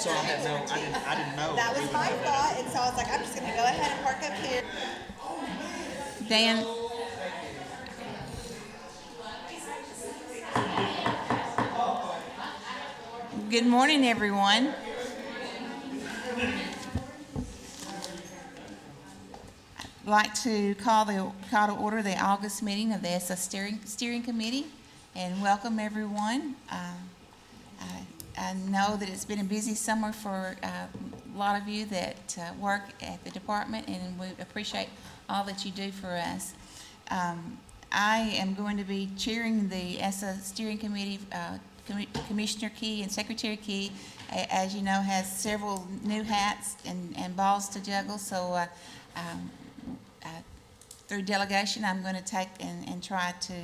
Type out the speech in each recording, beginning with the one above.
So I didn't know. That was my thought, and so I was like, I'm just gonna go ahead and park up here. Dan, good morning, everyone. I'd like to call to order the August meeting of the ESSA Steering Committee and welcome everyone. I know that it's been a busy summer for a lot of you that work at the department, and we appreciate all that you do for us. I am going to be chairing the ESSA Steering Committee. Commissioner Key and Secretary Key, as you know, has several new hats and balls to juggle, so through delegation, I'm going to take and try to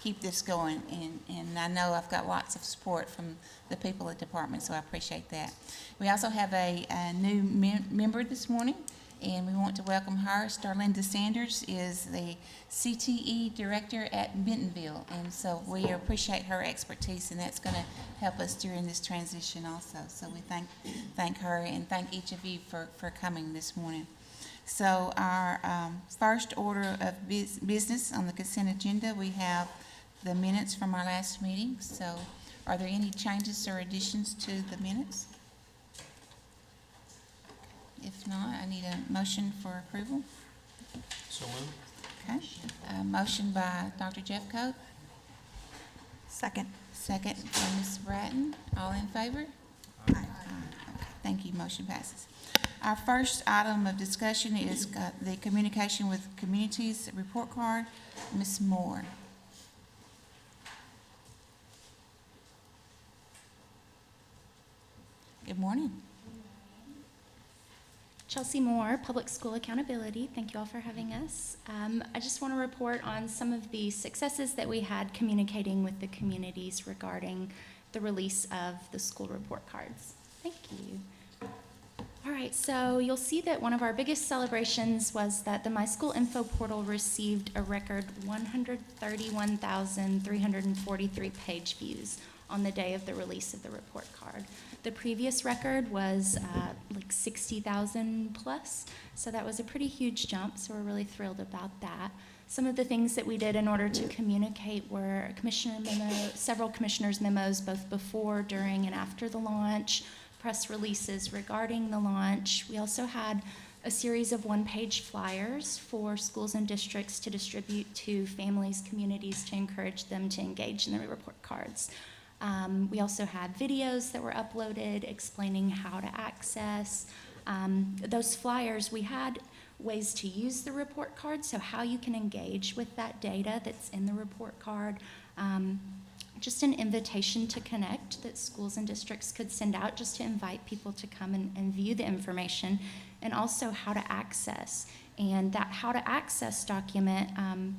keep this going, and I know I've got lots of support from the people at the department, so I appreciate that. We also have a new member this morning, and we want to welcome her. Starlinda Sanders is the CTE director at Bentonville, and so we appreciate her expertise, and that's going to help us during this transition also. So we thank her and thank each of you for coming this morning. So our first order of business on the consent agenda, we have the minutes from our last meeting. So are there any changes or additions to the minutes? If not, I need a motion for approval. So moved. Okay. Motion by Dr. Jeffcoat. Second. Second by Ms. Bratton. All in favor? Aye. Okay. Thank you. Motion passes. Our first item of discussion is the communication with communities report card. Ms. Moore. Good morning. Chelsea Moore, Public School Accountability. Thank you all for having us. I just want to report on some of the successes that we had communicating with the communities regarding the release of the school report cards. Thank you. All right, so you'll see that one of our biggest celebrations was that the My School Info portal received a record 131,343 page views on the day of the release of the report card. The previous record was like 60,000 plus, so that was a pretty huge jump, so we're really thrilled about that. Some of the things that we did in order to communicate were several commissioners' memos both before, during, and after the launch, press releases regarding the launch. We also had a series of one-page flyers for schools and districts to distribute to families, communities, to encourage them to engage in the report cards. We also had videos that were uploaded explaining how to access those flyers. We had ways to use the report card, so how you can engage with that data that's in the report card. Just an invitation to connect that schools and districts could send out just to invite people to come and view the information, and also how to access. And that how to access document,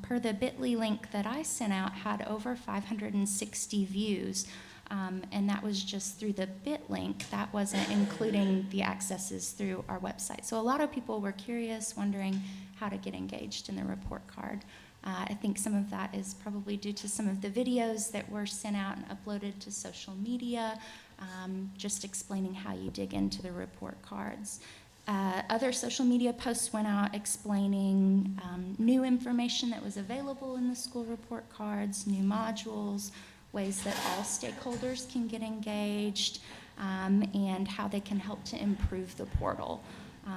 per the bit.ly link that I sent out, had over 560 views. And that was just through the bit link. That wasn't including the accesses through our website. So a lot of people were curious, wondering how to get engaged in the report card. I think some of that is probably due to some of the videos that were sent out and uploaded to social media, just explaining how you dig into the report cards. Other social media posts went out explaining new information that was available in the school report cards, new modules, ways that all stakeholders can get engaged, and how they can help to improve the portal.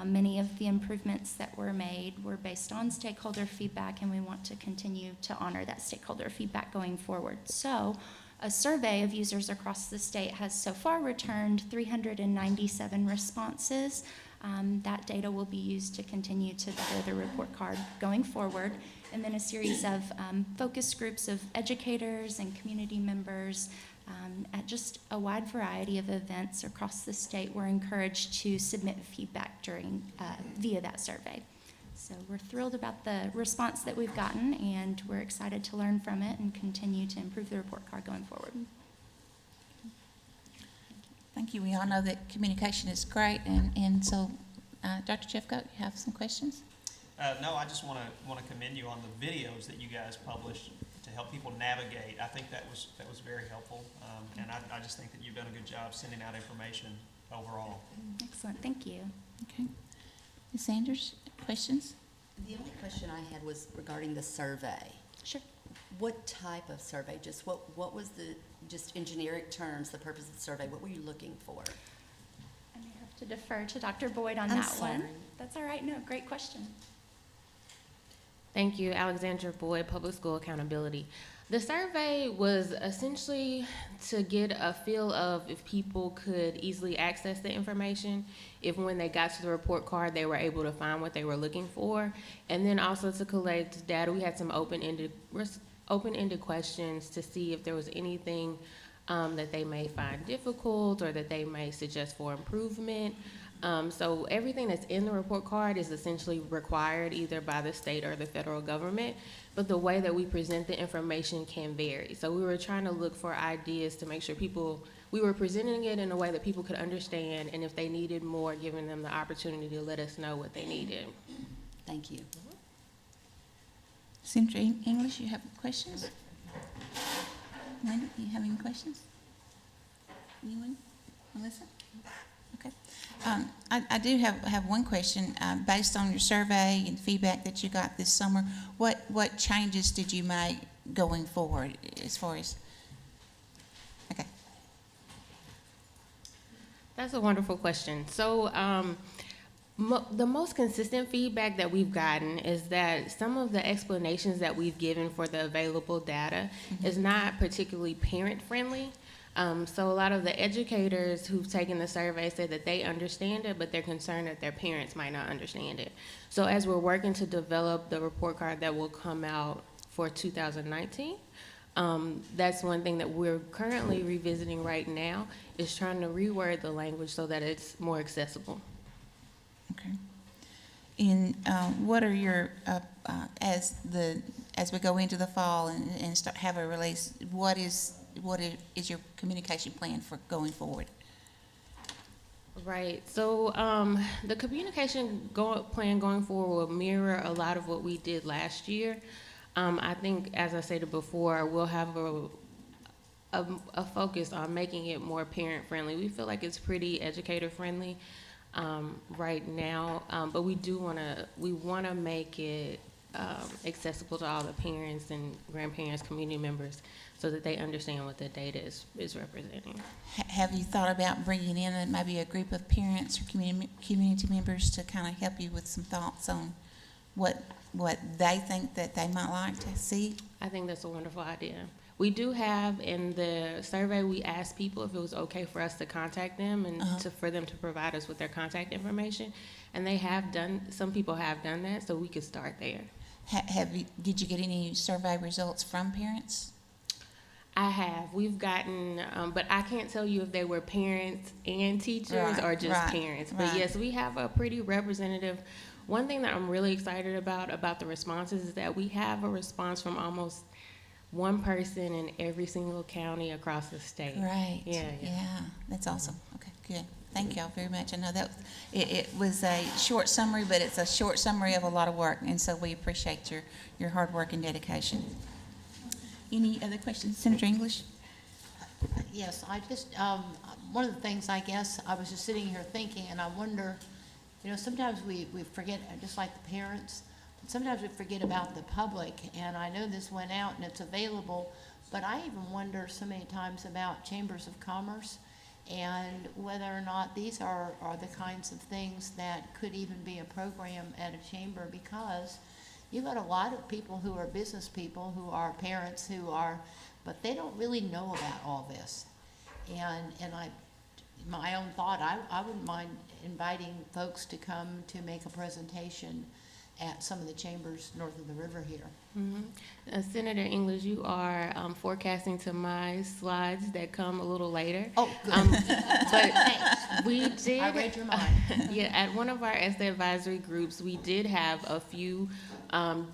Many of the improvements that were made were based on stakeholder feedback, and we want to continue to honor that stakeholder feedback going forward. So a survey of users across the state has so far returned 397 responses. That data will be used to continue to better the report card going forward. And then a series of focus groups of educators and community members at just a wide variety of events across the state were encouraged to submit feedback via that survey. So we're thrilled about the response that we've gotten, and we're excited to learn from it and continue to improve the report card going forward. Thank you. We all know that communication is great, and so Dr. Jeffcoat, you have some questions? No, I just want to commend you on the videos that you guys published to to help people navigate. I think that was very helpful. And I just think that you've done a good job sending out information overall. Excellent, thank you. Okay. Ms. Sanders, questions? The only question I had was regarding the survey. Sure. What type of survey? Just what was the, just in generic terms, the purpose of the survey? What were you looking for? I may have to defer to Dr. Boyd on I'm that one. sorry. That's all right, no, great question. Thank you, Alexandra Boyd, Public School Accountability. The survey was essentially to get a feel of if people could easily access the information, if when they got to the report card, they were able to find what they were looking for, and then also to collect data. We had some open-ended questions to see if there was anything that they may find difficult or that they may suggest for improvement. So everything that's in the report card is essentially required either by the state or the federal government, but the way that we present the information can vary. So we were trying to look for ideas to make sure we were presenting it in a way that people could understand, and if they needed more, giving them the opportunity to let us know what they needed. Thank you. Senator English, you have questions? Linda, you have any questions? Anyone? Melissa? Okay. I do have one question. Based on your survey and feedback that you got this summer, what changes did you make going forward as far as, okay. That's a wonderful question. So the most consistent feedback that we've gotten is that some of the explanations that we've given for the available data is not particularly parent-friendly. So a lot of the educators who've taken the survey said that they understand it, but they're concerned that their parents might not understand it. So as we're working to develop the report card that will come out for 2019, that's one thing that we're currently revisiting right now, is trying to reword the language so that it's more accessible. Okay. And what are your as we go into the fall and start have a release? What is your communication plan for going forward? Right. So the communication plan going forward will mirror a lot of what we did last year. I think, as I stated before, we'll have a focus on making it more parent friendly. We feel like it's pretty educator friendly right now, but we want to make it accessible to all the parents and grandparents, community members, so that they understand what the data is representing. Have you thought about bringing in maybe a group of parents or community members to kind of help you with some thoughts on what they think that they might like to see? I think that's a wonderful idea. We do have, in the survey, we asked people if it was okay for us to contact them and for them to provide us with their contact information. And some people have done that, so we could start there. Did you get any survey results from parents? I have. We've gotten, but I can't tell you if they were parents and teachers or just parents. But yes, we have a pretty representative. One thing that I'm really excited about the responses is that we have a response from almost one person in every single county across the state. Right. Yeah. That's awesome. Okay, good. Thank y'all very much. I know that it was a short summary, but it's a short summary of a lot of work, and so we appreciate your hard work and dedication. Any other questions? Senator English? Yes, I just, one of the things, I guess, I was just sitting here thinking, and I wonder, sometimes we forget, just like the parents, but sometimes we forget about the public, and I know this went out and it's available, but I even wonder so many times about chambers of commerce and whether or not these are the kinds of things that could even be a program at a chamber, because you've got a lot of people who are business people, who are parents, but they don't really know about all this. And my own thought, I wouldn't mind inviting folks to come to make a presentation at some of the chambers north of the river here. Mm-hmm. Senator English, you are forecasting to my slides that come a little later. Oh, good. But we did. I read your mind. Yeah, at one of our ESTA advisory groups, we did have a few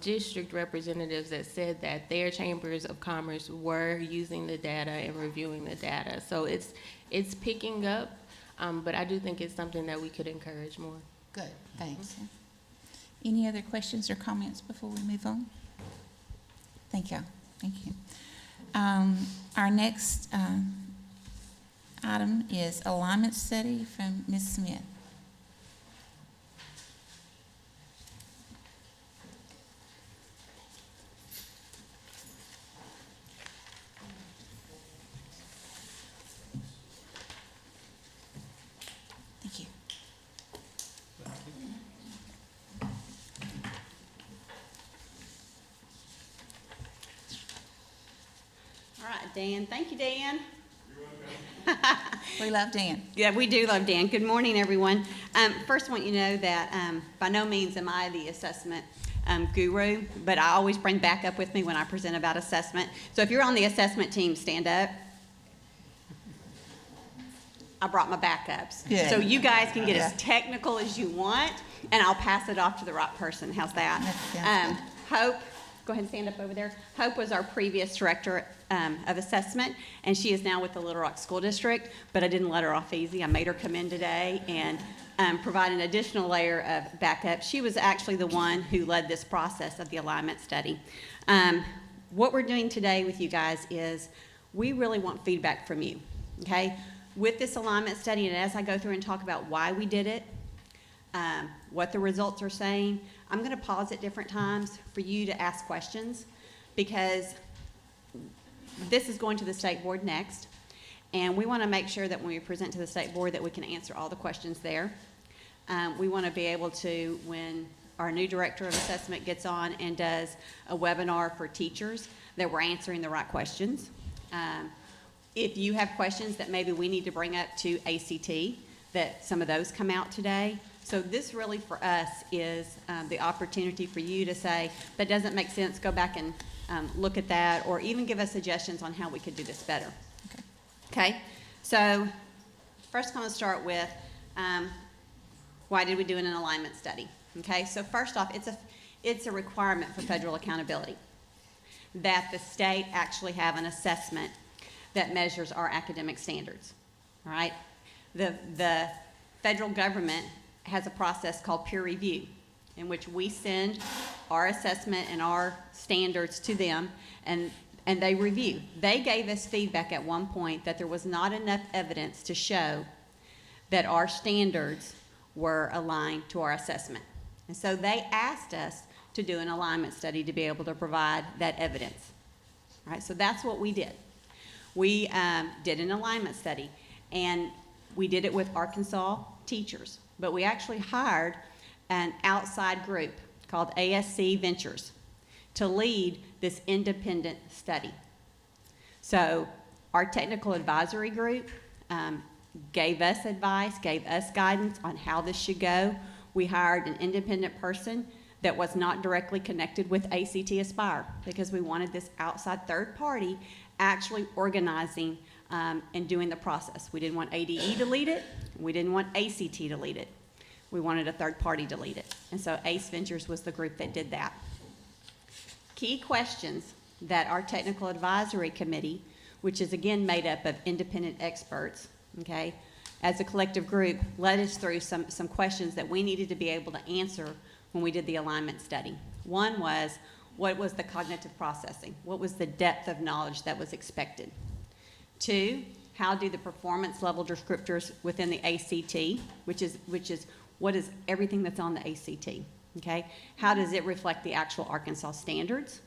district representatives that said that their chambers of commerce were using the data and reviewing the data. So it's picking up, but I do think it's something that we could encourage more. Good, thanks. Any other questions or comments before we move on? Thank you. Thank you. Our next item is alignment study from Ms. Smith. Thank you. All right, Dan. Thank you, Dan. We love Dan. Yeah, we do love Dan. Good morning, everyone. First, I want you to know that by no means am I the assessment guru, but I always bring backup with me when I present about assessment. So if you're on the assessment team, stand up. I brought my backups. Good. So you guys can get Yeah. as technical as you want, and I'll pass it off to the right person. How's that? That sounds Hope, go ahead and stand up over there. Hope was our previous director of assessment, and she is now with the Little Rock School District, but I didn't let her off easy. I made her come in today and provide an additional layer of backup. She was actually the one who led this process of the alignment study. What we're doing today with you guys is we really want feedback from you, okay? With this alignment study, and as I go through and talk about why we did it, what the results are saying, I'm going to pause at different times for you to ask questions, because this is going to the state board next, and we want to make sure that when we present to the state board that we can answer all the questions there. We want to be able to, when our new director of assessment gets on and does a webinar for teachers, that we're answering the right questions. If you have questions that maybe we need to bring up to ACT, that some of those come out today. So this really for us is the opportunity for you to say, that doesn't make sense, go back and look at that, or even give us suggestions on how we could do this better. Okay, so first I'm going to start with why did we do an alignment study? Okay, so first off, it's a requirement for federal accountability that the state actually have an assessment that measures our academic standards, all right? The federal government has a process called peer review, in which we send our assessment and our standards to them, and they review. They gave us feedback at one point that there was not enough evidence to show that our standards were aligned to our assessment. And so they asked us to do an alignment study to be able to provide that evidence. All right, so that's what we did. We did an alignment study, and we did it with Arkansas teachers, but we actually hired an outside group called ASC Ventures to lead this independent study. So our technical advisory group gave us advice, gave us guidance on how this should go. We hired an independent person that was not directly connected with ACT Aspire, because we wanted this outside third party actually organizing and doing the process. We didn't want ADE to lead it. We didn't want ACT to lead it. We wanted a third party to lead it. And so ACE Ventures was the group that did that. Key questions that our technical advisory committee, which is again made up of independent experts, okay, as a collective group, led us through some questions that we needed to be able to answer when we did the alignment study. One was, what was the cognitive processing? What was the depth of knowledge that was expected? Two, how do the performance level descriptors within the ACT, which is what is everything that's on the ACT, okay? How does it reflect the actual Arkansas standards?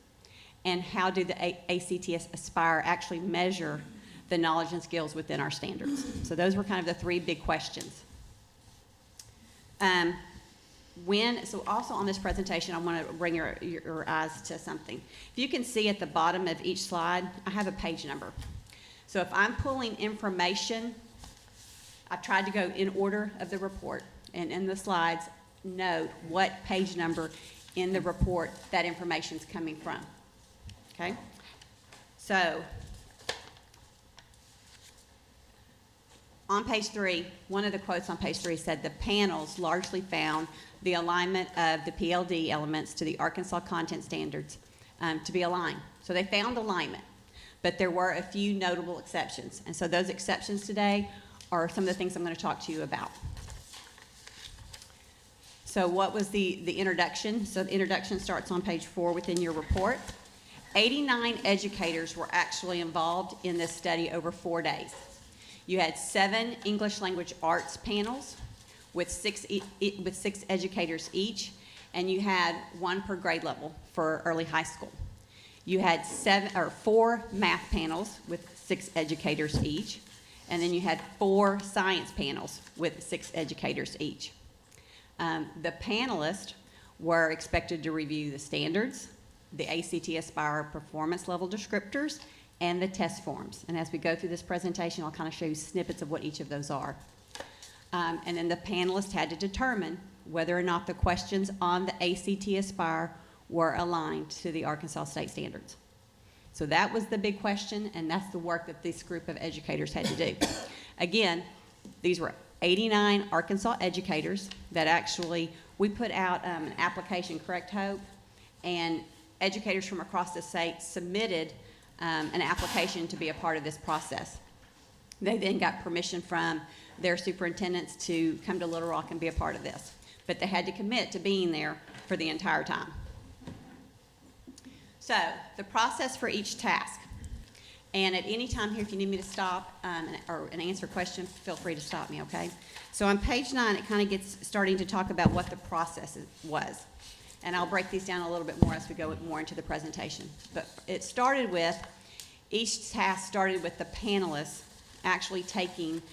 And how do the ACT Aspire actually measure the knowledge and skills within our standards? So those were kind of the three big questions. So also on this presentation, I want to bring your eyes to something. If you can see at the bottom of each slide, I have a page number. So if I'm pulling information, I tried to go in order of the report, and in the slides, note what page number in the report that information is coming from, okay? So on page 3, one of the quotes on page 3 said, the panels largely found the alignment of the PLD elements to the Arkansas content standards to be aligned. So they found alignment, but there were a few notable exceptions. And so those exceptions today are some of the things I'm going to talk to you about. So what was the introduction? So the introduction starts on page 4 within your report. 89 educators were actually involved in this study over 4 days. You had 7 English language arts panels with 6 educators each, and you had 1 per grade level for early high school. You had 4 math panels with 6 educators each, and then you had 4 science panels with 6 educators each. The panelists were expected to review the standards, the ACT Aspire performance level descriptors, and the test forms. And as we go through this presentation, I'll kind of show you snippets of what each of those are. And then the panelists had to determine whether or not the questions on the ACT Aspire were aligned to the Arkansas state standards. So that was the big question, and that's the work that this group of educators had to do. Again, these were 89 Arkansas educators that actually, we put out an application, correct, Hope? And educators from across the state submitted an application to be a part of this process. They then got permission from their superintendents to come to Little Rock and be a part of this. But they had to commit to being there for the entire time. So, the process for each task. And at any time here, if you need me to stop and answer a question, feel free to stop me, okay? So on page 9, it kind of gets starting to talk about what the process was. And I'll break these down a little bit more as we go more into the presentation. But it started with, each task started with the panelists actually taking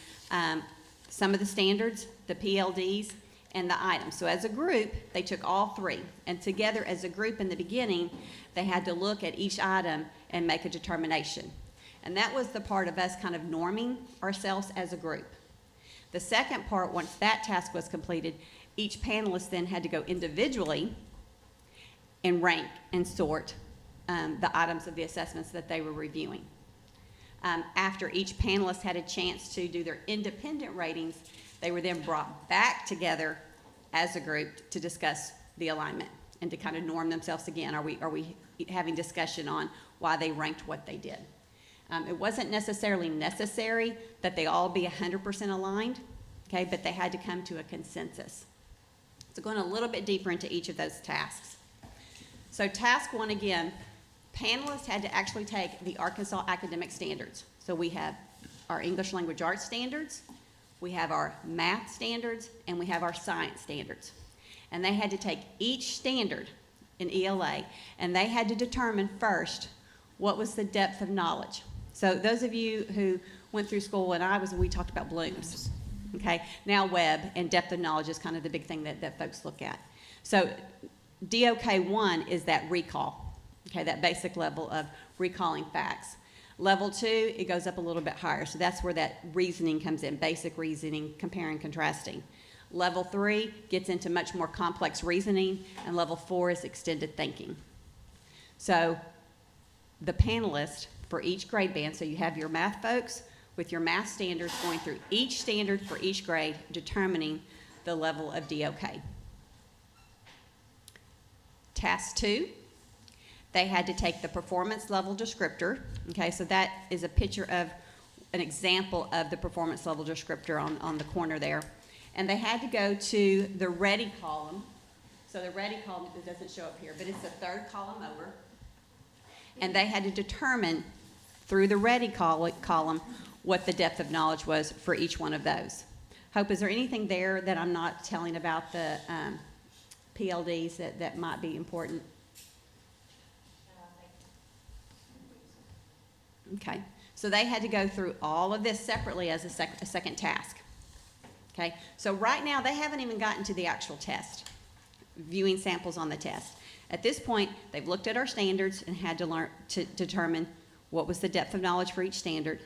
some of the standards, the PLDs, and the items. So as a group, they took all 3. And together as a group in the beginning, they had to look at each item and make a determination. And that was the part of us kind of norming ourselves as a group. The second part, once that task was completed, each panelist then had to go individually and rank and sort the items of the assessments that they were reviewing. After each panelist had a chance to do their independent ratings, they were then brought back together as a group to discuss the alignment and to kind of norm themselves again. Are we having discussion on why they ranked what they did? It wasn't necessarily necessary that they all be 100% aligned, okay, but they had to come to a consensus. So going a little bit deeper into each of those tasks. So task 1, again, panelists had to actually take the Arkansas academic standards. So we have our English language arts standards, we have our math standards, and we have our science standards. And they had to take each standard in ELA, and they had to determine first what was the depth of knowledge. So those of you who went through school when we talked about Bloom's, okay? Now Webb and depth of knowledge is kind of the big thing that folks look at. So DOK 1 is that recall, okay, that basic level of recalling facts. Level 2, it goes up a little bit higher, so that's where that reasoning comes in, basic reasoning, comparing, contrasting. Level 3 gets into much more complex reasoning, and level 4 is extended thinking. So the panelists for each grade band, so you have your math folks with your math standards going through each standard for each grade, determining the level of DOK. Task 2, they had to take the performance level descriptor, okay, so that is a picture of an example of the performance level descriptor on the corner there. And they had to go to the ready column. So the ready column, it doesn't show up here, but it's the 3rd column over. And they had to determine through the ready column what the depth of knowledge was for each one of those. Hope, is there anything there that I'm not telling about the PLDs that might be important? Okay, so they had to go through all of this separately as a second task. Okay, so right now they haven't even gotten to the actual test, viewing samples on the test. At this point, they've looked at our standards and had to learn to determine what was the depth of knowledge for each standard.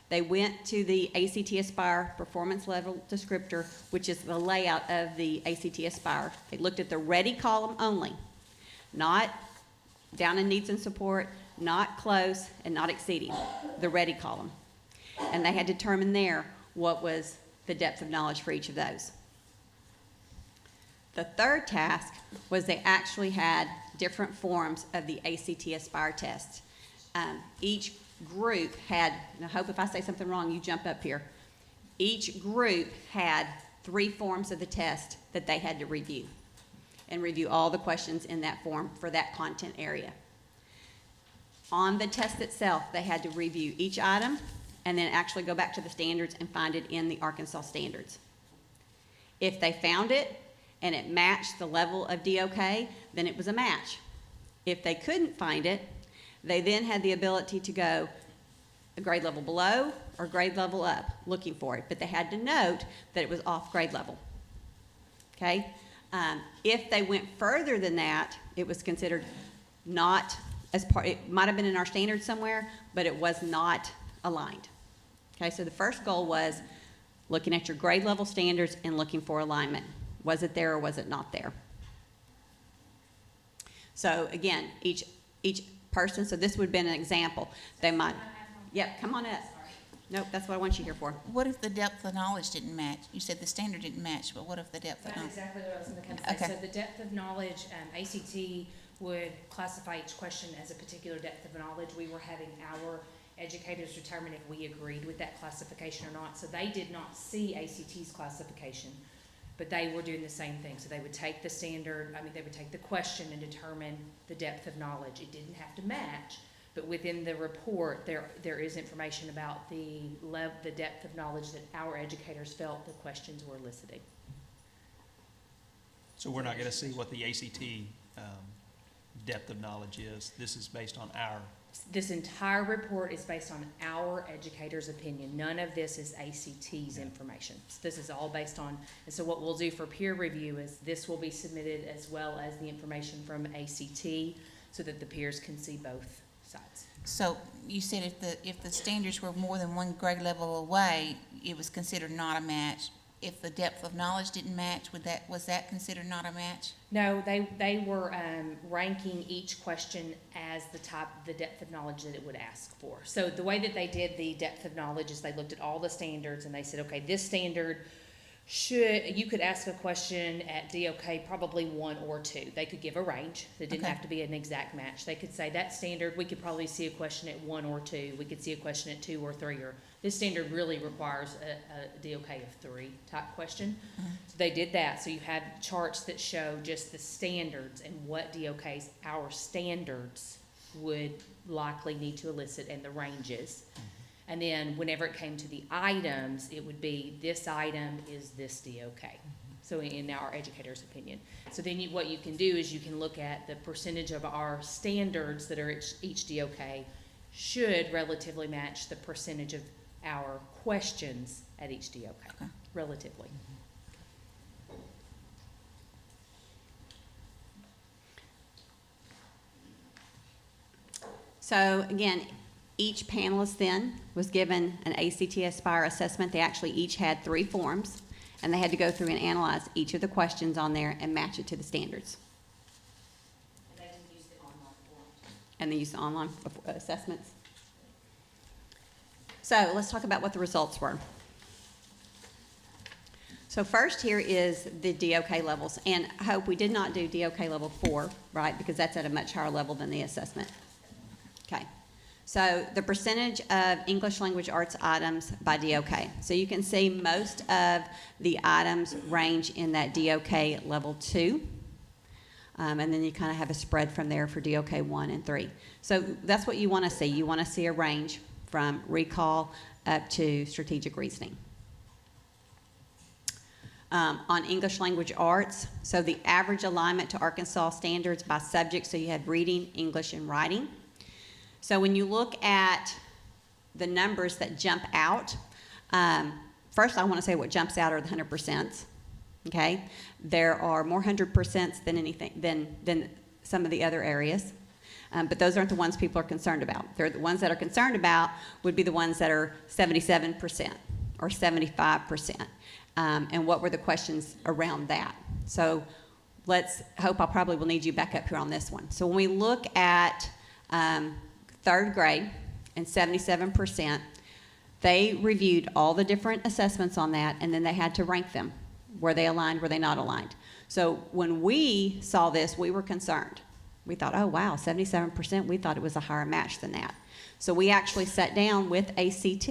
They went to the ACT Aspire performance level descriptor, which is the layout of the ACT Aspire. They looked at the ready column only, not down in needs and support, not close, and not exceeding, the ready column. And they had to determine there what was the depth of knowledge for each of those. The 3rd task was they actually had different forms of the ACT Aspire test. Each group had, and I hope if I say something wrong, you jump up here. Each group had 3 forms of the test that they had to review, and review all the questions in that form for that content area. On the test itself, they had to review each item and then actually go back to the standards and find it in the Arkansas standards. If they found it and it matched the level of DOK, then it was a match. If they couldn't find it, they then had the ability to go a grade level below or grade level up looking for it, but they had to note that it was off grade level. Okay? If they went further than that, it was considered not as part, it might have been in our standards somewhere, but it was not aligned. Okay, so the first goal was looking at your grade level standards and looking for alignment. Was it there or was it not there? So again, each person, so this would have been an example. They might, yep, come on up. Nope, that's what I want you here for. What if the depth of knowledge didn't match? You said the standard didn't match, but what if the depth of That's knowledge? exactly what I was going to come to say. Okay. So the depth of knowledge, ACT would classify each question as a particular depth of knowledge. We were having our educators determine if we agreed with that classification or not. So they did not see ACT's classification, but they were doing the same thing. So they would take the standard, they would take the question and determine the depth of knowledge. It didn't have to match, but within the report, there is information about the depth of knowledge that our educators felt the questions were eliciting. So we're not gonna see what the ACT, depth of knowledge is. This is based on our, This entire report is based on our educator's opinion. None of this is ACT's information. So this is all based on, and so what we'll do for peer review is this will be submitted as well as the information from ACT so that the peers can see both sides. So you said if the standards were more than one grade level away, it was considered not a match. If the depth of knowledge didn't match, was that considered not a match? No, they were ranking each question as the depth of knowledge that it would ask for. So the way that they did the depth of knowledge is they looked at all the standards and they said, okay, this standard you could ask a question at DOK probably 1 or 2. They could give a range. It didn't Okay. have to be an exact match. They could say that standard, we could probably see a question at 1 or 2. We could see a question at 2 or 3. Or this standard really requires a DOK of 3 type question. So they did that. So you had charts that show just the standards and what DOKs, our standards, would likely need to elicit and the ranges. And then whenever it came to the items, it would be this item is this DOK. So in our educator's opinion. So then what you can do is you can look at the percentage of our standards that are each DOK should relatively match the percentage of our questions at each DOK, Okay. relatively. So again, each panelist then was given an ACT Aspire assessment. They actually each had 3 forms, and they had to go through and analyze each of the questions on there and match it to the standards. And they didn't use the online forms. And they used the online assessments. So let's talk about what the results were. So first here is the DOK levels, and I hope we did not do DOK level 4, right, because that's at a much higher level than the assessment. Okay, so the percentage of English language arts items by DOK. So you can see most of the items range in that DOK level 2. And then you kind of have a spread from there for DOK 1 and 3. So that's what you want to see. You want to see a range from recall up to strategic reasoning. On English language arts, so the average alignment to Arkansas standards by subject, so you had reading, English, and writing. So when you look at the numbers that jump out, first I want to say what jumps out are the 100%. Okay, there are more 100% than anything than some of the other areas, but those aren't the ones people are concerned about. They're the ones that are concerned about would be the ones that are 77% or 75%. And what were the questions around that? So let's hope I probably will need you back up here on this one. So when we look at 3rd grade and 77%, they reviewed all the different assessments on that, and then they had to rank them. Were they aligned? Were they not aligned? So when we saw this, we were concerned. We thought, oh, wow, 77%. We thought it was a higher match than that. So we actually sat down with ACT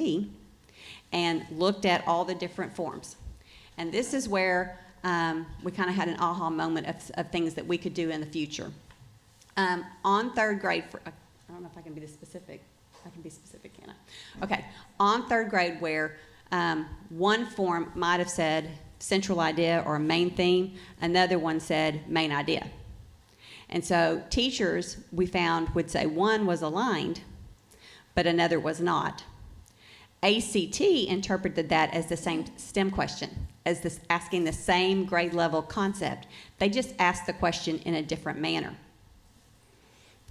and looked at all the different forms. And this is where we kind of had an aha moment of things that we could do in the future. On 3rd grade, don't know if I can be this specific. I can be specific, can I? Okay, on third grade where one form might have said central idea or main theme, another one said main idea. And so teachers, we found, would say one was aligned, but another was not. ACT interpreted that as the same STEM question, as this asking the same grade level concept. They just asked the question in a different manner.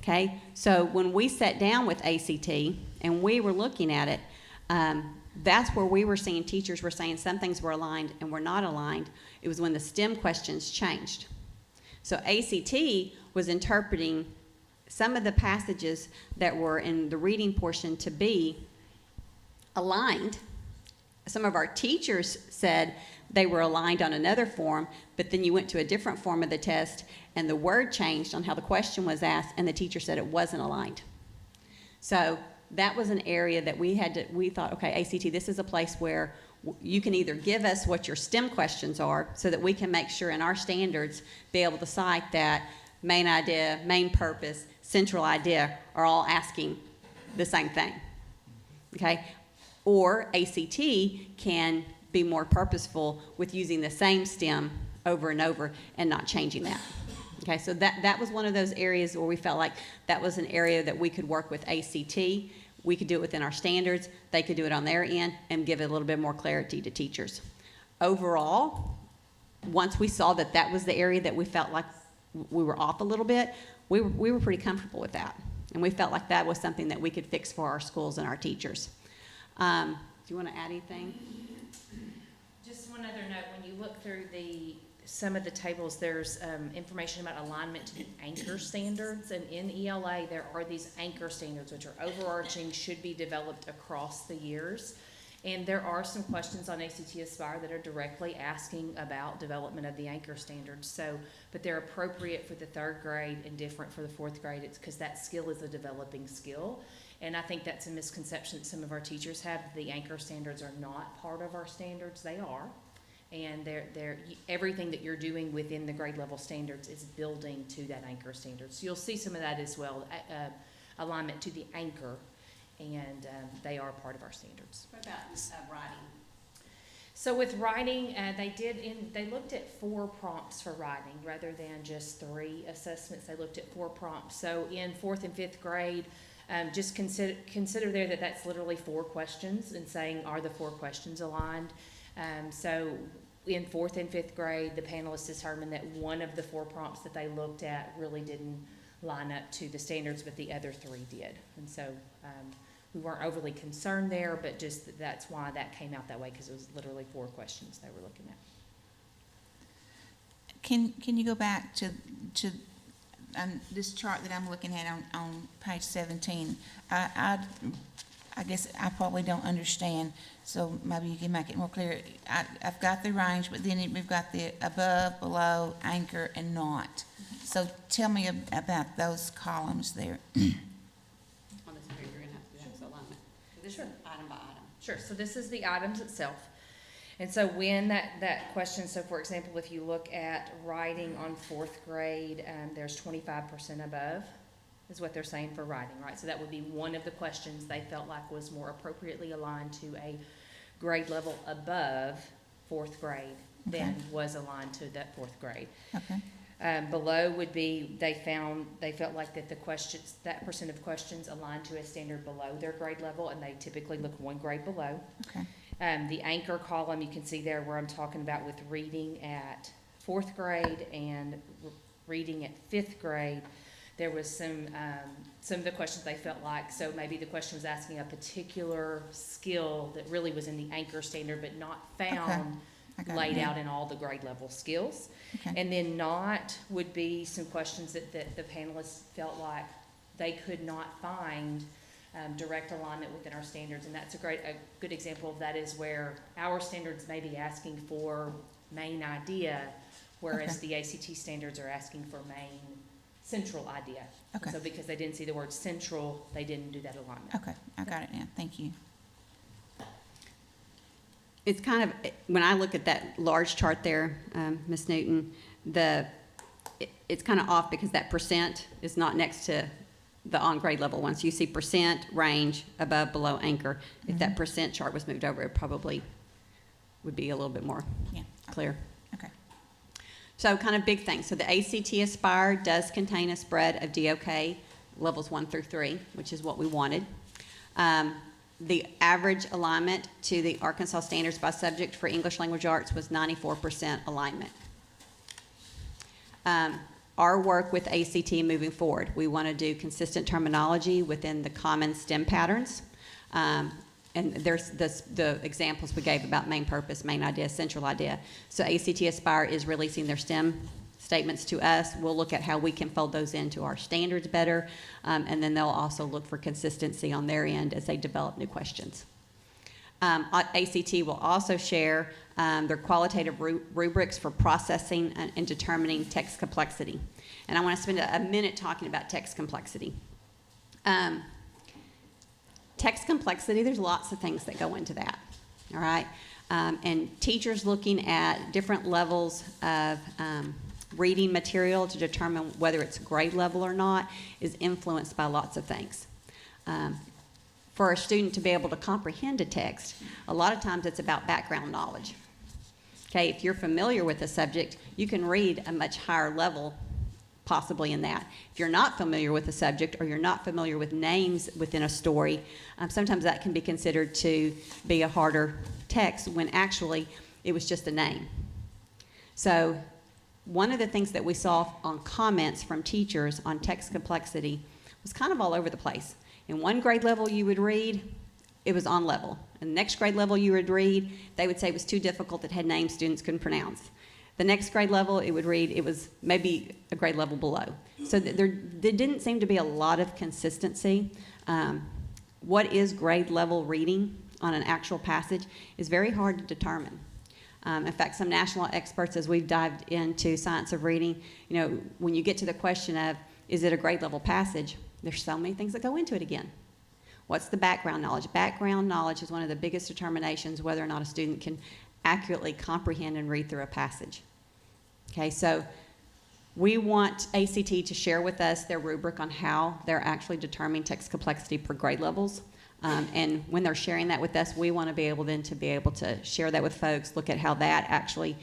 Okay, so when we sat down with ACT and we were looking at it, that's where we were seeing teachers were saying some things were aligned and were not aligned. It was when the STEM questions changed. So ACT was interpreting some of the passages that were in the reading portion to be aligned. Some of our teachers said they were aligned on another form, but then you went to a different form of the test and the word changed on how the question was asked and the teacher said it wasn't aligned. So that was an area that we thought, okay, ACT, this is a place where you can either give us what your STEM questions are so that we can make sure in our standards be able to cite that main idea, main purpose, central idea are all asking the same thing, okay? Or ACT can be more purposeful with using the same STEM over and over and not changing that. Okay, so that was one of those areas where we felt like that was an area that we could work with ACT. We could do it within our standards. They could do it on their end and give it a little bit more clarity to teachers. Overall, once we saw that that was the area that we felt like we were off a little bit, we were pretty comfortable with that. And we felt like that was something that we could fix for our schools and our teachers. Do you want to add anything? Just one other note, when you look through some of the tables, there's information about alignment to the anchor standards, and in ELA there are these anchor standards which are overarching, should be developed across the years. And there are some questions on ACT Aspire that are directly asking about development of the anchor standards. So, but they're appropriate for the third grade and different for the fourth grade. It's because that skill is a developing skill. And I think that's a misconception that some of our teachers have. The anchor standards are not part of our standards. They are. And everything that you're doing within the grade level standards is building to that anchor standard. So you'll see some of that as well, alignment to the anchor, and they are part of our standards. What about writing? So with writing, they looked at 4 prompts for writing rather than just 3 assessments. They looked at 4 prompts. So in 4th and 5th grade, just consider there that that's literally 4 questions and saying, are the 4 questions aligned? So in 4th and 5th grade, the panelists determined that one of the 4 prompts that they looked at really didn't line up to the standards, but the other 3 did. And so we weren't overly concerned there, but just that's why that came out that way, because it was literally 4 questions they were looking at. Can you go back to this chart that I'm looking at on page 17? I guess I probably don't understand, so maybe you can make it more clear. I've got the range, but then we've got the above, below, anchor, and not. So tell me about those columns there. On this page, you're going to have to do that alignment. This is item by item. Sure, so this is the items itself. And so when that question, so for example, if you look at writing on 4th grade, there's 25% above, is what they're saying for writing, right? So that would be one of the questions they felt like was more appropriately aligned to a grade level above 4th grade than was aligned to that 4th grade. Okay. Below would be, they felt like that the questions, that percent of questions aligned to a standard below their grade level, and they typically look 1 grade below. Okay. The anchor column, you can see there where I'm talking about with reading at 4th grade and reading at 5th grade. There was some of the questions they felt like, so maybe the question was asking a particular skill that really was in the anchor standard but not found laid out in all the grade level skills. Okay. And then not would be some questions that the panelists felt like they could not find direct alignment within our standards. And that's a good example of that is where our standards may be asking for main idea, whereas the ACT standards are asking for main central idea. Okay. So because they didn't see the word central, they didn't do that alignment. Okay, I got it now. Thank you. It's kind of, when I look at that large chart there, Ms. Newton, it's kind of off because that percent is not next to the on-grade level ones. You see percent, range, above, below, anchor. If that percent chart was moved over, it probably would be a little bit more Yeah, clear. okay. So kind of big things. So the ACT Aspire does contain a spread of DOK levels 1 through 3, which is what we wanted. The average alignment to the Arkansas Standards by Subject for English Language Arts was 94% alignment. Our work with ACT moving forward, we want to do consistent terminology within the common STEM patterns. And there's the examples we gave about main purpose, main idea, central idea. So ACT Aspire is releasing their STEM statements to us. We'll look at how we can fold those into our standards better, and then they'll also look for consistency on their end as they develop new questions. ACT will also share their qualitative rubrics for processing and determining text complexity. And I want to spend a minute talking about text complexity. Text complexity, there's lots of things that go into that, all right? And teachers looking at different levels of reading material to determine whether it's grade level or not is influenced by lots of things. For a student to be able to comprehend a text, a lot of times it's about background knowledge. Okay, if you're familiar with a subject, you can read a much higher level possibly in that. If you're not familiar with a subject or you're not familiar with names within a story, sometimes that can be considered to be a harder text when actually it was just a name. So one of the things that we saw on comments from teachers on text complexity was kind of all over the place. In one grade level you would read, it was on level. In the next grade level you would read, they would say it was too difficult, it had names students couldn't pronounce. The next grade level it would read, it was maybe a grade level below. So there didn't seem to be a lot of consistency. What is grade level reading on an actual passage is very hard to determine. In fact, some national experts, as we've dived into science of reading, you know, when you get to the question of, is it a grade level passage, there's so many things that go into it again. What's the background knowledge? Background knowledge is one of the biggest determinations whether or not a student can accurately comprehend and read through a passage. Okay, so we want ACT to share with us their rubric on how they're actually determining text complexity per grade levels. And when they're sharing that with us, we want to be able then to be able to share that with folks, look at how that actually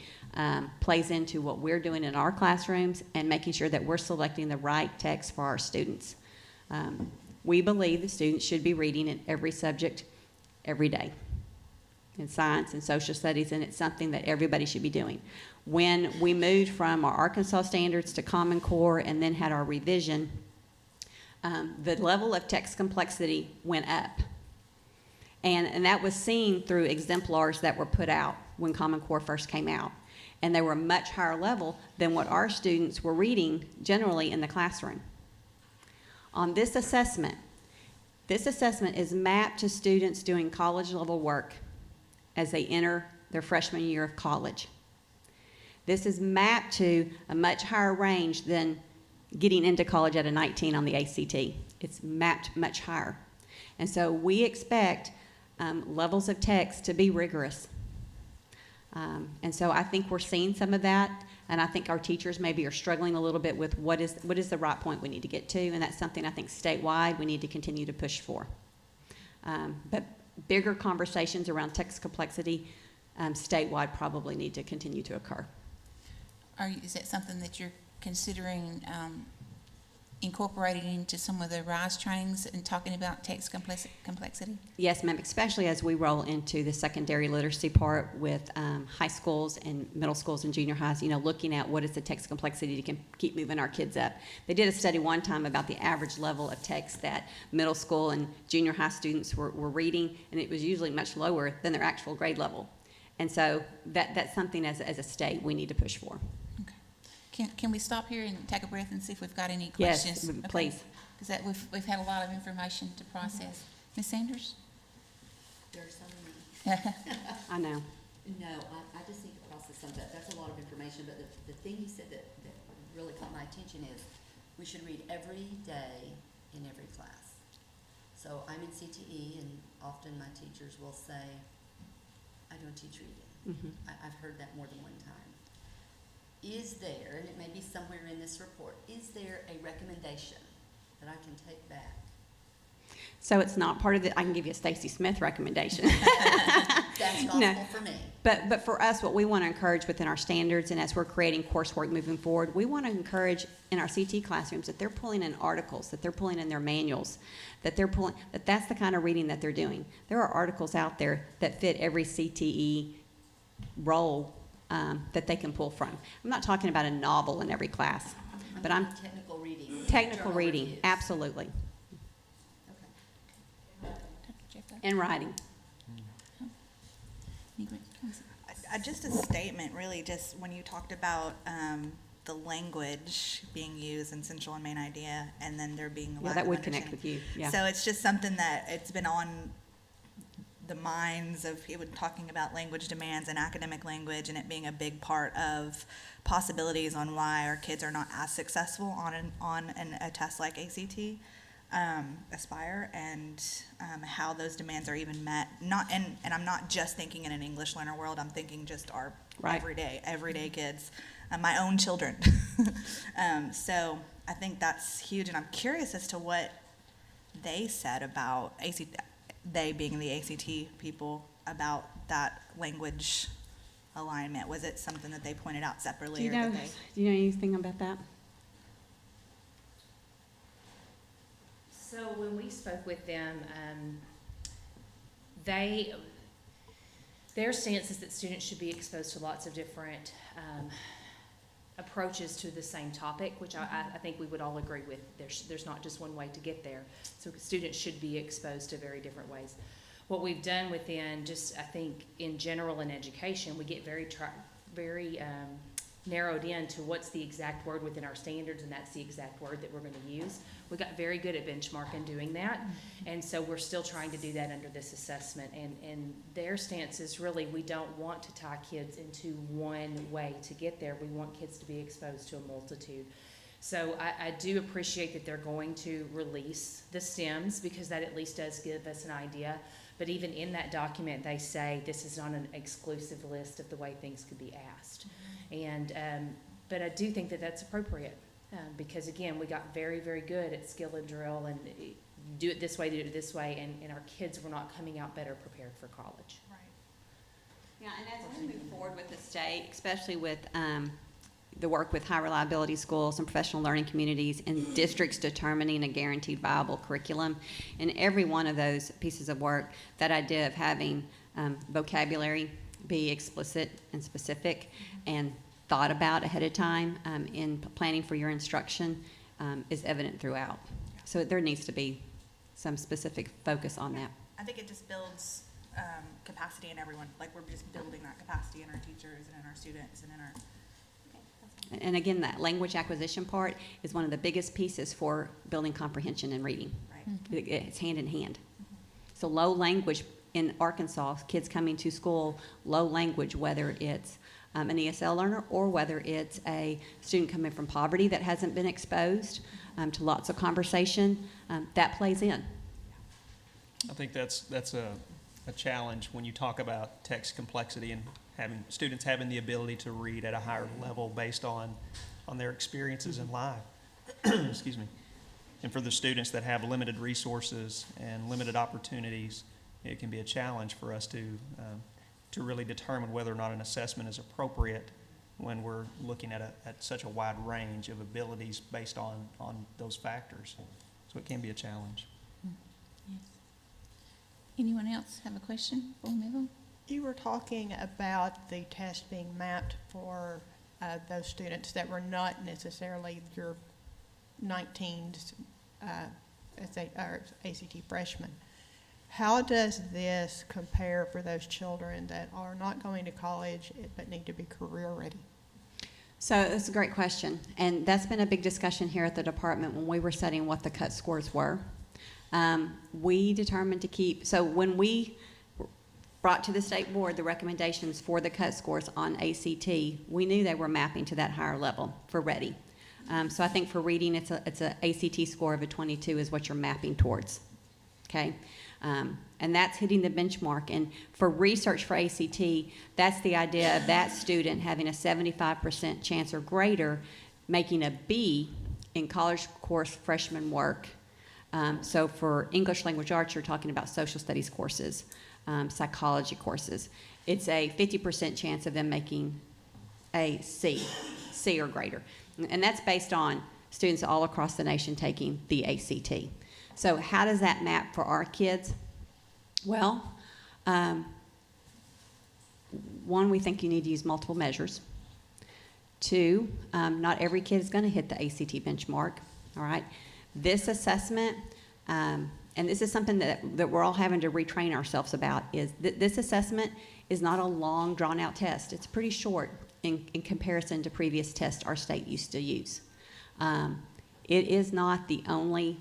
plays into what we're doing in our classrooms and making sure that we're selecting the right text for our students. We believe the students should be reading in every subject every day, in science and social studies, and it's something that everybody should be doing. When we moved from our Arkansas standards to Common Core and then had our revision, the level of text complexity went up. And that was seen through exemplars that were put out when Common Core first came out. And they were a much higher level than what our students were reading generally in the classroom. On this assessment is mapped to students doing college level work as they enter their freshman year of college. This is mapped to a much higher range than getting into college at a 19 on the ACT. It's mapped much higher. And so we expect levels of text to be rigorous. And so I think we're seeing some of that, and I think our teachers maybe are struggling a little bit with what is the right point we need to get to, and that's something I think statewide we need to continue to push for. But bigger conversations around text complexity statewide probably need to continue to occur. Is that something that you're considering incorporating into some of the RISE trainings and talking about text complexity? Yes, ma'am, especially as we roll into the secondary literacy part with high schools and middle schools and junior highs, you know, looking at what is the text complexity to keep moving our kids up. They did a study one time about the average level of text that middle school and junior high students were reading, and it was usually much lower than their actual grade level. And so that's something as a state we need to push for. Can we stop here and take a breath and see if we've got any questions? Yes, please. Because we've had a lot of information to process. Ms. Sanders? There's so many. I know. No, I just need to process some of that. That's a lot of information, but the thing you said that really caught my attention is we should read every day in every class. So I'm in CTE, and often my teachers will say, I don't teach reading. Mm-hmm. I've heard that more than one time. Is there, and it may be somewhere in this report, is there a recommendation that I can take back? So it's not part of the, I can give you a Stacy Smith recommendation. That's No. gospel for me. But for us, what we want to encourage within our standards and as we're creating coursework moving forward, we want to encourage in our CT classrooms that they're pulling in articles, that they're pulling in their manuals, that that's the kind of reading that they're doing. There are articles out there that fit every CTE role that they can pull from. I'm not talking about a novel in every class, but I'm talking technical reading. technical journal reading, reviews. absolutely, Okay. and writing. Just a statement, really, just when you talked about the language being used in Central and Main Idea, and then there being a Yeah, lack that of would connect understanding. with you, yeah. So it's just something that it's been on the minds of people talking about language demands and academic language, and it being a big part of possibilities on why our kids are not as successful on a test like ACT. Aspire, and how those demands are even met. And I'm not just thinking in an English learner world. I'm thinking just our Right. everyday kids, my own children. So I think that's huge, and I'm curious as to what they said about ACT. They being the ACT people, about that language alignment. Was it something that they pointed out separately? Do you or know, did they? do you know anything about that? So when we spoke with them, their stance is that students should be exposed to lots of different approaches to the same topic, which I think we would all agree with. There's not just one way to get there. So students should be exposed to very different ways. What we've done within just, I think, in general in education, we get very narrowed in to what's the exact word within our standards, and that's the exact word that we're going to use. We got very good at benchmarking doing that, and so we're still trying to do that under this assessment. And their stance is really, we don't want to tie kids into one way to get there. We want kids to be exposed to a multitude. So I do appreciate that they're going to release the STEMs, because that at least does give us an idea. But even in that document, they say this is not an exclusive list of the way things could be asked. And but I do think that that's appropriate, because again, we got very, very good at skill and drill, and do it this way, do it this way, and our kids were not coming out better prepared for college. Yeah, and as we move forward with the state, especially with the work with high reliability schools and professional learning communities and districts determining a guaranteed viable curriculum, in every one of those pieces of work, that idea of having vocabulary be explicit and specific and thought about ahead of time in planning for your instruction is evident throughout. So there needs to be some specific focus on that. I think it just builds capacity in everyone. Like, we're just building that capacity in our teachers and in our students and in our. And again, that language acquisition part is one of the biggest pieces for building comprehension and reading. Right. It's hand in hand. So low language in Arkansas, kids coming to school, low language, whether it's an ESL learner or whether it's a student coming from poverty that hasn't been exposed to lots of conversation, that plays in. I think that's a challenge when you talk about text complexity and having students having the ability to read at a higher level based on their experiences in life. Excuse me. And for the students that have limited resources and limited opportunities, it can be a challenge for us to really determine whether or not an assessment is appropriate when we're looking at such a wide range of abilities based on those factors. So it can be a challenge. Yes. Anyone else have a question before we move on? You were talking about the test being mapped for those students that were not necessarily your 19s ACT freshmen. How does this compare for those children that are not going to college but need to be career ready? So that's a great question. And that's been a big discussion here at the department when we were setting what the cut scores were. We determined to keep, so when we brought to the state board the recommendations for the cut scores on ACT, we knew they were mapping to that higher level for ready. So I think for reading, it's a ACT score of a 22 is what you're mapping towards, okay? And that's hitting the benchmark. And for research for ACT, that's the idea of that student having a 75% chance or greater making a B in college course freshman work, so for English language arts, you're talking about social studies courses, psychology courses. It's a 50% chance of them making a C or greater. And that's based on students all across the nation taking the ACT. So how does that map for our kids? Well, one, we think you need to use multiple measures. Two, not every kid is going to hit the ACT benchmark, all right? This assessment, and this is something that we're all having to retrain ourselves about, is that this assessment is not a long, drawn-out test. It's pretty short in comparison to previous tests our state used to use. It is not the only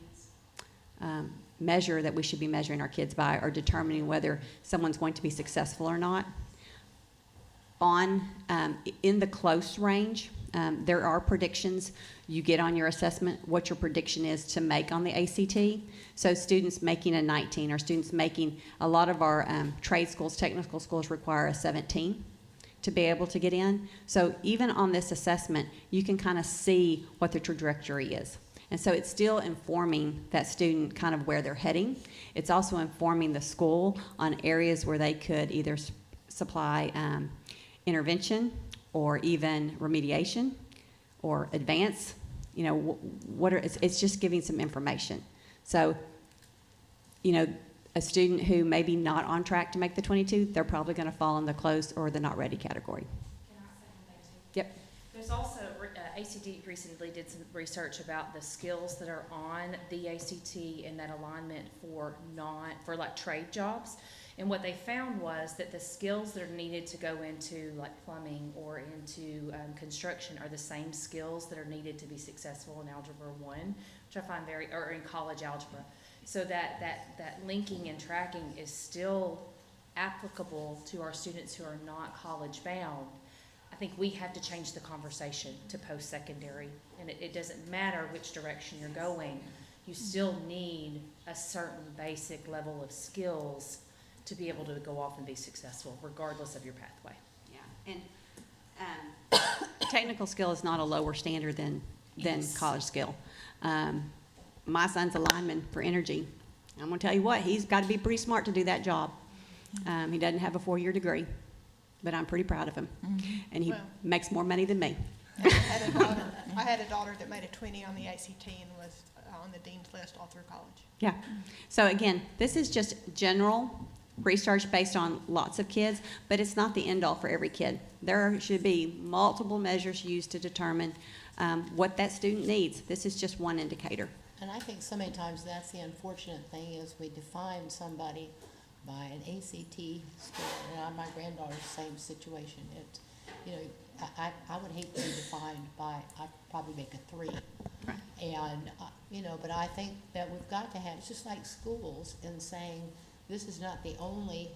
measure that we should be measuring our kids by or determining whether someone's going to be successful or not. In the close range, there are predictions you get on your assessment, what your prediction is to make on the ACT. So students making a 19 or students making, a lot of our trade schools, technical schools require a 17 to be able to get in. So even on this assessment, you can kind of see what the trajectory is. And so it's still informing that student kind of where they're heading. It's also informing the school on areas where they could either supply intervention or even remediation or advance, you know, it's just giving some information. So, you know, a student who may be not on track to make the 22, they're probably going to fall in the close or the not ready category. Can I say something too? Yep. There's also, ACT recently did some research about the skills that are on the ACT and that alignment for like trade jobs. And what they found was that the skills that are needed to go into like plumbing or into construction are the same skills that are needed to be successful in Algebra 1, which I find or in college algebra. So that linking and tracking is still applicable to our students who are not college bound. I think we have to change the conversation to post-secondary, and it doesn't matter which direction you're going. You still need a certain basic level of skills to be able to go off and be successful, regardless of your pathway. Yeah, and technical skill is not a lower standard than Yes. college skill. My son's a lineman for energy. I'm going to tell you what, he's got to be pretty smart to do that job. He doesn't have a 4-year degree, but I'm pretty proud of him. And he Well- makes more money than me. I had a daughter that made a 20 on the ACT and was on the dean's list all through college. Yeah. So again, this is just general research based on lots of kids, but it's not the end all for every kid. There should be multiple measures used to determine what that student needs. This is just one indicator. And I think so many times that's the unfortunate thing is we define somebody by an ACT score. And my granddaughter's same situation. It's, you know, I would hate to be defined by, I'd probably make a 3. Right. And, you know, but I think that we've got to have, it's just like schools in saying this is not the only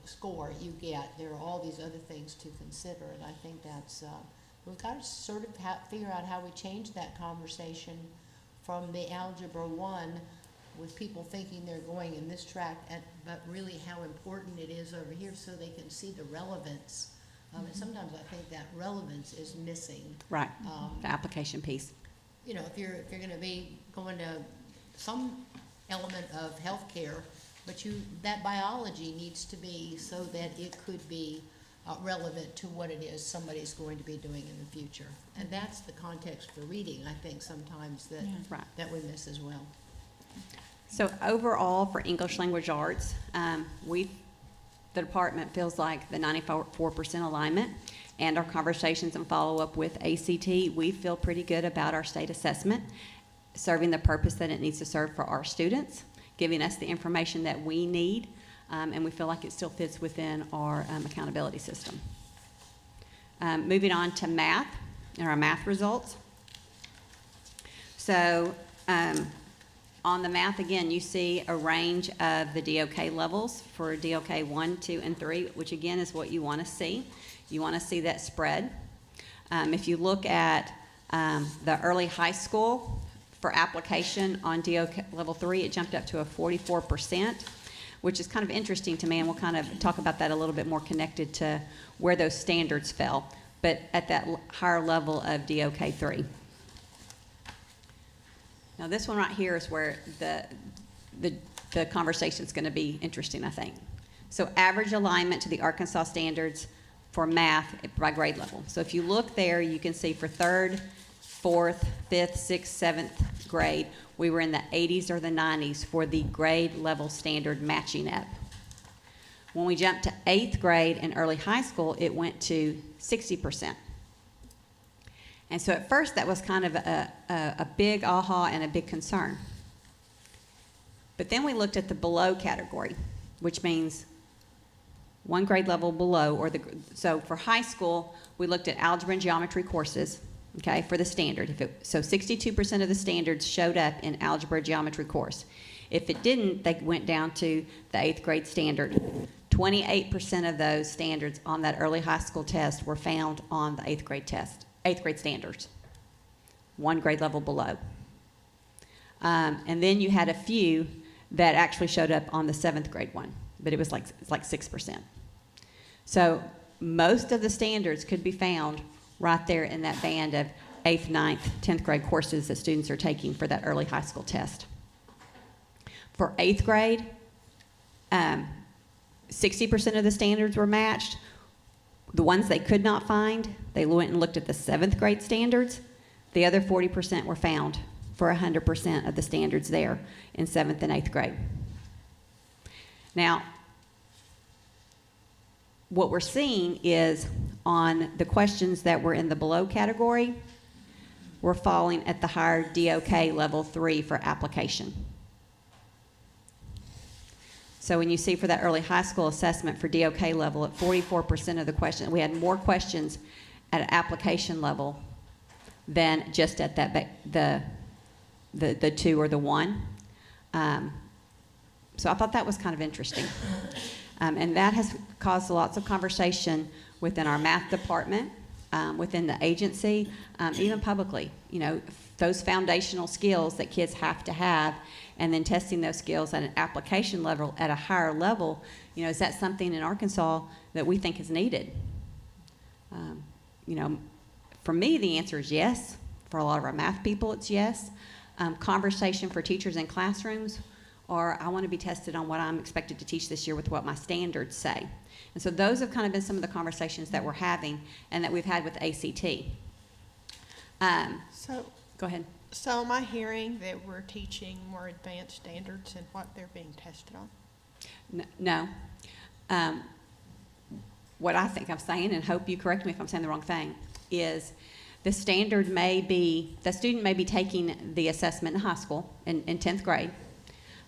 score you get. There are all these other things to consider. And I think that's, we've got to sort of figure out how we change that conversation from the Algebra 1 with people thinking they're going in this track, but really how important it is over here so they can see the relevance. And sometimes I think that relevance is missing. Right. The application piece. You know, if you're going to be going to some element of healthcare, but that biology needs to be so that it could be relevant to what it is somebody's going to be doing in the future. And that's the context for reading, I think, sometimes Right. that we miss as well. So overall, for English language arts, the department feels like the 94% alignment and our conversations and follow-up with ACT, we feel pretty good about our state assessment, serving the purpose that it needs to serve for our students, giving us the information that we need, and we feel like it still fits within our accountability system. Moving on to math and our math results. So on the math, again, you see a range of the DOK levels for DOK 1, 2, and 3, which again is what you want to see. You want to see that spread. If you look at the early high school for application on DOK level 3, it jumped up to a 44%, which is kind of interesting to me, and we'll kind of talk about that a little bit more connected to where those standards fell, but at that higher level of DOK 3. Now, this one right here is where the conversation's going to be interesting, I think. So average alignment to the Arkansas standards for math by grade level. So if you look there, you can see for 3rd, 4th, 5th, 6th, 7th grade, we were in the 80s or the 90s for the grade level standard matching up. When we jumped to 8th grade and early high school, it went to 60%. And so at first that was kind of a big aha and a big concern. But then we looked at the below category, which means one grade level below, so for high school, we looked at algebra and geometry courses, okay, for the standard. So 62% of the standards showed up in algebra geometry course. If it didn't, they went down to the 8th grade standard. 28% of those standards on that early high school test were found on the 8th grade test, 8th grade standards, one grade level below. And then you had a few that actually showed up on the 7th grade one, but it was like 6%. So most of the standards could be found right there in that band of 8th, 9th, 10th grade courses that students are taking for that early high school test. For 8th grade, 60% of the standards were matched. The ones they could not find, they went and looked at the 7th grade standards. The other 40% were found for 100% of the standards there in 7th and 8th grade. Now, what we're seeing is on the questions that were in the below category, we're falling at the higher DOK level 3 for application. So when you see for that early high school assessment for DOK level at 44% of the questions, we had more questions at an application level than just at that the 2 or the 1. So I thought that was kind of interesting. And that has caused lots of conversation within our math department, within the agency, even publicly. You know, those foundational skills that kids have to have, and then testing those skills at an application level at a higher level, you know, is that something in Arkansas that we think is needed? You know, for me, the answer is yes. For a lot of our math people, it's yes. Conversation for teachers in classrooms, or I want to be tested on what I'm expected to teach this year with what my standards say. And so those have kind of been some of the conversations that we're having and that we've had with ACT. Go ahead. So am I hearing that we're teaching more advanced standards than what they're being tested on? No. What I think I'm saying, and hope you correct me if I'm saying the wrong thing, is the student may be taking the assessment in high school in 10th grade.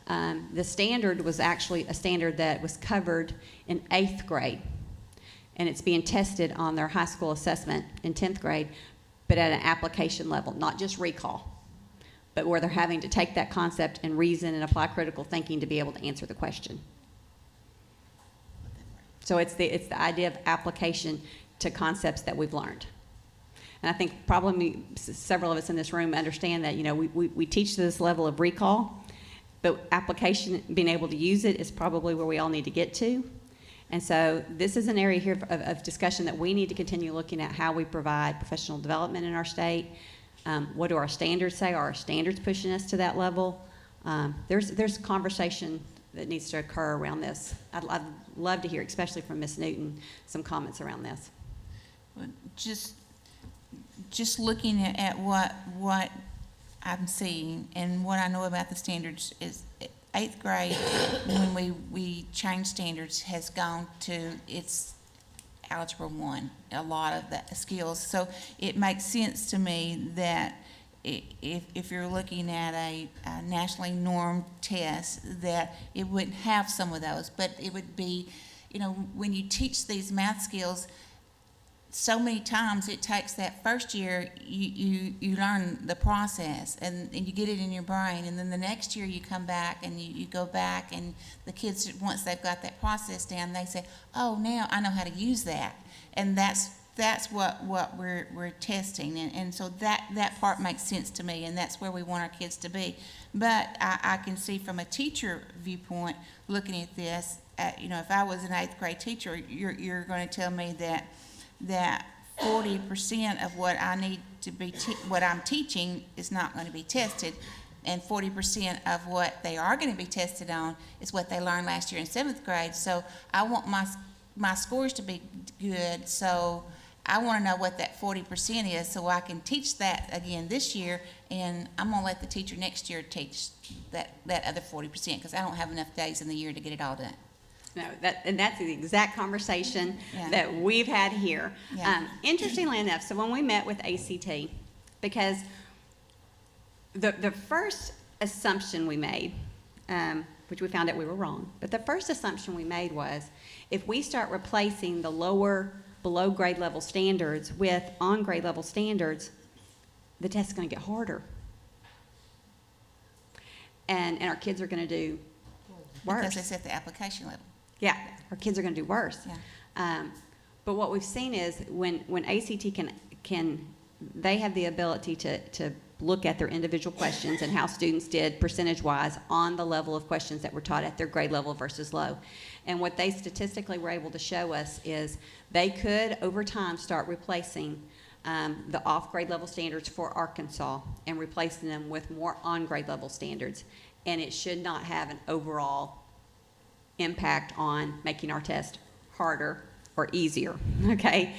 The standard was actually a standard that was covered in 8th grade, and it's being tested on their high school assessment in 10th grade, but at an application level, not just recall, but where they're having to take that concept and reason and apply critical thinking to be able to answer the question. So it's the idea of application to concepts that we've learned. And I think probably several of us in this room understand that, you know, we teach to this level of recall, but application, being able to use it, is probably where we all need to get to. And so this is an area here of discussion that we need to continue looking at, how we provide professional development in our state. What do our standards say? Are our standards pushing us to that level? There's conversation that needs to occur around this. I'd love to hear, especially from Ms. Newton, some comments around this. Just looking at what I'm seeing and what I know about the standards is 8th grade, when we changed standards, has gone to its Algebra 1, a lot of the skills. So it makes sense to me that if you're looking at a nationally normed test, that it wouldn't have some of those, but it would be, you know, when you teach these math skills, so many times it takes that first year, you learn the process and you get it in your brain, and then the next year you come back and you go back, and the kids, once they've got that process down, they say, oh, now I know how to use that. And that's what we're testing, and so that part makes sense to me, and that's where we want our kids to be. But I can see from a teacher viewpoint, looking at this, you know, if I was an 8th grade teacher, you're going to tell me that 40% of what I need to be what I'm teaching is not going to be tested. and 40% of what they are going to be tested on is what they learned last year in 7th grade. So I want my scores to be good, so I want to know what that 40% is so I can teach that again this year, and I'm going to let the teacher next year teach that other 40% because I don't have enough days in the year to get it all done. No, and that's the exact conversation Yeah. that we've had here. Yeah. Interestingly enough, so when we met with ACT, because the first assumption we made, which we found out we were wrong, but the first assumption we made was if we start replacing the lower below grade level standards with on grade level standards, the test's going to get harder. And our kids are going to do worse. Because it's at the application level. Yeah, our kids are going to do worse. Yeah. But what we've seen is when ACT can they have the ability to look at their individual questions and how students did percentage-wise on the level of questions that were taught at their grade level versus low. And what they statistically were able to show us is they could, over time, start replacing the off-grade level standards for Arkansas and replacing them with more on-grade level standards. And it should not have an overall impact on making our test harder or easier, okay?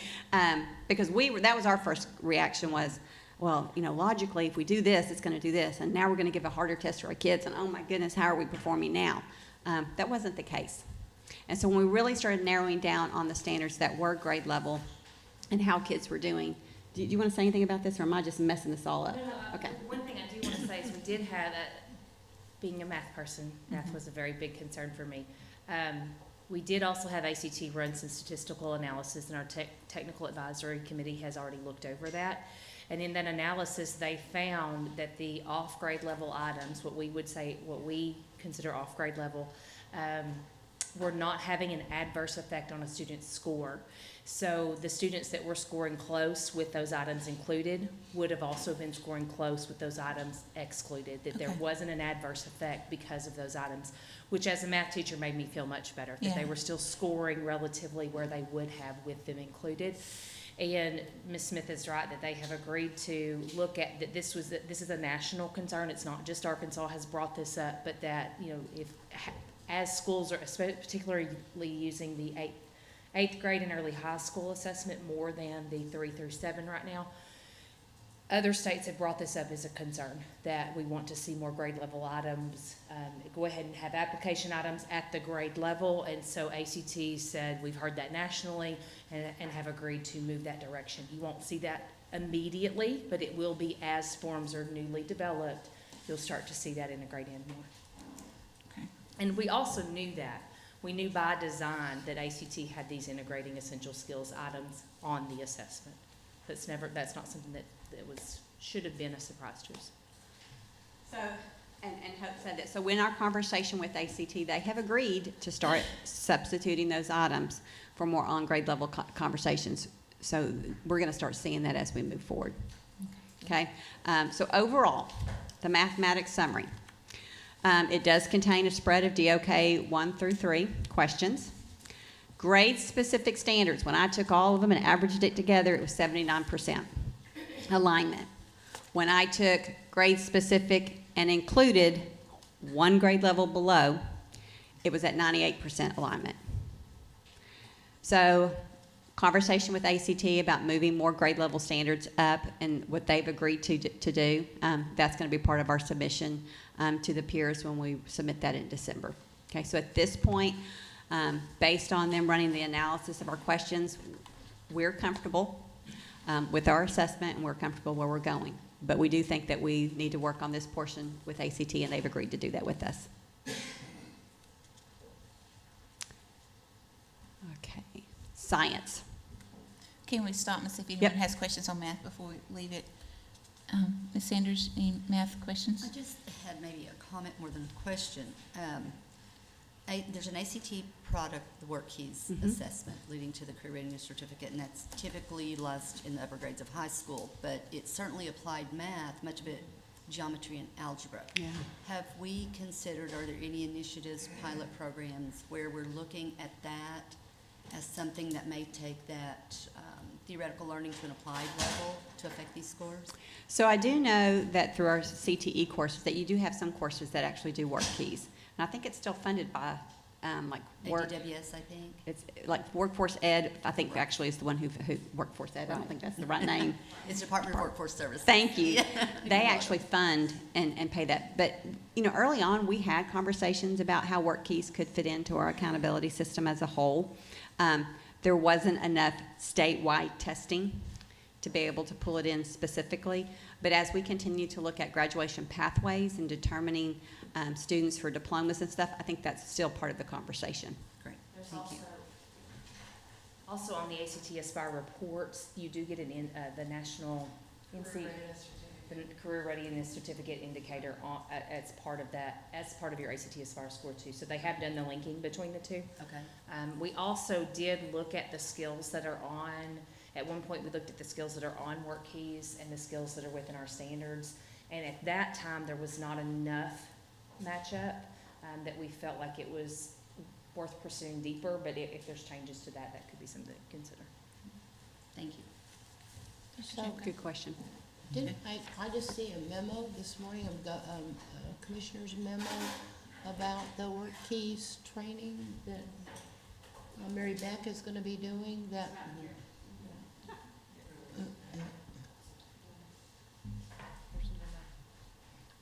Because that was our first reaction was, well, you know, logically, if we do this, it's going to do this, and now we're going to give a harder test to our kids, and oh my goodness, how are we performing now? That wasn't the case. And so when we really started narrowing down on the standards that were grade level and how kids were doing, do you want to say anything about this, or am I just messing this all up? No, Okay. one thing I do want to say is we did have, being a math person, math was a very big concern for me. We did also have ACT run some statistical analysis, and our technical advisory committee has already looked over that. And in that analysis, they found that the off-grade level items, what we consider off-grade level, were not having an adverse effect on a student's score. So the students that were scoring close with those items included would have also been scoring close with those items excluded, that there Okay. wasn't an adverse effect because of those items, which as a math teacher made me feel much better, that they Yeah. were still scoring relatively where they would have with them included. And Ms. Smith is right that they have agreed to look at that. This is a national concern. It's not just Arkansas has brought this up, but that, you know, as schools are particularly using the eighth grade and early high school assessment more than the 3 through 7 right now, other states have brought this up as a concern, that we want to see more grade level items, go ahead and have application items at the grade level. And so ACT said, we've heard that nationally and have agreed to move that direction. You won't see that immediately, but it will be as forms are newly developed. You'll start to see that integrate in more. Okay. And we also knew that. We knew by design that ACT had these integrating essential skills items on the assessment. That's not something that should have been a surprise to us. So, and Hope said that, so in our conversation with ACT, they have agreed to start substituting those items for more on-grade level conversations. So we're going to start seeing that as we move forward. Okay? So overall, the mathematics summary. It does contain a spread of DOK 1 through 3 questions. Grade-specific standards, when I took all of them and averaged it together, it was 79% alignment. When I took grade-specific and included one grade level below, it was at 98% alignment. So, conversation with ACT about moving more grade level standards up and what they've agreed to do, that's going to be part of our submission to the peers when we submit that in December. Okay, so at this point, based on them running the analysis of our questions, we're comfortable with our assessment and we're comfortable where we're going. But we do think that we need to work on this portion with ACT, and they've agreed to do that with us. Okay, science. Can we stop and see if anyone Yep. has questions on math before we leave it? Ms. Sanders, any math questions? I just had maybe a comment more than a question. There's an ACT product, the Work Keys assessment, leading to the career readiness certificate, and that's typically utilized in the upper grades of high school, but it's certainly applied math, much of it geometry and algebra. Yeah. Have we considered, are there any initiatives, pilot programs, where we're looking at that as something that may take that theoretical learning to an applied level to affect these scores? So I do know that through our CTE courses, that you do have some courses that actually do work keys. And I think it's still funded by, like, work. ADWS, I think. It's like Workforce Ed, I think actually is the one who Workforce Ed, I don't think that's the right name. It's Department of Workforce Services. Thank you. Yeah. They actually fund and pay that. But, you know, early on, we had conversations about how work keys could fit into our accountability system as a whole. There wasn't enough statewide testing to be able to pull it in specifically. But as we continue to look at graduation pathways and determining students for diplomas and stuff, I think that's still part of the conversation. Great, There's thank you. Also on the ACT Aspire reports, you do get the national the Career Readiness Certificate indicator as part of your ACT Aspire score too. So they have done the linking between the two. Okay. We also did look at the skills that are on, at one point we looked at the skills that are on work keys and the skills that are within our standards. And at that time, there was not enough matchup that we felt like it was worth pursuing deeper, but if there's changes to that, that could be something to consider. Thank you. So, Good question. didn't I just see a memo this morning, a commissioner's memo about the work keys training that Mary Beck is gonna be doing that.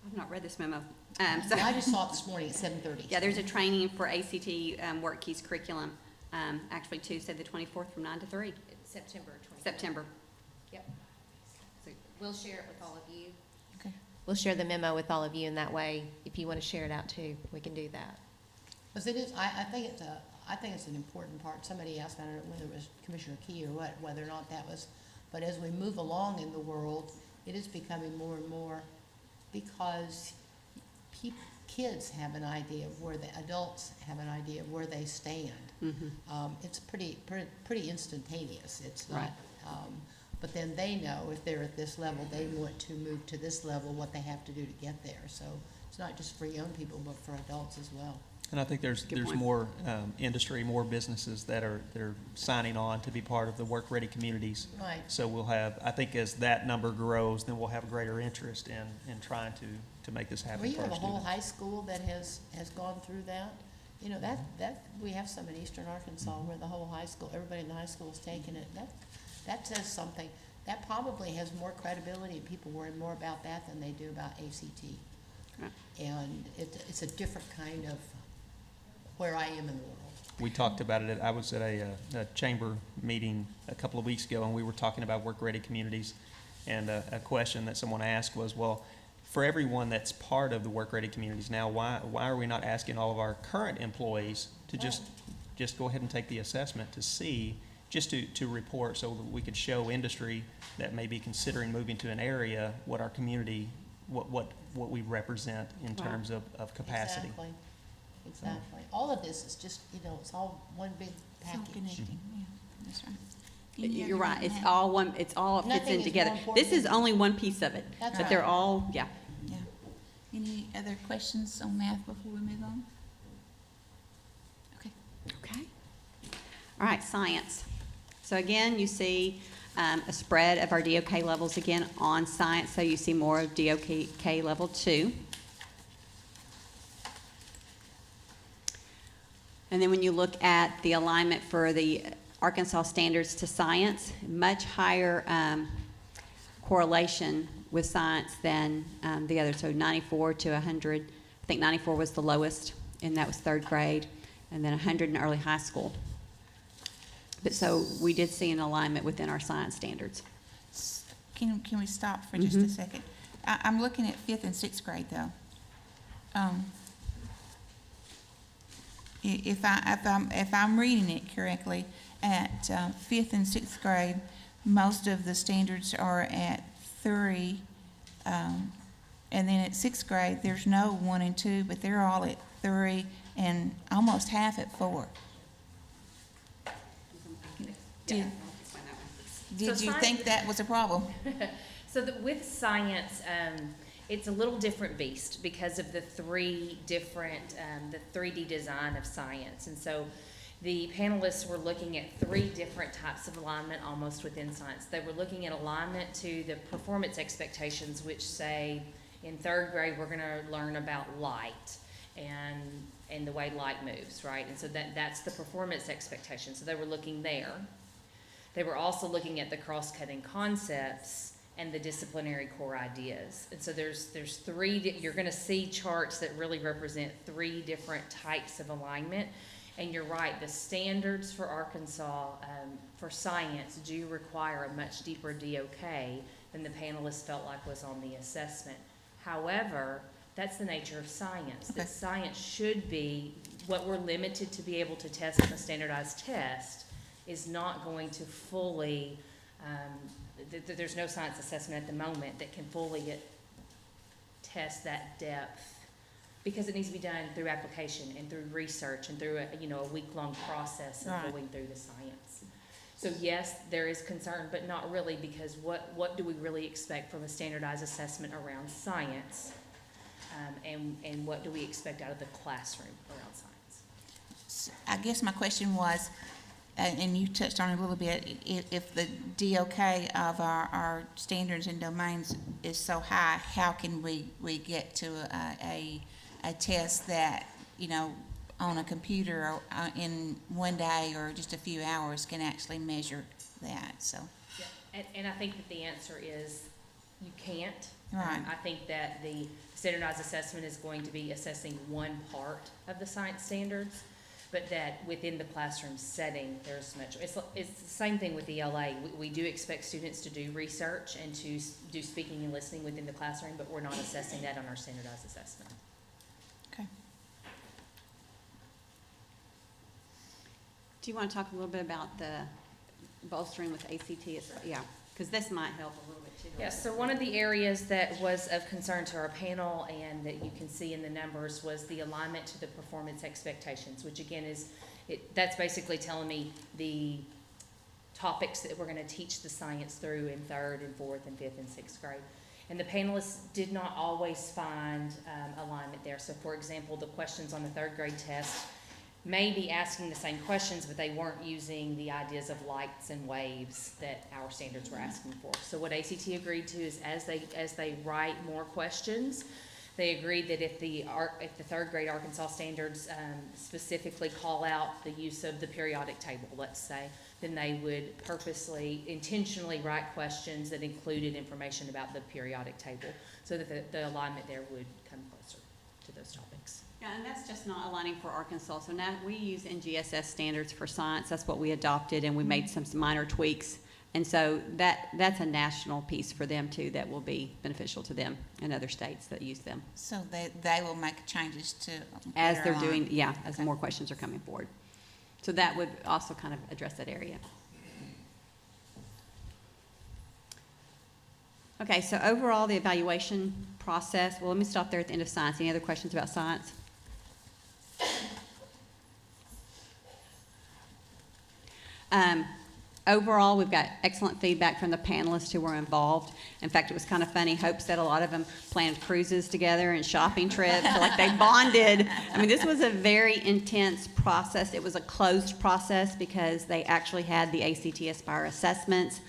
I've not read this memo. I just saw it this morning at 7:30. Yeah, there's a training for ACT Work Keys curriculum, actually Tuesday the 24th from 9 to 3, September 20th. September. Yep. So we'll share it with all of you. Okay. We'll share the memo with all of you, and that way, if you want to share it out too, we can do that. Because it is, I think it's an important part. Somebody asked, I don't know whether it was Commissioner Key or what, whether or not that was, but as we move along in the world, it is becoming more and more, because kids have an idea of where the adults have an idea of where they stand. It's pretty instantaneous. It's not, Right. but then they know if they're at this level, they want to move to this level, what they have to do to get there. So it's not just for young people, but for adults as well. And I think there's point. more industry, more businesses that are signing on to be part of the work-ready communities. Right. So we'll have, I think as that number grows, then we'll have greater interest in trying to make this happen Well, you for have our a whole students. high school that has gone through that. You know, that, we have some in eastern Arkansas where the whole high school, everybody in the high school is taking it. That says something. That probably has more credibility, and people worry more about that than they do about ACT. Right. And it's a different kind of where I am in the world. We talked about it, I was at a chamber meeting a couple of weeks ago, and we were talking about work-ready communities. And a question that someone asked was, well, for everyone that's part of the work-ready communities now, why are we not asking all of our current employees to just go ahead and take the assessment to see, just to report, so that we could show industry that may be considering moving to an area, what our community, what we represent in terms of capacity. Exactly. All of this is just, you know, it's all one big It's all package. connecting, yeah, that's right. Any You're other right, on it's that? all one, it all Nothing fits in is together. more This is important. only one piece of it, That's but they're right. all, yeah. Yeah. Any other questions on math before we move on? Okay. Okay. All right, science. So again, you see a spread of our DOK levels again on science, so you see more of DOK level 2. And then when you look at the alignment for the Arkansas standards to science, much higher correlation with science than the other. So 94 to 100. I think 94 was the lowest, and that was 3rd grade, and then 100 in early high school. But so we did see an alignment within our science standards. Can we stop for just a second? I'm looking at 5th and 6th grade though. If I'm reading it correctly, at 5th and 6th grade, most of the standards are at 3, and then at 6th grade, there's no 1 and 2, but they're all at 3 and almost half at 4. Did you think that was a problem? So with science, it's a little different beast because of the 3 different, the 3D design of science. And so The panelists were looking at 3 different types of alignment almost within science. They were looking at alignment to the performance expectations, which say in 3rd grade we're going to learn about light and the way light moves, right? And so that's the performance expectation. So they were looking there. They were also looking at the cross-cutting concepts and the disciplinary core ideas. And so there's 3, you're going to see charts that really represent 3 different types of alignment. And you're right, the standards for Arkansas for science do require a much deeper DOK than the panelists felt like was on the assessment. However, that's the nature of science. Okay. That science should be, what we're limited to be able to test on a standardized test is not going to fully, there's no science assessment at the moment that can fully test that depth, because it needs to be done through application and through research and through a week-long process of Right. going through the science. So yes, there is concern, but not really, because what do we really expect from a standardized assessment around science? And what do we expect out of the classroom around science? I guess my question was, and you touched on it a little bit, if the DOK of our standards and domains is so high, how can we get to a test that, on a computer in one day or just a few hours can actually measure that, so. Yeah. And I think that the answer is you can't. Right. I think that the standardized assessment is going to be assessing one part of the science standards, but that within the classroom setting, there's much. It's the same thing with ELA. We do expect students to do research and to do speaking and listening within the classroom, but we're not assessing that on our standardized assessment. Okay. Do you want to talk a little bit about the bolstering with ACT? Yeah, because this might help a little bit too. Yes, so one of the areas that was of concern to our panel and that you can see in the numbers was the alignment to the performance expectations, which again that's basically telling me the topics that we're going to teach the science through in 3rd and 4th and 5th and 6th grade. And the panelists did not always find alignment there. So for example, the questions on the 3rd grade test may be asking the same questions, but they weren't using the ideas of lights and waves that our standards were asking for. So what ACT agreed to is as they write more questions, they agreed that if the 3rd grade Arkansas standards specifically call out the use of the periodic table, let's say, then they would intentionally write questions that included information about the periodic table so that the alignment there would come closer to those topics. Yeah, and that's just not aligning for Arkansas. So now we use NGSS standards for science. That's what we adopted, and we made some minor tweaks. And so that's a national piece for them too that will be beneficial to them and other states that use them. So they will make changes to. As better they're doing, align. yeah, as Okay. more questions are coming forward. So that would also kind of address that area. Okay, so overall, the evaluation process, well, let me stop there at the end of science. Any other questions about science? Overall, we've got excellent feedback from the panelists who were involved. In fact, it was kind of funny. Hope said a lot of them planned cruises together and shopping trips, like they bonded. I mean, this was a very intense process. It was a closed process because they actually had the ACT Aspire assessments.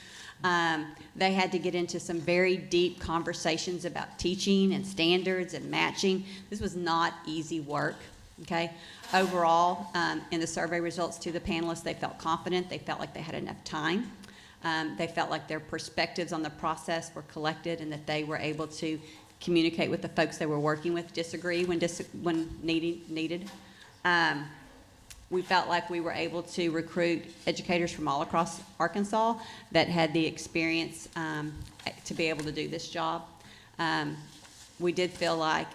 They had to get into some very deep conversations about teaching and standards and matching. This was not easy work, okay? Overall, in the survey results to the panelists, they felt confident. They felt like they had enough time. They felt like their perspectives on the process were collected and that they were able to communicate with the folks they were working with, disagree when needed. We felt like we were able to recruit educators from all across Arkansas that had the experience to be able to do this job. We did feel like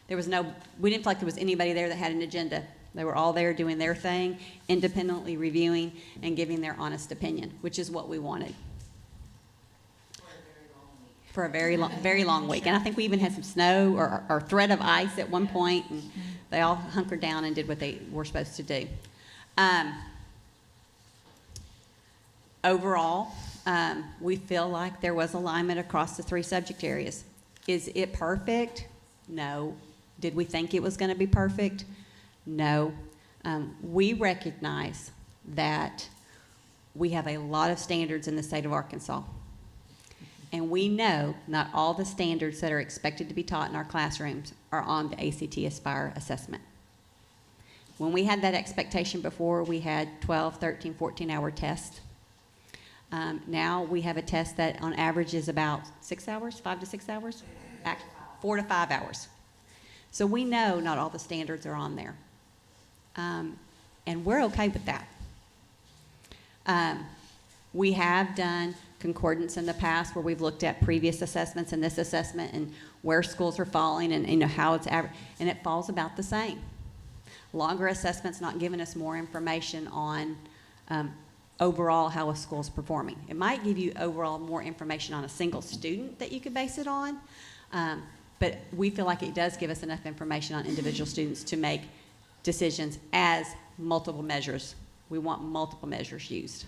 we didn't feel like there was anybody there that had an agenda. They were all there doing their thing, independently reviewing and giving their honest opinion, which is what we wanted. For a very long week. And I think we even had some snow or threat of ice at one point, and they all hunkered down and did what they were supposed to do. Overall, we feel like there was alignment across the 3 subject areas. Is it perfect? No. Did we think it was going to be perfect? No. We recognize that we have a lot of standards in the state of Arkansas. And we know not all the standards that are expected to be taught in our classrooms are on the ACT Aspire assessment. When we had that expectation before, we had 12, 13, 14-hour tests. Now we have a test that on average is about 6 hours, 5 to 6 hours, 4 to 5 hours. So we know not all the standards are on there. And we're okay with that. We have done concordance in the past where we've looked at previous assessments and this assessment and where schools are falling and how it's average, and it falls about the same. Longer assessments not giving us more information on overall how a school's performing. It might give you overall more information on a single student that you could base it on, but we feel like it does give us enough information on individual students to make decisions as multiple measures. We want multiple measures used.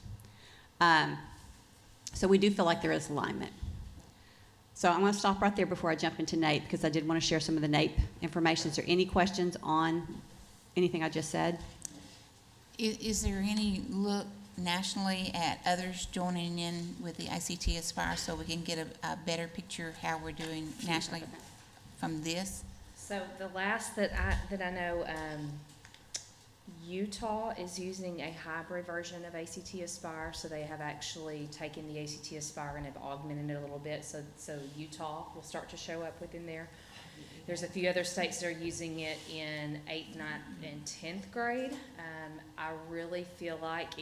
So we do feel like there is alignment. So I'm going to stop right there before I jump into NAEP because I did want to share some of the NAEP information. Is there any questions on anything I just said? Is there any look nationally at others joining in with the ACT Aspire so we can get a better picture of how we're doing nationally from this? So the last that I know, Utah is using a hybrid version of ACT Aspire, so they have actually taken the ACT Aspire and have augmented it a little bit, so Utah will start to show up within there. There's a few other states that are using it in 8th, 9th, and 10th grade. I really feel like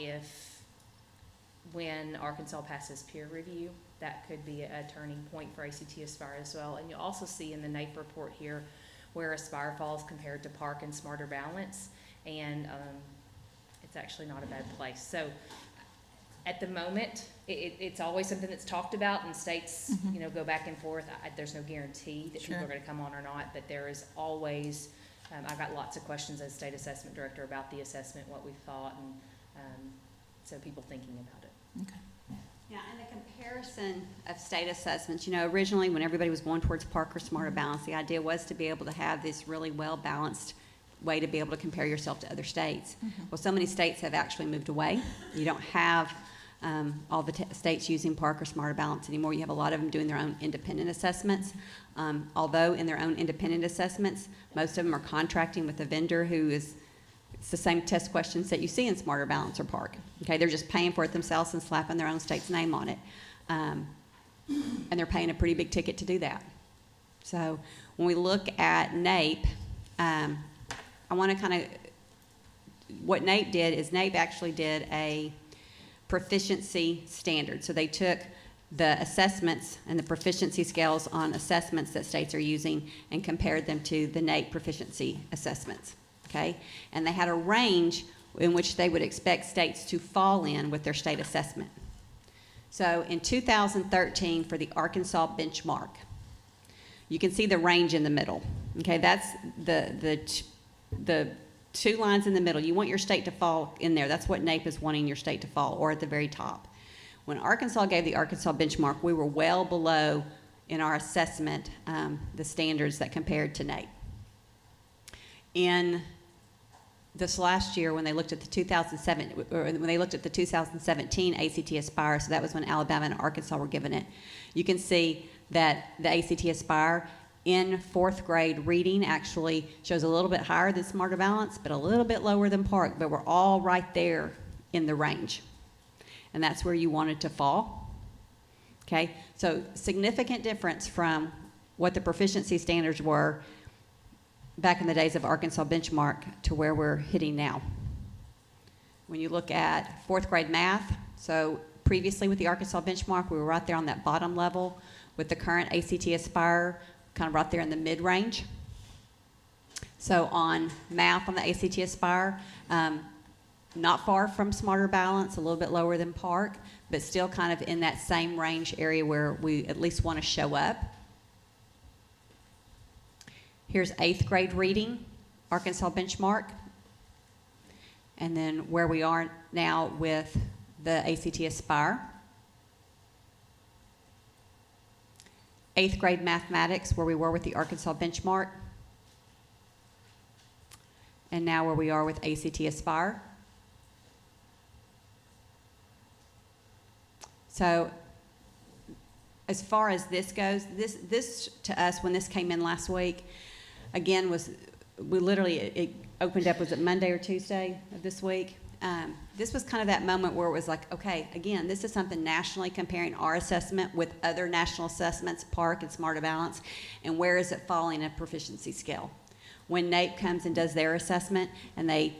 when Arkansas passes peer review, that could be a turning point for ACT Aspire as well. And you'll also see in the NAEP report here where Aspire falls compared to Park and Smarter Balance, and it's actually not a bad place. So at the moment, it's always something that's talked about, and states, go back and forth. There's no guarantee that people are going to come on or not, but there is always. I got lots of questions as state assessment director about the assessment, what we thought, and so people thinking about it. Okay. Yeah, and the comparison of state assessments, originally when everybody was going towards Park or Smarter Balance, the idea was to be able to have this really well-balanced way to be able to compare yourself to other states. Well, so many states have actually moved away. You don't have all the states using Park or Smarter Balance anymore. You have a lot of them doing their own independent assessments. Although in their own independent assessments, most of them are contracting with a vendor who is, it's the same test questions that you see in Smarter Balance or Park. Okay, they're just paying for it themselves and slapping their own state's name on it. And they're paying a pretty big ticket to do that. So when we look at NAEP, I want to kind of, what NAEP did is NAEP actually did a proficiency standard. So they took the assessments and the proficiency scales on assessments that states are using and compared them to the NAEP proficiency assessments, okay? And they had a range in which they would expect states to fall in with their state assessment. So in 2013, for the Arkansas benchmark, you can see the range in the middle, okay? That's the two lines in the middle. You want your state to fall in there. That's what NAEP is wanting your state to fall, or at the very top. When Arkansas gave the Arkansas benchmark, we were well below in our assessment the standards that compared to NAEP. In this last year, when they looked at the 2017 ACT Aspire, so that was when Alabama and Arkansas were given it, you can see that the ACT Aspire in 4th grade reading actually shows a little bit higher than Smarter Balance, but a little bit lower than Park, but we're all right there in the range. And that's where you want it to fall. Okay, so significant difference from what the proficiency standards were back in the days of Arkansas benchmark to where we're hitting now. When you look at 4th grade math, so previously with the Arkansas benchmark, we were right there on that bottom level. With the current ACT Aspire, kind of right there in the mid-range. So on math on the ACT Aspire, not far from Smarter Balance, a little bit lower than Park, but still kind of in that same range area where we at least want to show up. Here's 8th grade reading, Arkansas benchmark. And then where we are now with the ACT Aspire. 8th grade mathematics, where we were with the Arkansas benchmark. and now where we are with ACT Aspire. So as far as this goes, this to us, when this came in last week, again, it opened up, was it Monday or Tuesday of this week? This was kind of that moment where it was like, okay, again, this is something nationally, comparing our assessment with other national assessments, PARCC and Smarter Balance, and where is it falling in a proficiency scale? When NAEP comes and does their assessment, and they,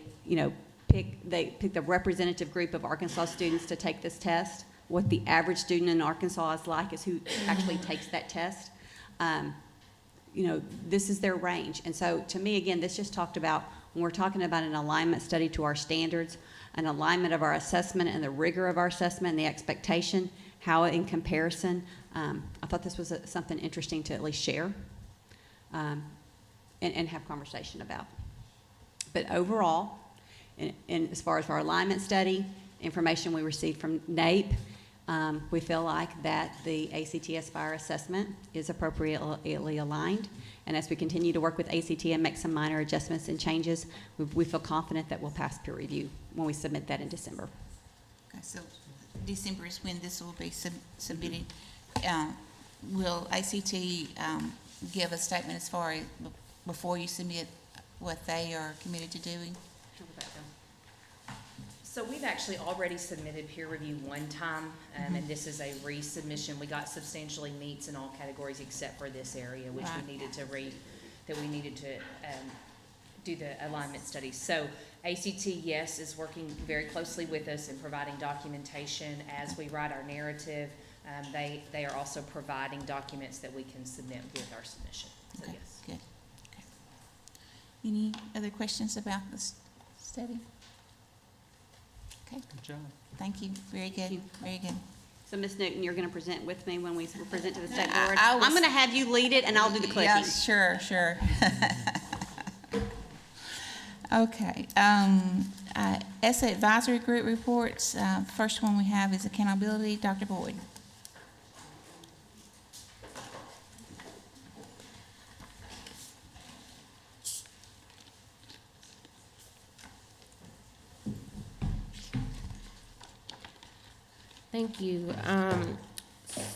pick the representative group of Arkansas students to take this test, what the average student in Arkansas is like is who actually takes that test. This is their range. And so to me, again, this just talked about, when we're talking about an alignment study to our standards, an alignment of our assessment and the rigor of our assessment and the expectation, how in comparison, I thought this was something interesting to at least share and have conversation about. But overall, and as far as our alignment study, information we received from NAEP, we feel like that the ACT Aspire assessment is appropriately aligned. And as we continue to work with ACT and make some minor adjustments and changes, we feel confident that we'll pass peer review when we submit that in December. Okay, so December is when this will be submitted. Will ACT give a statement as far as before you submit what they are committed to doing? So we've actually already submitted peer review one time, and this is a resubmission. We got substantially meets in all categories except for this area, which Right. we needed to do the alignment study. So ACT, yes, is working very closely with us in providing documentation as we write our narrative. They are also providing documents that we can submit with our submission. So Okay, yes. good. Okay. Any other questions about this study? Okay, Good job. thank you. Very good, very good. So Ms. Newton, you're going to present with me when we present to the state I- board? I was- I'm going to have you lead it, and I'll do the clicking. Yeah, sure. Okay, ESSA Advisory Group reports. First one we have is accountability. Dr. Boyd. Thank you.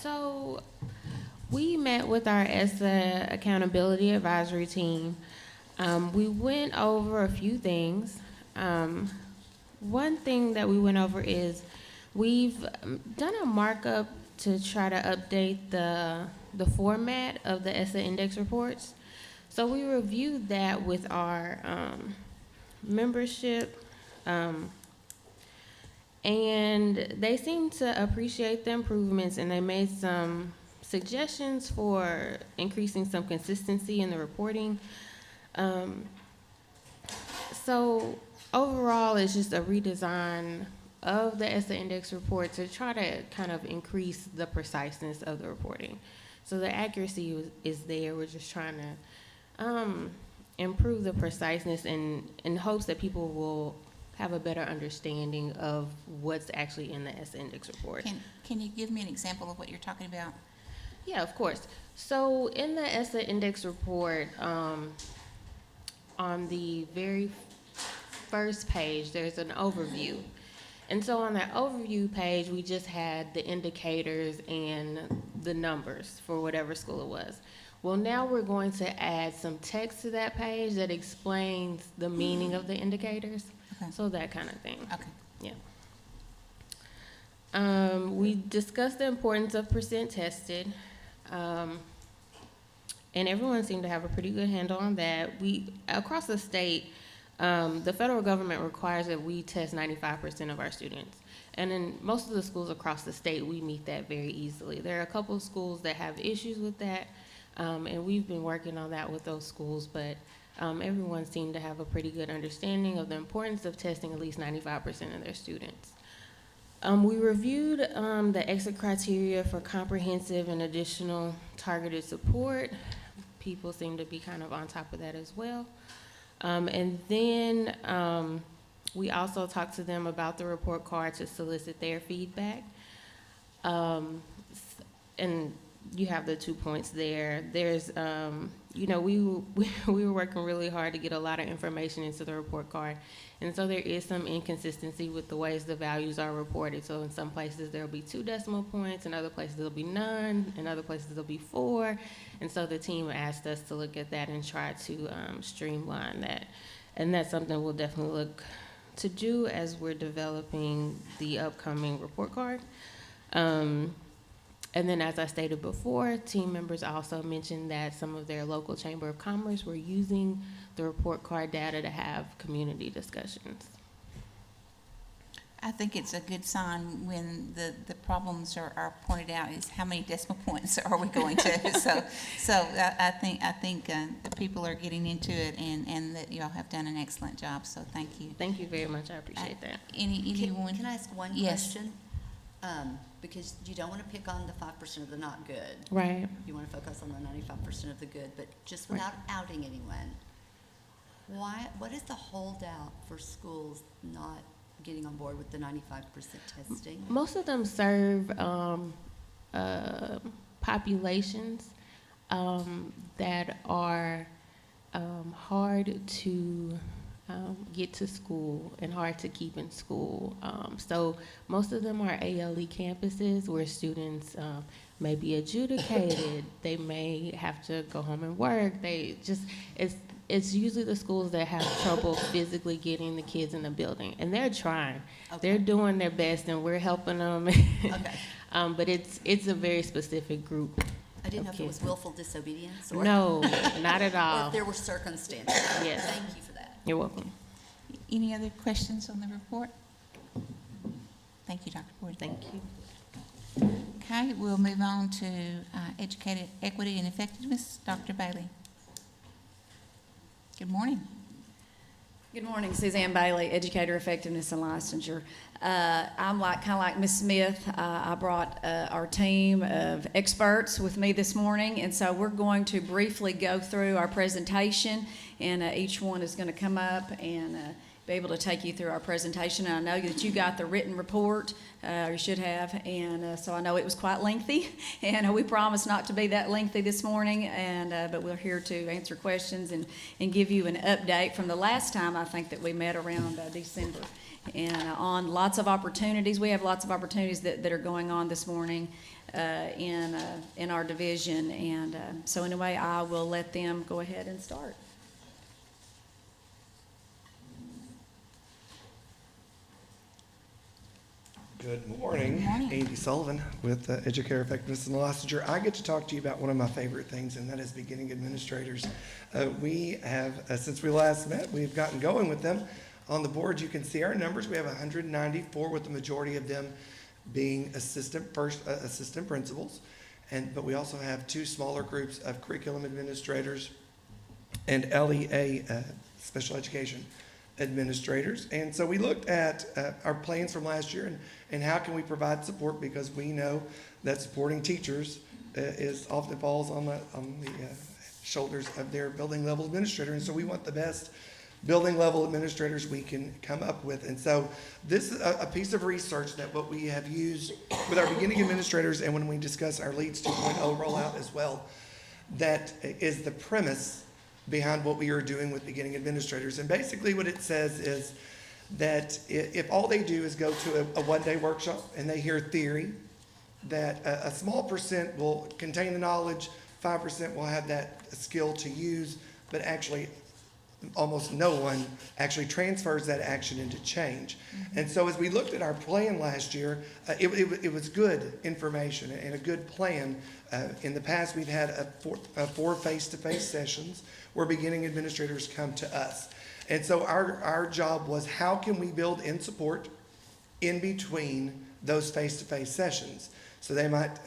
So we met with our ESSA Accountability Advisory Team. We went over a few things. One thing that we went over is we've done a markup to try to update the format of the ESSA index reports. So we reviewed that with our membership, and they seemed to appreciate the improvements, and they made some suggestions for increasing some consistency in the reporting. So overall, it's just a redesign of the ESSA index report to try to kind of increase the preciseness of the reporting. So the accuracy is there. We're just trying to improve the preciseness in hopes that people will have a better understanding of what's actually in the ESSA index report. Can you give me an example of what you're talking about? Yeah, of course. So in the ESSA index report, on the very first page, there's an overview. And so on that overview page, we just had the indicators and the numbers for whatever school it was. Well, now we're going to add some text to that page that explains the meaning of the indicators. Okay. So that kind of thing. Okay. Yeah. We discussed the importance of percent tested. And everyone seemed to have a pretty good handle on that. Across the state, the federal government requires that we test 95% of our students. And in most of the schools across the state, we meet that very easily. There are a couple of schools that have issues with that, and we've been working on that with those schools, but everyone seemed to have a pretty good understanding of the importance of testing at least 95% of their students. We reviewed the exit criteria for comprehensive and additional targeted support. People seem to be kind of on top of that as well. And then we also talked to them about the report card to solicit their feedback. And you have the 2 points there. There's, we were working really hard to get a lot of information into the report card. And so there is some inconsistency with the ways the values are reported. So in some places there'll be 2 decimal points, in other places there'll be none, in other places there'll be 4. And so the team asked us to look at that and try to streamline that. And that's something we'll definitely look to do as we're developing the upcoming report card. And then, as I stated before, team members also mentioned that some of their local Chamber of Commerce were using the report card data to have community discussions. I think it's a good sign when the problems are pointed out is how many decimal points are we going to? So I think the people are getting into it and that y'all have done an excellent job, so thank you. Thank you very much, I appreciate that. Anyone? Can I ask one Yes. question? Because you don't want to pick on the 5% of the not good. Right. You want to focus on the 95% of the good, but just Right. without outing anyone, what is the holdout for schools not getting on board with the 95% testing? Most of them serve populations that are hard to get to school and hard to keep in school. So most of them are ALE campuses where students may be adjudicated. They may have to go home and work. It's usually the schools that have trouble physically getting the kids in the building, and they're trying. Okay. They're doing their best, and we're helping them. Okay. But it's a very specific group. I didn't know of if it was kids. willful disobedience or. No, not at Or all. if there were circumstances. Yes. Thank you for that. You're welcome. Any other questions on the report? Thank you, Dr. Ford. Thank you. Okay, we'll move on to educated equity and effectiveness. Dr. Bailey. Good morning. Good morning, Suzanne Bailey, Educator Effectiveness and Licensure. I'm kind of like Ms. Smith. I brought our team of experts with me this morning, and so we're going to briefly go through our presentation, and each one is going to come up and be able to take you through our presentation. And I know that you got the written report, or you should have, and so I know it was quite lengthy, and we promise not to be that lengthy this morning, and but we're here to answer questions and give you an update from the last time I think that we met around December. And on lots of opportunities, we have lots of opportunities that are going on this morning in our division, and so anyway, I will let them go ahead and start. Good morning. Good morning. Andy Sullivan with Educator Effectiveness and Licensure. I get to talk to you about one of my favorite things, and that is beginning administrators. We have, since we last met, we've gotten going with them. On the board, you can see our numbers. We have 194, with the majority of them being assistant principals. But we also have 2 smaller groups of curriculum administrators and LEA, special education administrators. And so we looked at our plans from last year and how can we provide support, because we know that supporting teachers is often falls on the shoulders of their building level administrator. And so we want the best building level administrators we can come up with. And so this is a piece of research that what we have used with our beginning administrators, and when we discuss our LEADS 2.0 rollout as well, that is the premise behind what we are doing with beginning administrators. And basically what it says is that if all they do is go to a one-day workshop and they hear theory, that a small percent will contain the knowledge, 5% will have that skill to use, but actually almost no one actually transfers that action into change. Mm-hmm. And so as we looked at our plan last year, it was good information and a good plan. In the past, we've had four face-to-face sessions where beginning administrators come to us. And so our job was, how can we build in support in between those face-to-face sessions? So they might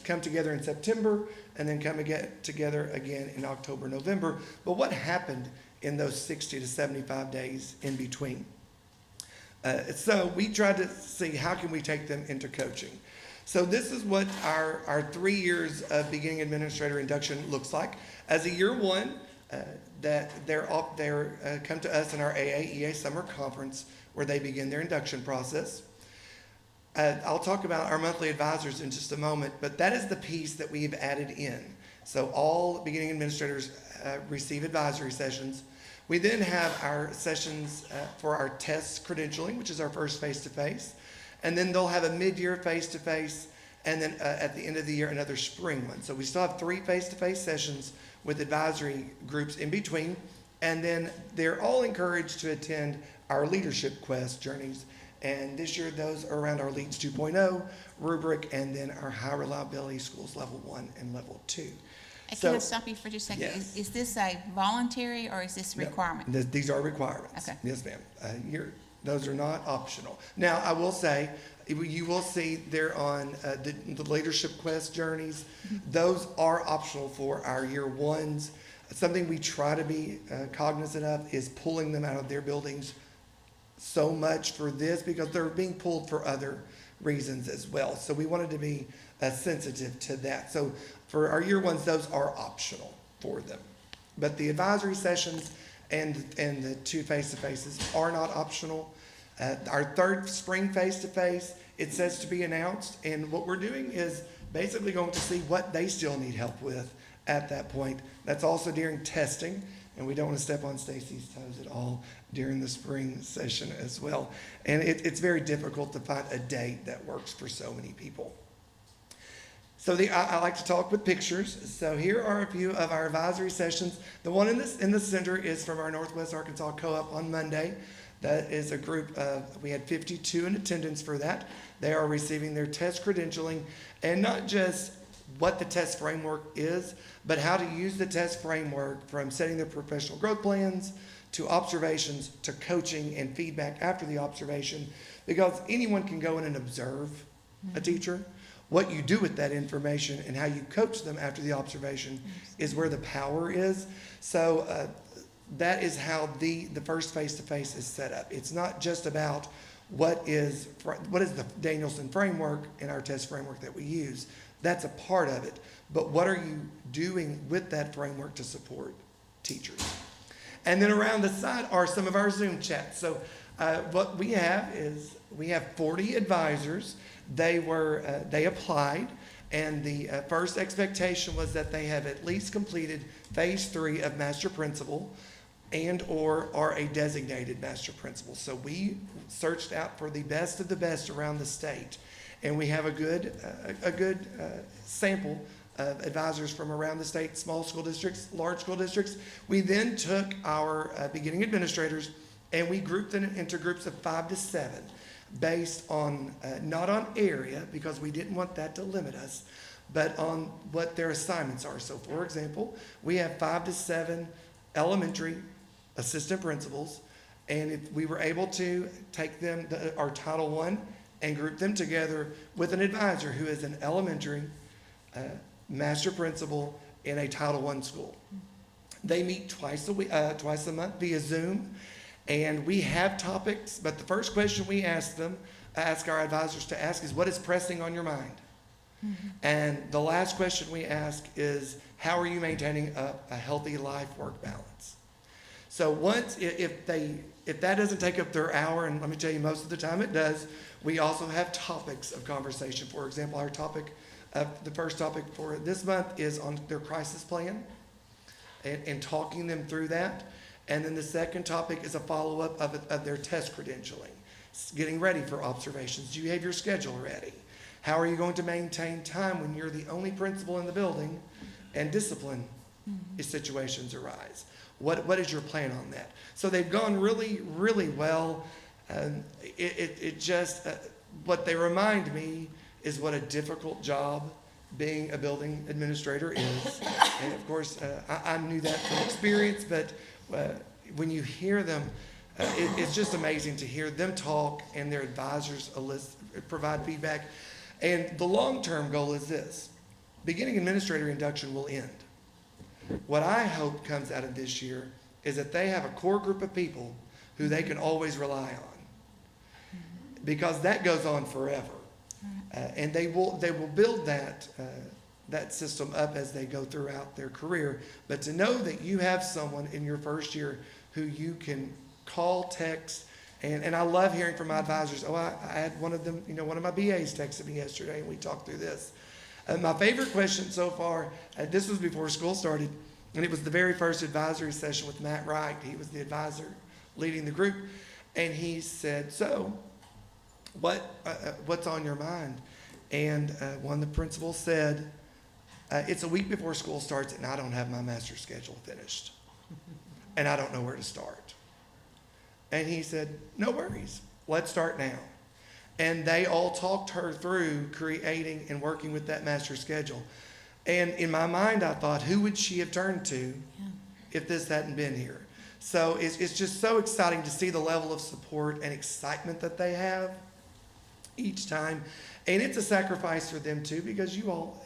come together in September and then come together again in October, November. But what happened in those 60 to 75 days in between? So we tried to see how can we take them into coaching. So this is what our 3 years of beginning administrator induction looks like. As a year one, that they're come to us in our AAEA summer conference where they begin their induction process. I'll talk about our monthly advisors in just a moment, but that is the piece that we've added in. So all beginning administrators receive advisory sessions. We then have our sessions for our test credentialing, which is our first face-to-face. And then they'll have a mid-year face-to-face, and then at the end of the year, another spring one. So we still have 3 face-to-face sessions with advisory groups in between. And then they're all encouraged to attend our Leadership Quest journeys. And this year, those are around our LEADS 2.0 rubric, and then our High Reliability Schools Level 1 and Level 2. Can I stop you for just a second? Yes. Is this a voluntary or is this No, requirement? these are requirements. Okay. Yes, ma'am. Those are not optional. Now, I will say, you will see there on the Leadership Quest journeys, those are optional for our year ones. Something we try to be cognizant of is pulling them out of their buildings so much for this, because they're being pulled for other reasons as well. So we wanted to be sensitive to that. So for our year ones, those are optional for them. But the advisory sessions and the 2 face-to-faces are not optional. Our 3rd spring face-to-face, it says to be announced, and what we're doing is basically going to see what they still need help with at that point. That's also during testing, and we don't want to step on Stacy's toes at all during the spring session as well. And it's very difficult to find a date that works for so many people. So I like to talk with pictures. So here are a few of our advisory sessions. The one in the center is from our Northwest Arkansas Co-op on Monday. That is a group of, we had 52 in attendance for that. They are receiving their test credentialing, and not just what the test framework is, but how to use the test framework from setting their professional growth plans to observations to coaching and feedback after the observation, because anyone can go in and observe a teacher. What you do with that information and how you coach them after the observation is where the power is. So that is how the first face-to-face is set up. It's not just about what is the Danielson framework and our test framework that we use. That's a part of it. But what are you doing with that framework to support teachers? And then around the side are some of our Zoom chats. So what we have is we have 40 advisors. They applied, and the first expectation was that they have at least completed phase 3 of Master Principal and or are a designated Master Principal. So we searched out for the best of the best around the state, and we have a good sample of advisors from around the state, small school districts, large school districts. We then took our beginning administrators and we grouped them into groups of 5 to 7 based on, not on area, because we didn't want that to limit us, but on what their assignments are. So for example, we have 5 to 7 elementary assistant principals, and if we were able to take them, our Title I, and group them together with an advisor who is an elementary master principal in a Title I school. They meet twice a month via Zoom, and we have topics, but the first question we ask our advisors to ask is, what is pressing on your mind? Mm-hmm. And the last question we ask is, how are you maintaining a healthy life-work balance? So once, if that doesn't take up their hour, and let me tell you, most of the time it does, we also have topics of conversation. For example, our topic, the first topic for this month is on their crisis plan and talking them through that. And then the second topic is a follow-up of their test credentialing, getting ready for observations. Do you have your schedule ready? How are you going to maintain time when you're the only principal in the building and discipline situations arise? What is your plan on that? So they've gone really, really well. It just, what they remind me is what a difficult job being a building administrator is. And of course, I knew that from experience, but when you hear them, it's just amazing to hear them talk and their advisors provide feedback. And the long-term goal is this: beginning administrator induction will end. What I hope comes out of this year is that they have a core group of people who they can always rely on, because that goes on forever. And they will build that system up as they go throughout their career. But to know that you have someone in your first year who you can call, text, And I love hearing from my advisors. Oh, I had one of them, one of my BAs texted me yesterday, and we talked through this. My favorite question so far, this was before school started, and it was the very first advisory session with Matt Wright. He was the advisor leading the group. And he said, so, what's on your mind? And one of the principals said, it's a week before school starts, and I don't have my master's schedule finished. And I don't know where to start. And he said, no worries, let's start now. And they all talked her through creating and working with that master schedule. And in my mind, I thought, who would she have turned to if this hadn't been here? So it's just so exciting to see the level of support and excitement that they have each time. And it's a sacrifice for them too, because you all,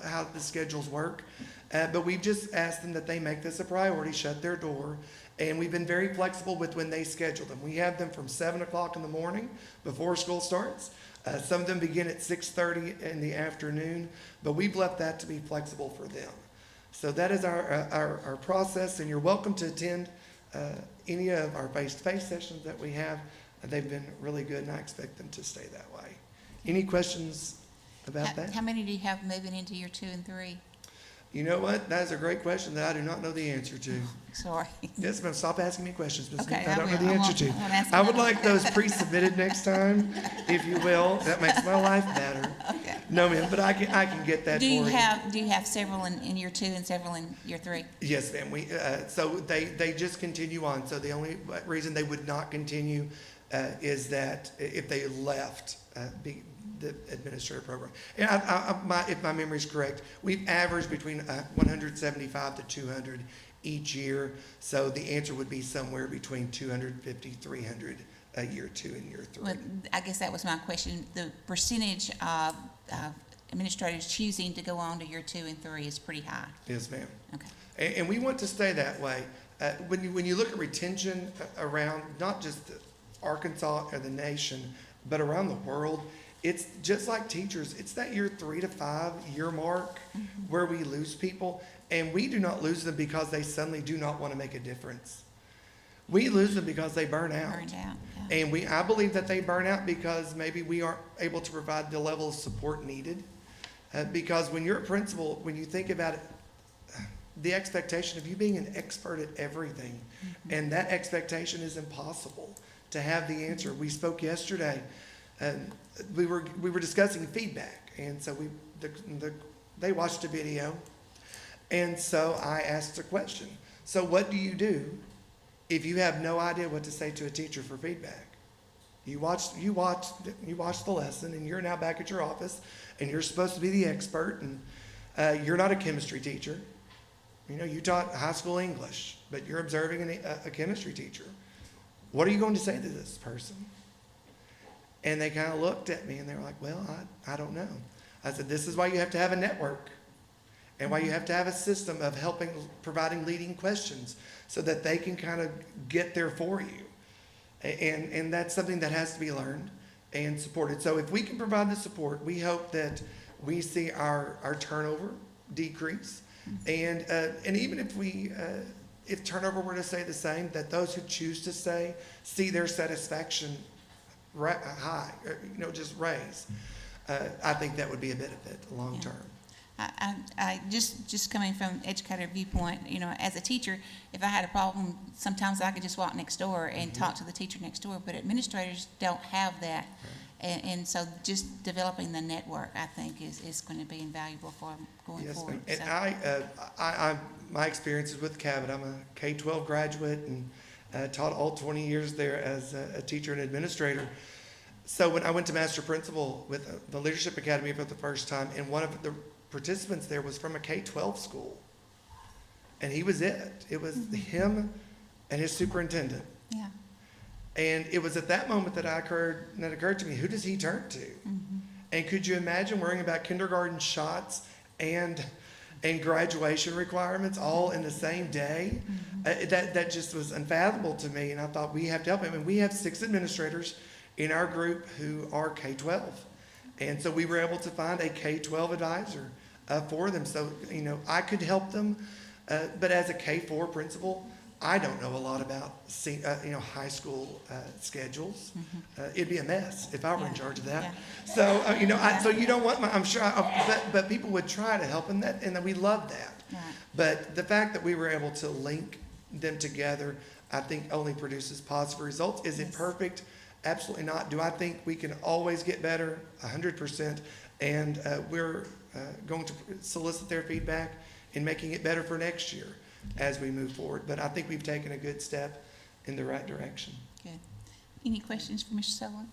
how the schedules work. But we've just asked them that they make this a priority, shut their door. And we've been very flexible with when they schedule them. We have them from 7 o'clock in the morning before school starts. Some of them begin at 6:30 in the afternoon, but we've left that to be flexible for them. So that is our process, and you're welcome to attend any of our face-to-face sessions that we have. They've been really good, and I expect them to stay that way. Any questions about that? How many do you have moving into year 2 and 3? You know what? That is a great question that I do not know the answer to. Sorry. Yes, ma'am. Stop asking me questions, Ms. Okay, Smith. I don't know will. the answer to. I would like those pre-submitted next time, if you will. That makes my life better. Okay. No, ma'am, but I can get that for you. Do you have several in year 2 and several in year 3? Yes, ma'am. So they just continue on. So the only reason they would not continue is that if they left the administrative program. And if my memory is correct, we've averaged between 175 to 200 each year. So the answer would be somewhere between 250, 300 year 2 and year 3. Well, I guess that was my question. The percentage of administrators choosing to go on to year 2 and 3 is pretty high. Yes, ma'am. Okay. And we want to stay that way. When you look at retention around not just Arkansas or the nation, but around the world, it's just like teachers. It's that year 3 to 5 year mark where we lose people, and we do not lose them because they suddenly do not want to make a difference. We lose them because they burn out. Burned out, yeah. And I believe that they burn out because maybe we aren't able to provide the level of support needed. Because when you're a principal, when you think about it, the expectation of you being an expert at everything, and that expectation is impossible to have the answer. We spoke yesterday. We were discussing feedback, and so they watched a video, and so I asked a question. So what do you do if you have no idea what to say to a teacher for feedback? You watch the lesson, and you're now back at your office, and you're supposed to be the expert, and you're not a chemistry teacher. You taught high school English, but you're observing a chemistry teacher. What are you going to say to this person? And they kind of looked at me and they were like, well, I don't know. I said, this is why you have to have a network and why you have to have a system of providing leading questions so that they can kind of get there for you. And that's something that has to be learned and supported. So if we can provide the support, we hope that we see our turnover decrease. And even if turnover were to stay the same, that those who choose to stay see their satisfaction high, just raise. I think that would be a benefit long term. I just coming from educator viewpoint, as a teacher, if I had a problem, sometimes I could just walk next door and talk to the teacher next door, but administrators don't have that. And so just developing the network, I think, is going to be invaluable for them going forward. And I my experiences with Cabot, I'm a K-12 graduate and taught all 20 years there as a teacher and administrator. So when I went to Master Principal with the Leadership Academy for the first time, and one of the participants there was from a K-12 school. And he was it. It was him and his superintendent. Yeah. And it was at that moment that occurred to me, who does he turn to? And could you imagine worrying about kindergarten shots and graduation requirements all in the same day? That just was unfathomable to me, and I thought we have to help him. And we have 6 administrators in our group who are K-12. And so we were able to find a K-12 advisor for them. So, I could help them, but as a K-4 principal, I don't know a lot about, high school schedules. It'd be a mess if I were in charge of that. So, so you don't want I'm sure, but people would try to help, and we love that. Right. But the fact that we were able to link them together, I think only produces positive results. Is it perfect? Absolutely not. Do I think we can always get better? 100%. And we're going to solicit their feedback in making it better for next year as we move forward. But I think we've taken a good step in the right direction. Good. Any questions for Mr. Sutherland?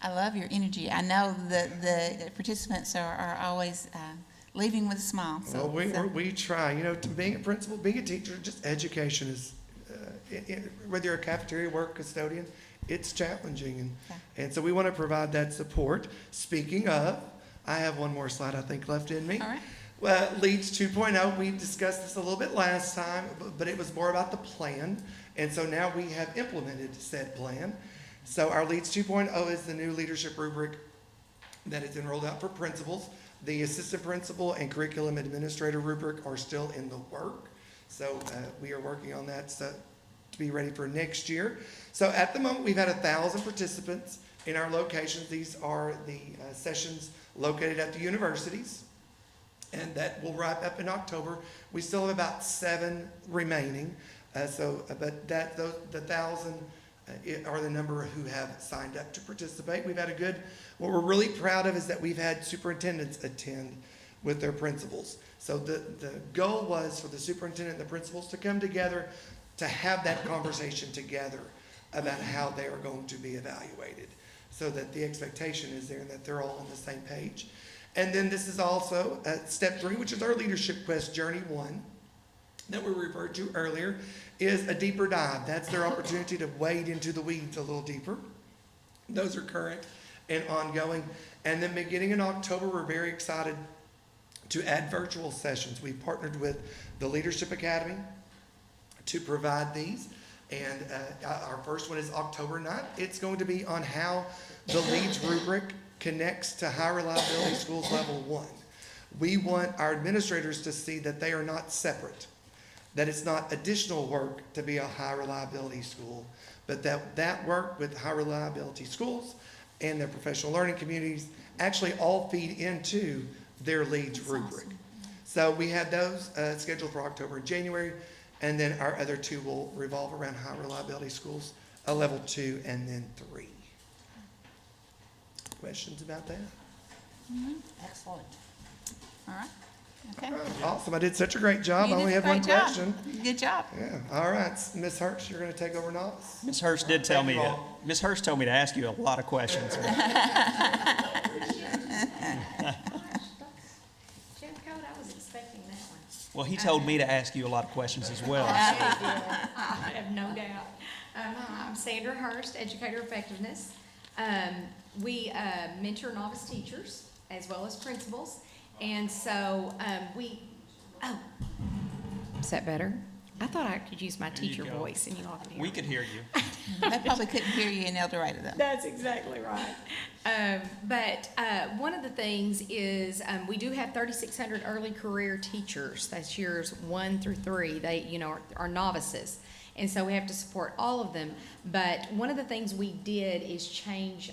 I love your energy. I know the participants are always leaving with a smile. So, Well, we try. To being a principal, being a teacher, just education is, whether you're a cafeteria work custodian, it's challenging. And so we want to provide that support. Speaking of, I have one more slide, I think, left in me. All right. Well, Leads 2.0, we discussed this a little bit last time, but it was more about the plan. And so now we have implemented said plan. So our Leads 2.0 is the new leadership rubric that is enrolled out for principals. The assistant principal and curriculum administrator rubric are still in the work. So we are working on that to be ready for next year. So at the moment, we've had 1,000 participants in our locations. These are the sessions located at the universities, and that will wrap up in October. We still have about 7 remaining. But the 1,000 are the number who have signed up to participate. We've had what we're really proud of is that we've had superintendents attend with their principals. So the goal was for the superintendent and the principals to come together to have that conversation together about how they are going to be evaluated, so that the expectation is there and that they're all on the same page. And then this is also step 3, which is our Leadership Quest Journey 1 that we referred to earlier, is a deeper dive. That's their opportunity to wade into the weeds a little deeper. Those are current and ongoing. And then beginning in October, we're very excited to add virtual sessions. We've partnered with the Leadership Academy to provide these. And our first one is October 9th. It's going to be on how the Leads rubric connects to High Reliability Schools Level 1. We want our administrators to see that they are not separate, that it's not additional work to be a high reliability school, but that work with high reliability schools and their professional learning communities actually all feed into their Leads rubric. Awesome. So we had those scheduled for October and January, and then our other 2 will revolve around high reliability schools, a level 2 and then 3. Questions about that? Excellent. All right. Okay. Awesome. I did such a great job. You I only did have a one great job. question. Good job. Yeah. All right. Ms. Hurst, you're going to take over novice. Ms. Hurst did tell me, Ms. Hurst told me to ask you a lot of questions. Jim Code, I was expecting that one. Well, he told me to ask you a lot of questions as well. I have no doubt. I'm Sandra Hurst, Educator Effectiveness. We mentor novice teachers as well as principals. And so is that better? I thought I could use my There you teacher go. voice and you all could hear We me. could hear you. They probably couldn't hear you in El Dorado, though. That's exactly right. But one of the things is we do have 3,600 early career teachers. That's years 1 through 3. They, are novices. And so we have to support all of them. But one of the things we did is change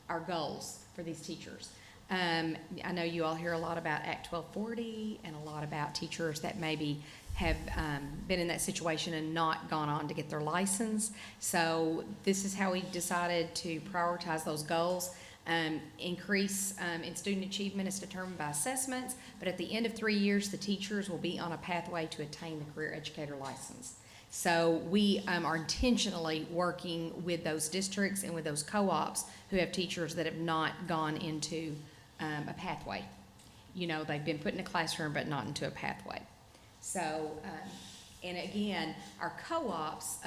our goals for these teachers. I know you all hear a lot about Act 1240 and a lot about teachers that maybe have been in that situation and not gone on to get their license. So this is how we decided to prioritize those goals. Increase in student achievement is determined by assessments, but at the end of 3 years, the teachers will be on a pathway to attain the career educator license. So we are intentionally working with those districts and with those co-ops who have teachers that have not gone into a pathway. They've been put in a classroom but not into a pathway. So, and again, our co-ops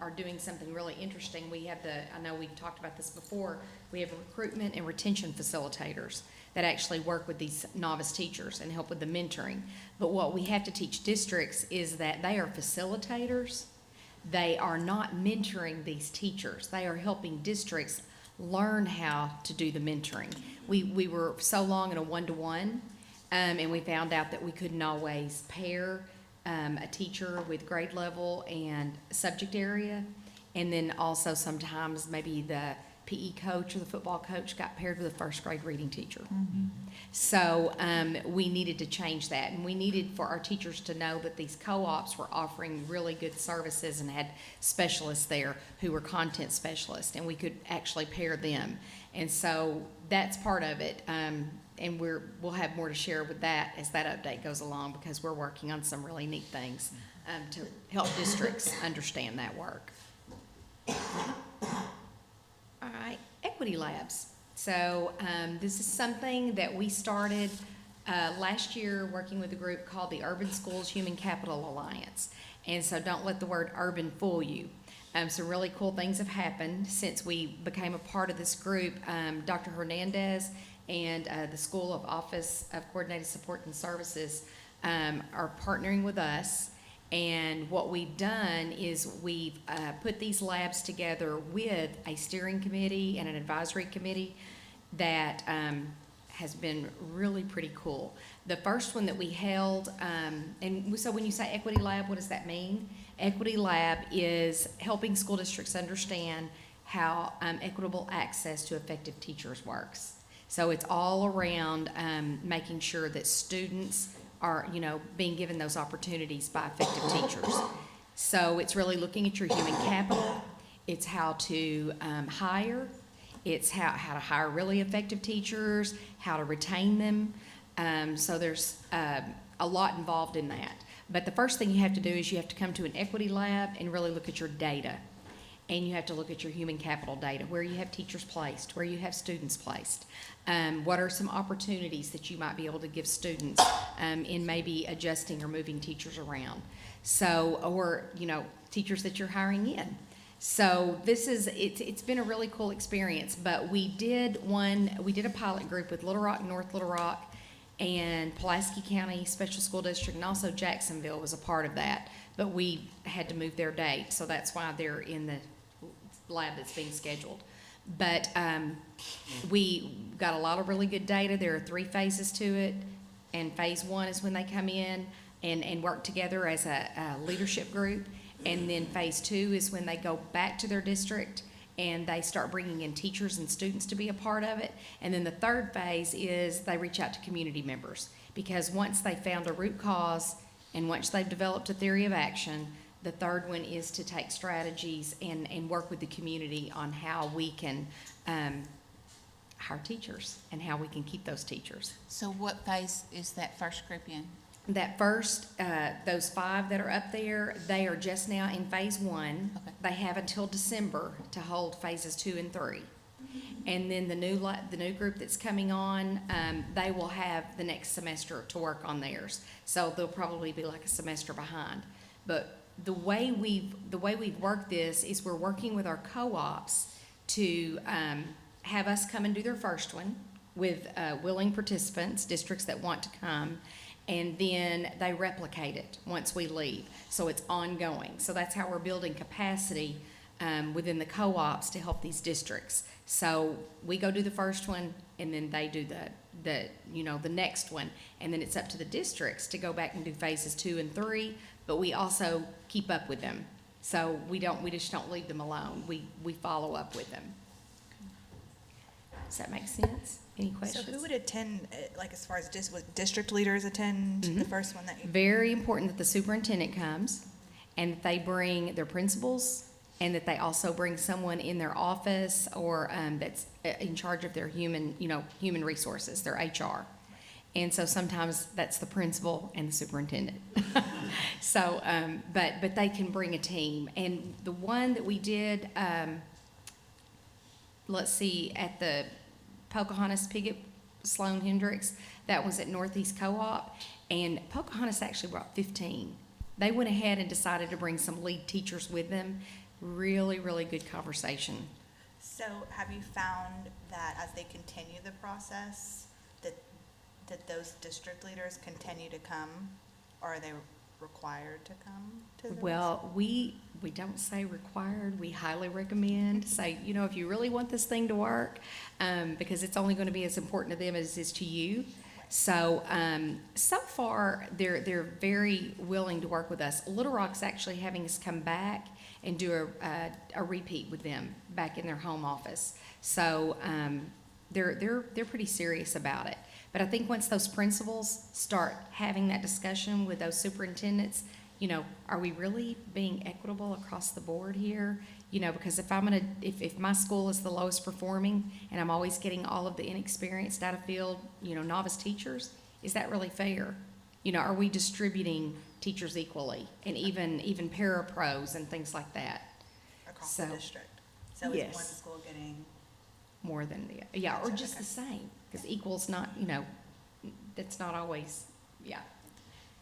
are doing something really interesting. We have I know we talked about this before, we have recruitment and retention facilitators that actually work with these novice teachers and help with the mentoring. But what we have to teach districts is that they are facilitators. They are not mentoring these teachers. They are helping districts learn how to do the mentoring. We were so long in a one-to-one, and we found out that we couldn't always pair a teacher with grade level and subject area. And then also sometimes maybe the PE coach or the football coach got paired with a first grade reading teacher. So we needed to change that, and we needed for our teachers to know that these co-ops were offering really good services and had specialists there who were content specialists, and we could actually pair them. And so that's part of it, and we'll have more to share with that as that update goes along, because we're working on some really neat things to help districts understand that work. All right, equity labs. So this is something that we started last year working with a group called the Urban Schools Human Capital Alliance. And so don't let the word urban fool you. Some really cool things have happened since we became a part of this group. Dr. Hernandez and the School of Office of Coordinated Support and Services are partnering with us. And what we've done is we've put these labs together with a steering committee and an advisory committee that has been really pretty cool. The first one that we held, and so when you say equity lab, what does that mean? Equity lab is helping school districts understand how equitable access to effective teachers works. So it's all around making sure that students are, being given those opportunities by effective teachers. So it's really looking at your human capital. It's how to hire. It's how to hire really effective teachers, how to retain them. So there's a lot involved in that. But the first thing you have to do is you have to come to an equity lab and really look at your data. And you have to look at your human capital data, where you have teachers placed, where you have students placed. What are some opportunities that you might be able to give students in maybe adjusting or moving teachers around? So, or, teachers that you're hiring in. So it's been a really cool experience, but we did a pilot group with Little Rock, North Little Rock, and Pulaski County Special School District, and also Jacksonville was a part of that, but we had to move their date, so that's why they're in the lab that's being scheduled. But we got a lot of really good data. There are 3 phases to it, and phase 1 is when they come in and work together as a leadership group, and then phase 2 is when they go back to their district and they start bringing in teachers and students to be a part of it. And then the 3rd phase is they reach out to community members, because once they found a root cause and once they've developed a theory of action, the 3rd one is to take strategies and work with the community on how we can hire teachers and how we can keep those teachers. So what phase is that first group in? That first, those 5 that are up there, they are just now in phase 1. Okay. They have until December to hold phases 2 and 3. And then the new group that's coming on, they will have the next semester to work on theirs. So they'll probably be like a semester behind. But the way we've worked this is we're working with our co-ops to have us come and do their first one with willing participants, districts that want to come, and then they replicate it once we leave. So it's ongoing. So that's how we're building capacity within the co-ops to help these districts. So we go do the first one, and then they do the next one, and then it's up to the districts to go back and do phases 2 and 3. But we also keep up with them. So we just don't leave them alone. We follow up with them. Does that make sense? Any questions? So who would attend, like as far as would district leaders attend the first one that you? Very important that the superintendent comes and that they bring their principals, and that they also bring someone in their office or that's in charge of their human resources, their HR. And so sometimes that's the principal and the superintendent. So, but they can bring a team. And the one that we did, let's see, at the Pocahontas Piggott Sloan Hendricks, that was at Northeast Co-op, and Pocahontas actually brought 15. They went ahead and decided to bring some lead teachers with them. Really, really good conversation. So have you found that as they continue the process, that those district leaders continue to come, or are they required to come to the Well, we don't say required. We highly recommend. Say, if you really want this thing to work, because it's only going to be as important to them as it is to you. So, so far, they're very willing to work with us. Little Rock's actually having us come back and do a repeat with them back in their home office. So, they're pretty serious about it. But I think once those principals start having that discussion with those superintendents, are we really being equitable across the board here? Because if my school is the lowest performing and I'm always getting all of the inexperienced out of field, novice teachers, is that really fair? Are we distributing teachers equally and even parapros and things like that? Across the district. So is Yes. one school getting? More than or just the same, because equal's not, that's not always,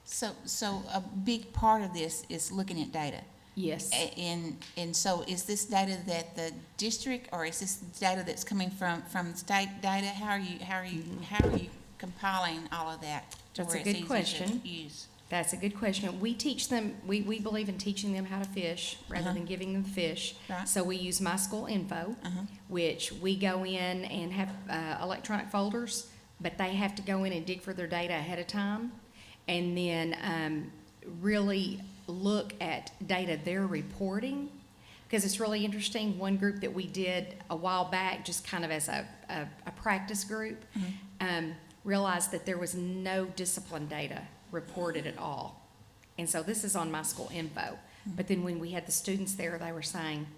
So a big part of this is looking at data. Yes. And so is this data that the district, or is this data that's coming from state data? How are you compiling all of that to That's where a it's good easy question. to use? That's a good question. We teach them, we believe in teaching them how to fish rather than giving them fish. Right. So we use My School Info, which we go in and have electronic folders, but they have to go in and dig for their data ahead of time, and then really look at data they're reporting. Because it's really interesting, one group that we did a while back, just kind of as a practice group, realized that there was no discipline data reported at all. And so this is on My School Info. But then when we had the students there, they were saying,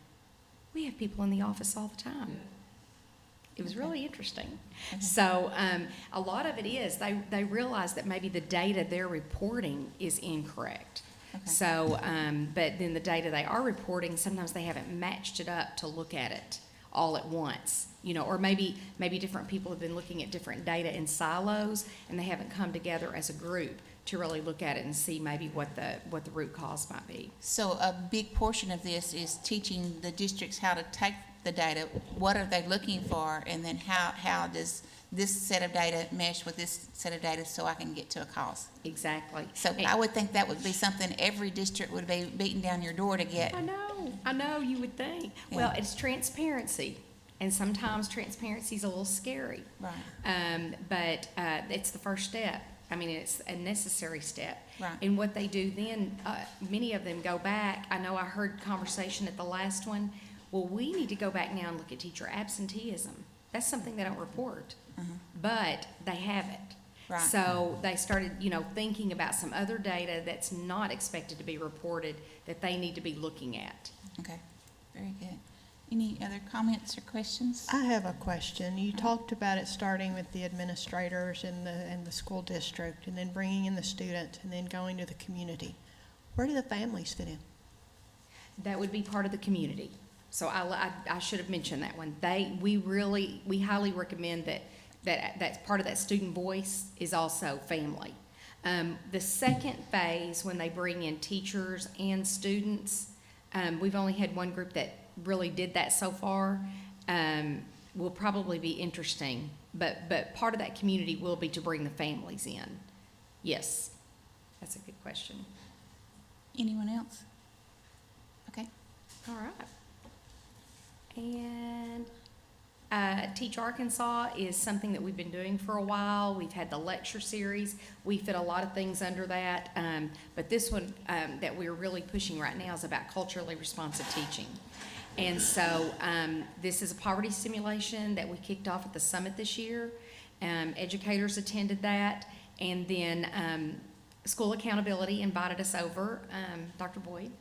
we have people in the office all the time. It was really interesting. So a lot of it is, they realize that maybe the data they're reporting is incorrect. So, but then the data they are reporting, sometimes they haven't matched it up to look at it all at once, or maybe different people have been looking at different data in silos and they haven't come together as a group to really look at it and see maybe what the root cause might be. So a big portion of this is teaching the districts how to take the data, what are they looking for, and then how does this set of data mesh with this set of data so I can get to a cause. Exactly. So I would think that would be something every district would be beating down your door to get. I know, you would think. Yeah. Well, it's transparency, and sometimes transparency is a little scary. Right. But it's the first step. I mean, it's a necessary step. Right. And what they do then, many of them go back. I know I heard conversation at the last one. Well, we need to go back now and look at teacher absenteeism. That's something they don't report, but they have it. Right. So they started, thinking about some other data that's not expected to be reported that they need to be looking at. Okay, very good. Any other comments or questions? I have a question. You talked about it starting with the administrators and the school district, and then bringing in the students, and then going to the community. Where do the families fit in? That would be part of the community. So I should have mentioned that one. We highly recommend that's part of that student voice is also family. The second phase, when they bring in teachers and students, we've only had one group that really did that so far, will probably be interesting. But part of that community will be to bring the families in. Yes, that's a good question. Anyone else? Okay. All right. And Teach Arkansas is something that we've been doing for a while. We've had the lecture series. We fit a lot of things under that. But this one that we're really pushing right now is about culturally responsive teaching. And so this is a poverty simulation that we kicked off at the summit this year. Educators attended that. And then School Accountability invited us over. Dr. Boyd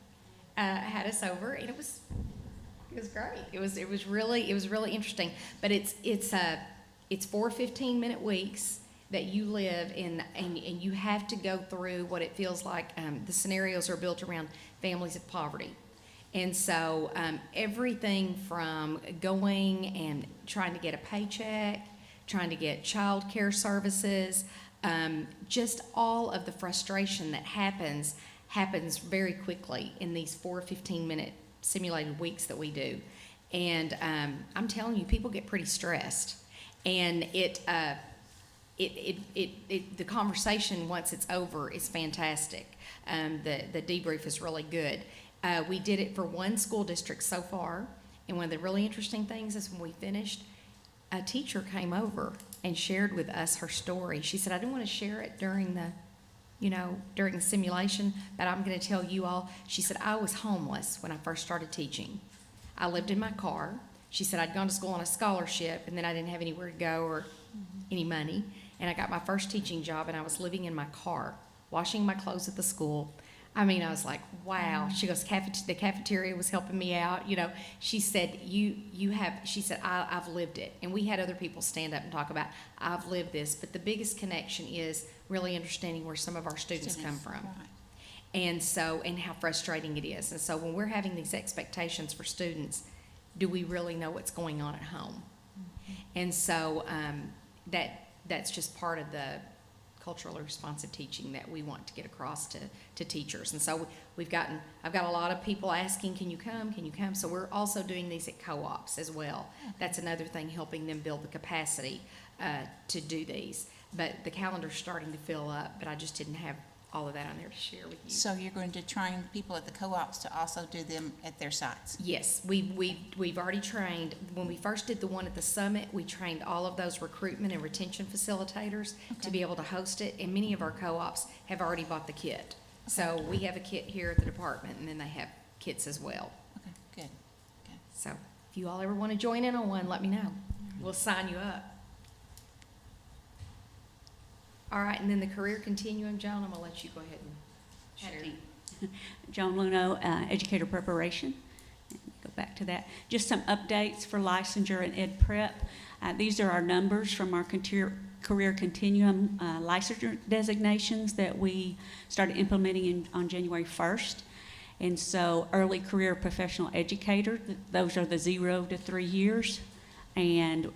had us over, and it was great. It was really interesting. But it's 4 15-minute weeks that you live in, and you have to go through what it feels like. The scenarios are built around families of poverty. And so everything from going and trying to get a paycheck, trying to get child care services, just all of the frustration that happens very quickly in these 4 15-minute simulated weeks that we do. And I'm telling you, people get pretty stressed. And the conversation, once it's over, is fantastic. The debrief is really good. We did it for one school district so far, and one of the really interesting things is when we finished, a teacher came over and shared with us her story. She said, I didn't want to share it during the simulation, but I'm going to tell you all. She said, I was homeless when I first started teaching. I lived in my car. She said, I'd gone to school on a scholarship, and then I didn't have anywhere to go or any money. And I got my first teaching job, and I was living in my car, washing my clothes at the school. I mean, I was like, wow. She goes, the cafeteria was helping me out. She said, she said, I've lived it. And we had other people stand up and talk about, I've lived this. But the biggest connection is really understanding where some of our students come from. And how frustrating it is. And so when we're having these expectations for students, do we really know what's going on at home? And so that's just part of the culturally responsive teaching that we want to get across to teachers. And so I've got a lot of people asking, can you come? So we're also doing these at co-ops as well. That's another thing, helping them build the capacity to do these. But the calendar's starting to fill up, but I just didn't have all of that on there to share with you. So you're going to train people at the co-ops to also do them at their sites? Yes, we've already trained. When we first did the one at the summit, we trained all of those recruitment and retention facilitators to be able to host it, and many of our co-ops have already bought the kit. So we have a kit here at the department, and then they have kits as well. Okay, good. So if you all ever want to join in on one, let me know. We'll sign you up. All right, and then the career continuum, Joan, I'm going to let you go ahead and share. Joan Luno, educator preparation. Go back to that. Just some updates for licensure and ed prep. These are our numbers from our career continuum licensure designations that we started implementing on January 1st. And so early career professional educator, those are the 0 to 3 years. And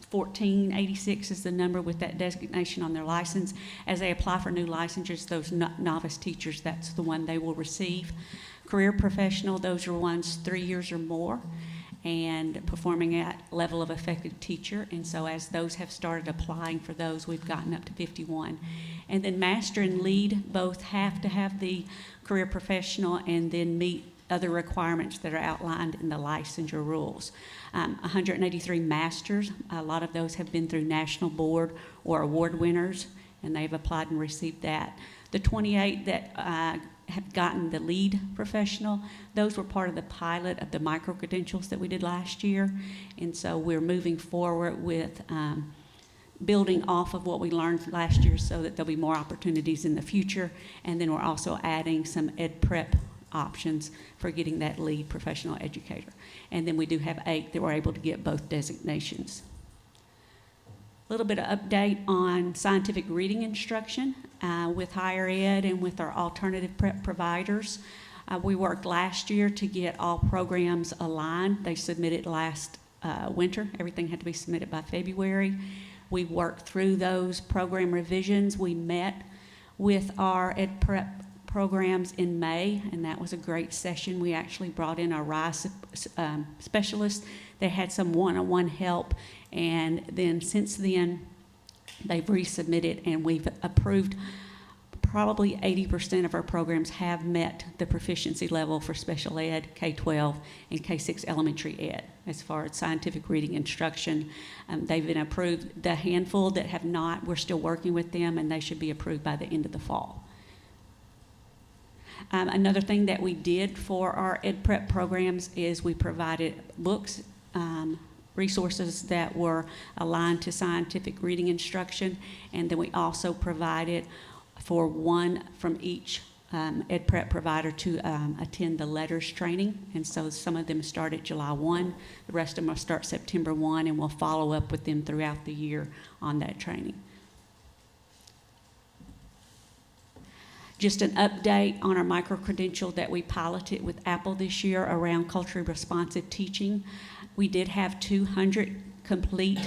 1486 is the number with that designation on their license. As they apply for new licensures, those novice teachers, that's the one they will receive. Career professional, those are ones 3 years or more and performing at level of effective teacher. And so as those have started applying for those, we've gotten up to 51. And then master and lead both have to have the career professional and then meet other requirements that are outlined in the licensure rules. 183 masters, a lot of those have been through national board or award winners, and they've applied and received that. The 28 that have gotten the lead professional, those were part of the pilot of the micro-credentials that we did last year, and so we're moving forward with building off of what we learned last year so that there'll be more opportunities in the future, and then we're also adding some ed prep options for getting that lead professional educator. And then we do have 8 that were able to get both designations. A little bit of update on scientific reading instruction with higher ed and with our alternative prep providers. We worked last year to get all programs aligned. They submitted last winter. Everything had to be submitted by February. We worked through those program revisions. We met with our ed prep programs in May, and that was a great session. We actually brought in our RISE specialists. They had some one-on-one help, and then since then, they've resubmitted, and we've approved probably 80% of our programs have met the proficiency level for special ed, K-12, and K-6 elementary ed. As far as scientific reading instruction, they've been approved. The handful that have not, we're still working with them, and they should be approved by the end of the fall. Another thing that we did for our ed prep programs is we provided books, resources that were aligned to scientific reading instruction, and then we also provided for one from each ed prep provider to attend the LETRS training. And so some of them start at July 1, the rest of them will start September 1, and we'll follow up with them throughout the year on that training. Just an update on our micro-credential that we piloted with Apple this year around culturally responsive teaching. We did have 200 complete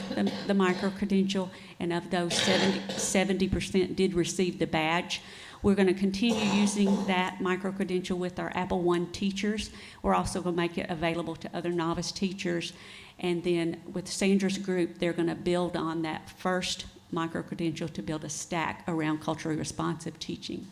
the micro-credential, and of those 70% did receive the badge. We're going to continue using that micro-credential with our Apple One teachers. We're also going to make it available to other novice teachers. And then with Sandra's group, they're going to build on that first micro-credential to build a stack around culturally responsive teaching.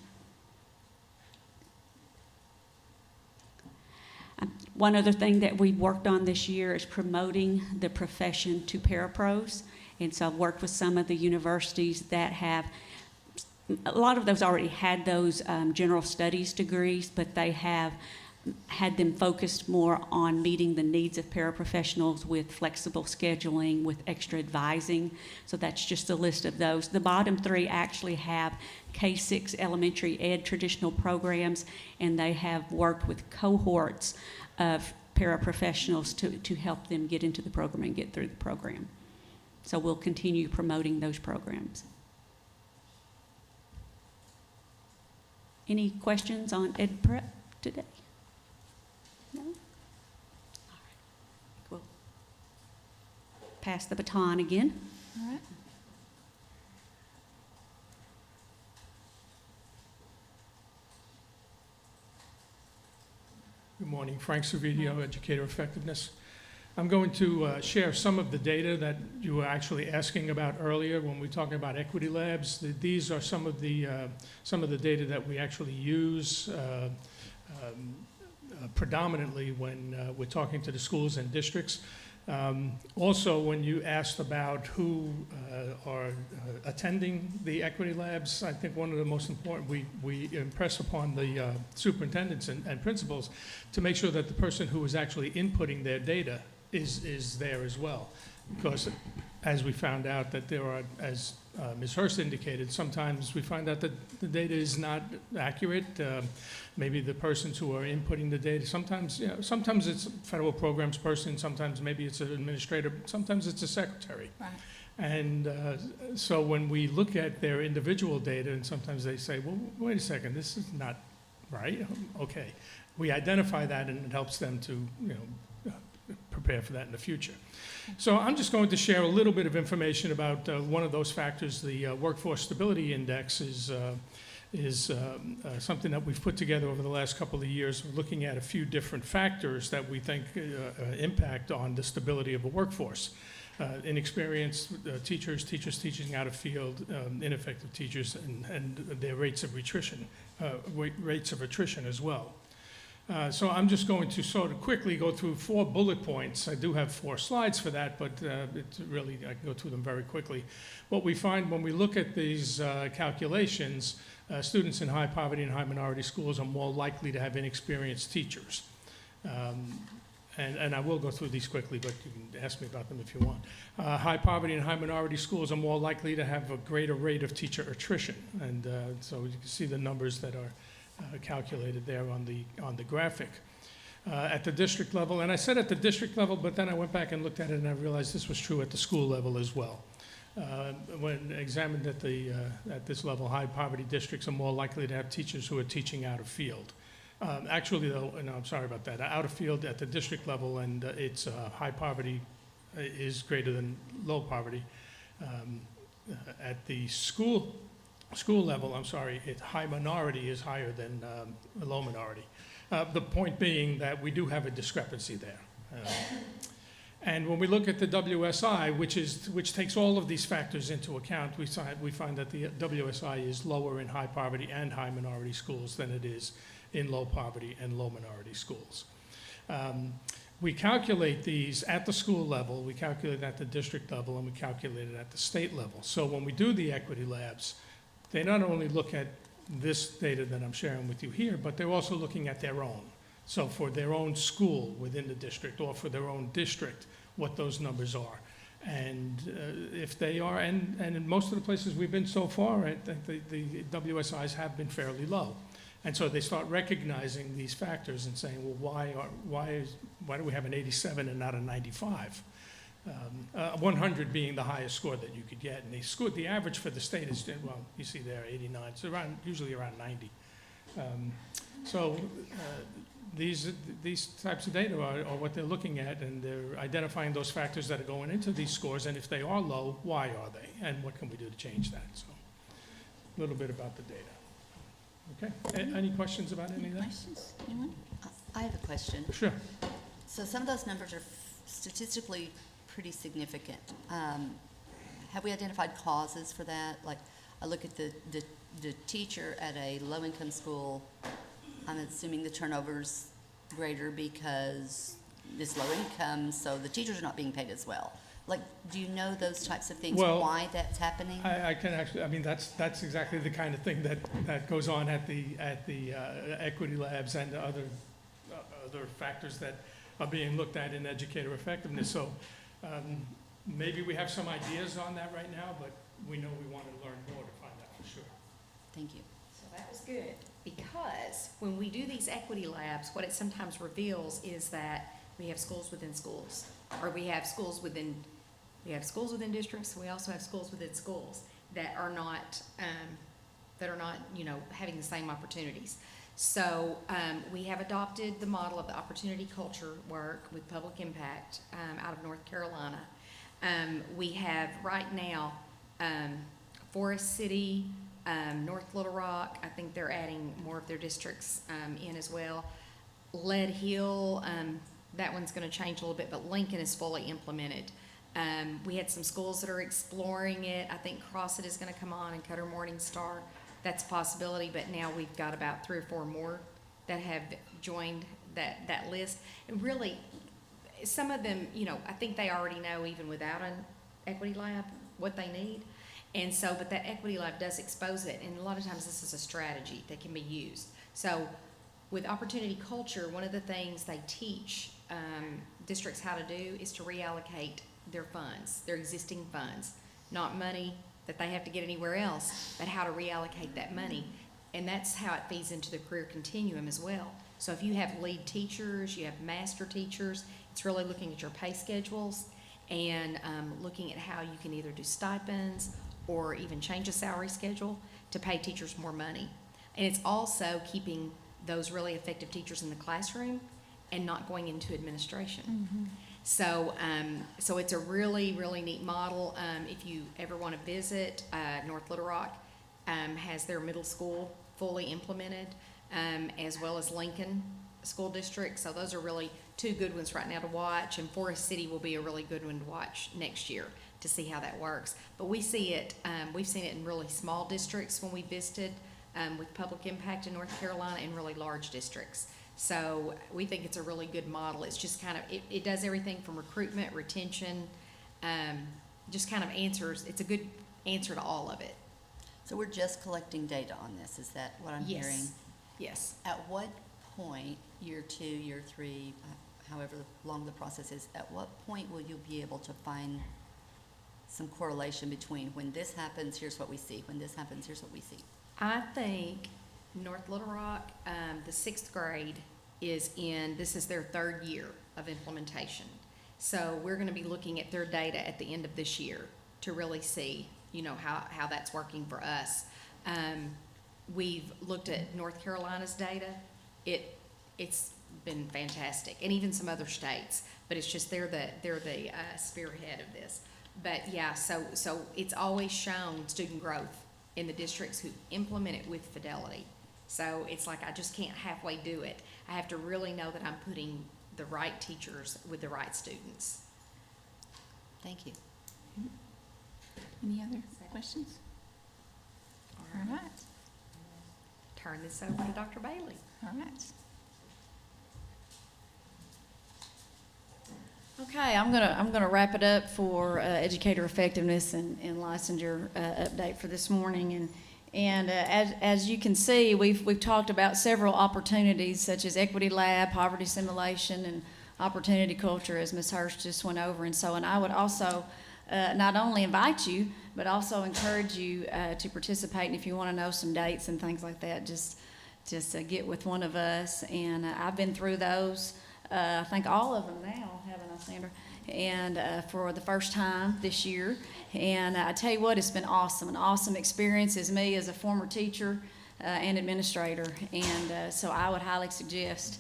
One other thing that we've worked on this year is promoting the profession to parapros, And so I've worked with some of the universities that have, a lot of those already had those general studies degrees, but they have had them focused more on meeting the needs of paraprofessionals with flexible scheduling, with extra advising. So that's just a list of those. The bottom three actually have K-6 elementary ed traditional programs, and they have worked with cohorts of paraprofessionals to help them get into the program and get through the program. So we'll continue promoting those programs. Any questions on Ed Prep today? No? All right. We'll pass the baton again. All right. Good morning, Frank Servideo, Educator Effectiveness. I'm going to share some of the data that you were actually asking about earlier when we were talking about equity labs. These are some of the data that we actually use predominantly when we're talking to the schools and districts. Also, when you asked about who are attending the equity labs, I think one of the most important, we impress upon the superintendents and principals to make sure that the person who is actually inputting their data is there as well. Because as we found out that there are, as Ms. Hurst indicated, sometimes we find out that the data is not accurate. Maybe the persons who are inputting the data, sometimes it's a federal programs person, sometimes maybe it's an administrator, sometimes it's a secretary. Right. And so when we look at their individual data, and sometimes they say, well, wait a second, this is not right. Okay. We identify that, and it helps them to, prepare for that in the future. So I'm just going to share a little bit of information about one of those factors. The Workforce Stability Index is something that we've put together over the last couple of years. We're looking at a few different factors that we think impact on the stability of a workforce. Inexperienced teachers teaching out of field, ineffective teachers, and their rates of attrition as well. So I'm just going to sort of quickly go through 4 bullet points. I do have 4 slides for that, but it's really, I can go through them very quickly. What we find when we look at these calculations, students in high poverty and high minority schools are more likely to have inexperienced teachers. And I will go through these quickly, but you can ask me about them if you want. High poverty and high minority schools are more likely to have a greater rate of teacher attrition. And so you can see the numbers that are calculated there on the graphic. At the district level, and I said at the district level, but then I went back and looked at it and I realized this was true at the school level as well. When examined at this level, high poverty districts are more likely to have teachers who are teaching out of field. Actually, though, no, I'm sorry about that. Out of field at the district level, and it's high poverty is greater than low poverty. At the school level, I'm sorry, high minority is higher than a low minority. The point being that we do have a discrepancy there. And when we look at the WSI, which takes all of these factors into account, we find that the WSI is lower in high poverty and high minority schools than it is in low poverty and low minority schools. We calculate these at the school level, we calculate it at the district level, and we calculate it at the state level. So when we do the equity labs, they not only look at this data that I'm sharing with you here, but they're also looking at their own. So for their own school within the district or for their own district, what those numbers are. And if they are, and in most of the places we've been so far, I think the WSIs have been fairly low. And so they start recognizing these factors and saying, well, why do we have an 87 and not a 95? 100 being the highest score that you could get. And the average for the state is, well, you see there, 89. It's usually around 90. These types of data are what they're looking at, and they're identifying those factors that are going into these scores, and if they are low, why are they? And what can we do to change that? So a little bit about the data. Okay, any questions about any of that? Questions? Anyone? I have a question. Sure. So some of those numbers are statistically pretty significant. Have we identified causes for that? Like, I look at the teacher at a low-income school, I'm assuming the turnover's greater because it's low income, so the teachers are not being paid as well. Like, do you know those types of things, Well, why that's happening? I can actually, I mean, that's exactly the kind of thing that goes on at the equity labs and other factors that are being looked at in educator effectiveness. So maybe we have some ideas on that right now, but we know we want to learn more to find out for sure. Thank you. So that was good, because when we do these equity labs, what it sometimes reveals is that we have schools within schools, or we have schools within districts, and we also have schools within schools that are not, you know, having the same opportunities. So we have adopted the model of the opportunity culture work with Public Impact out of North Carolina. We have right now Forest City, North Little Rock, I think they're adding more of their districts in as well. Lead Hill, that one's going to change a little bit, but Lincoln is fully implemented. We had some schools that are exploring it. I think Crossit is going to come on, and Cutter Morningstar. That's a possibility, but now we've got about 3 or 4 more that have joined that list. And really, some of them, you know, I think they already know, even without an equity lab, what they need. And so, but that equity lab does expose it, and a lot of times this is a strategy that can be used. So with opportunity culture, one of the things they teach districts how to do is to reallocate their funds, their existing funds, not money that they have to get anywhere else, but how to reallocate that money. And that's how it feeds into the career continuum as well. So if you have lead teachers, you have master teachers, it's really looking at your pay schedules and looking at how you can either do stipends or even change a salary schedule to pay teachers more money. And it's also keeping those really effective teachers in the classroom and not going into administration. Mm-hmm. So, so it's a really, really neat model. If you ever want to visit, North Little Rock has their middle school fully implemented, as well as Lincoln School District. So those are really 2 good ones right now to watch, and Forest City will be a really good one to watch next year to see how that works. But we see it, we've seen it in really small districts when we visited with Public Impact in North Carolina, and really large districts. So we think it's a really good model. It's just kind of, it does everything from recruitment, retention, just kind of answers. It's a good answer to all of it. So we're just collecting data on this, is that what I'm Yes. hearing? Yes. At what point, year 2, year 3, however long the process is, at what point will you be able to find some correlation between when this happens, here's what we see, when this happens, here's what we see? I think North Little Rock, the 6th grade is in, this is their 3rd year of implementation. So we're going to be looking at their data at the end of this year to really see, you know, how that's working for us. We've looked at North Carolina's data. It's been fantastic, and even some other states, but it's just they're the spearhead of this. But yeah, so it's always shown student growth in the districts who implement it with fidelity. So it's like I just can't halfway do it. I have to really know that I'm putting the right teachers with the right students. Thank you. Any other questions? All right. Turn this over to Dr. Bailey. All right. Okay, I'm gonna wrap it up for educator effectiveness and licensure update for this morning. And as you can see, we've talked about several opportunities such as equity lab, poverty simulation, and opportunity culture, as Ms. Hurst just went over. And I would also not only invite you, but also encourage you to participate. And if you want to know some dates and things like that, just get with one of us. And I've been through those. I think all of them now, haven't I, Sandra? And for the first time this year. And I tell you what, it's been awesome, an awesome experience as me as a former teacher and administrator. And so I would highly suggest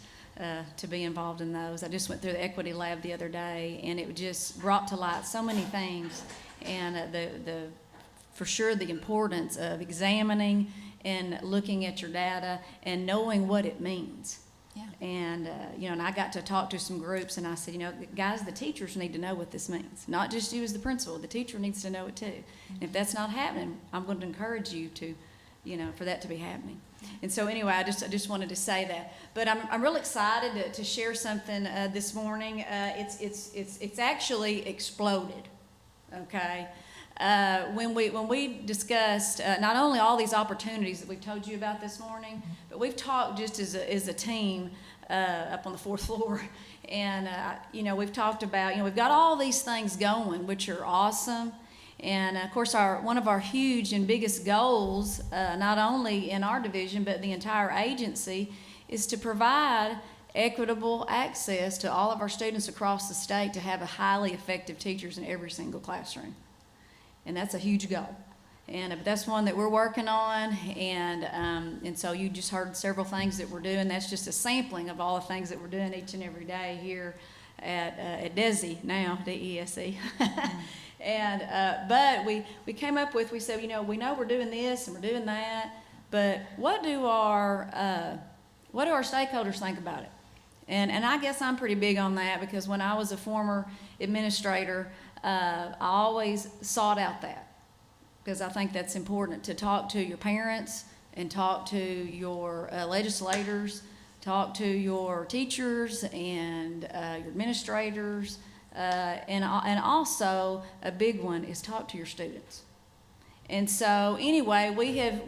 to be involved in those. I just went through the equity lab the other day, and it just brought to light so many things. And for sure the importance of examining and looking at your data and knowing what it means. Yeah. And, and I got to talk to some groups, and I said, guys, the teachers need to know what this means. Not just you as the principal, the teacher needs to know it too. And if that's not happening, I'm going to encourage you to, for that to be happening. And so anyway, I just wanted to say that. But I'm really excited to share something this morning. It's actually exploded. okay? When we discussed not only all these opportunities that we've told you about this morning, but we've talked just as a team up on the 4th floor. And, we've talked about, we've got all these things going, which are awesome. And of course, one of our huge and biggest goals, not only in our division, but the entire agency, is to provide equitable access to all of our students across the state to have a highly effective teachers in every single classroom. And that's a huge goal. And that's one that we're working on. And so you just heard several things that we're doing. That's just a sampling of all the things that we're doing each and every day here at DESE now, DESE. And, but we came up with, we said, we know we're doing this and we're doing that, but what do our stakeholders think about it? And I guess I'm pretty big on that, because when I was a former administrator, I always sought out that, because I think that's important, to talk to your parents and talk to your legislators, talk to your teachers and your administrators, and also a big one is talk to your students. And so anyway,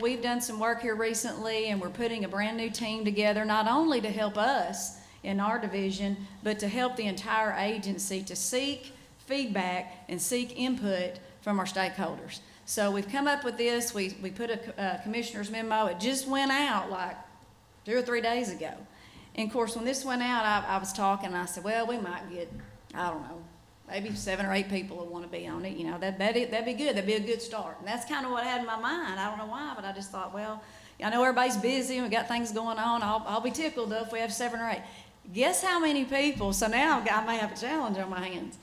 we've done some work here recently, and we're putting a brand new team together, not only to help us in our division, but to help the entire agency to seek feedback and seek input from our stakeholders. So we've come up with this. We put a commissioner's memo. It just went out like 2 or 3 days ago. And of course, when this went out, I was talking, and I said, well, we might get, I don't know, maybe 7 or 8 people will want to be on it. That'd be good. That'd be a good start. And that's kind of what I had in my mind. I don't know why, but I just thought, well, I know everybody's busy and we got things going on. I'll be tickled though if we have 7 or 8. Guess how many people? So now I may have a challenge on my hands.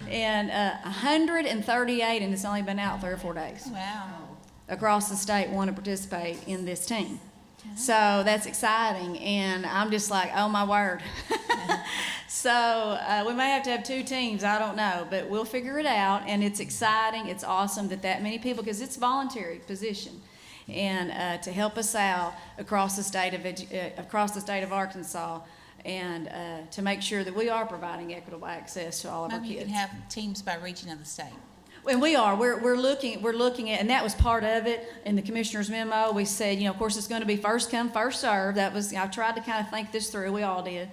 And 138, and it's only been out 3 or 4 days. Wow. Across the state want to participate in this team. So that's exciting, and I'm just like, oh my word. So we may have to have 2 teams, I don't know, but we'll figure it out, and it's exciting, it's awesome that many people, because it's a voluntary position, and to help us out across the state of Arkansas, and to make sure that we are providing equitable access to all of our kids. Maybe you can have teams by region of the state. And we are. We're looking at, and that was part of it in the commissioner's memo. We said, of course, it's going to be first come, first serve. That was, I tried to kind of think this through. We all did.